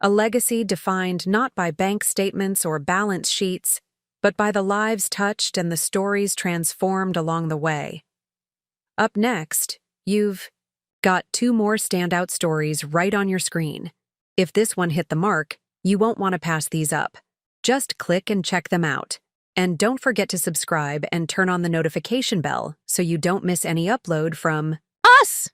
A legacy defined not by bank statements or balance sheets, but by the lives touched and the stories transformed along the way. Up next, you've got 2 more standout stories right on your screen. If this one hit the mark, you won't want to pass these up. Just click and check them out. And don't forget to subscribe and turn on the notification bell so you don't miss any upload from us!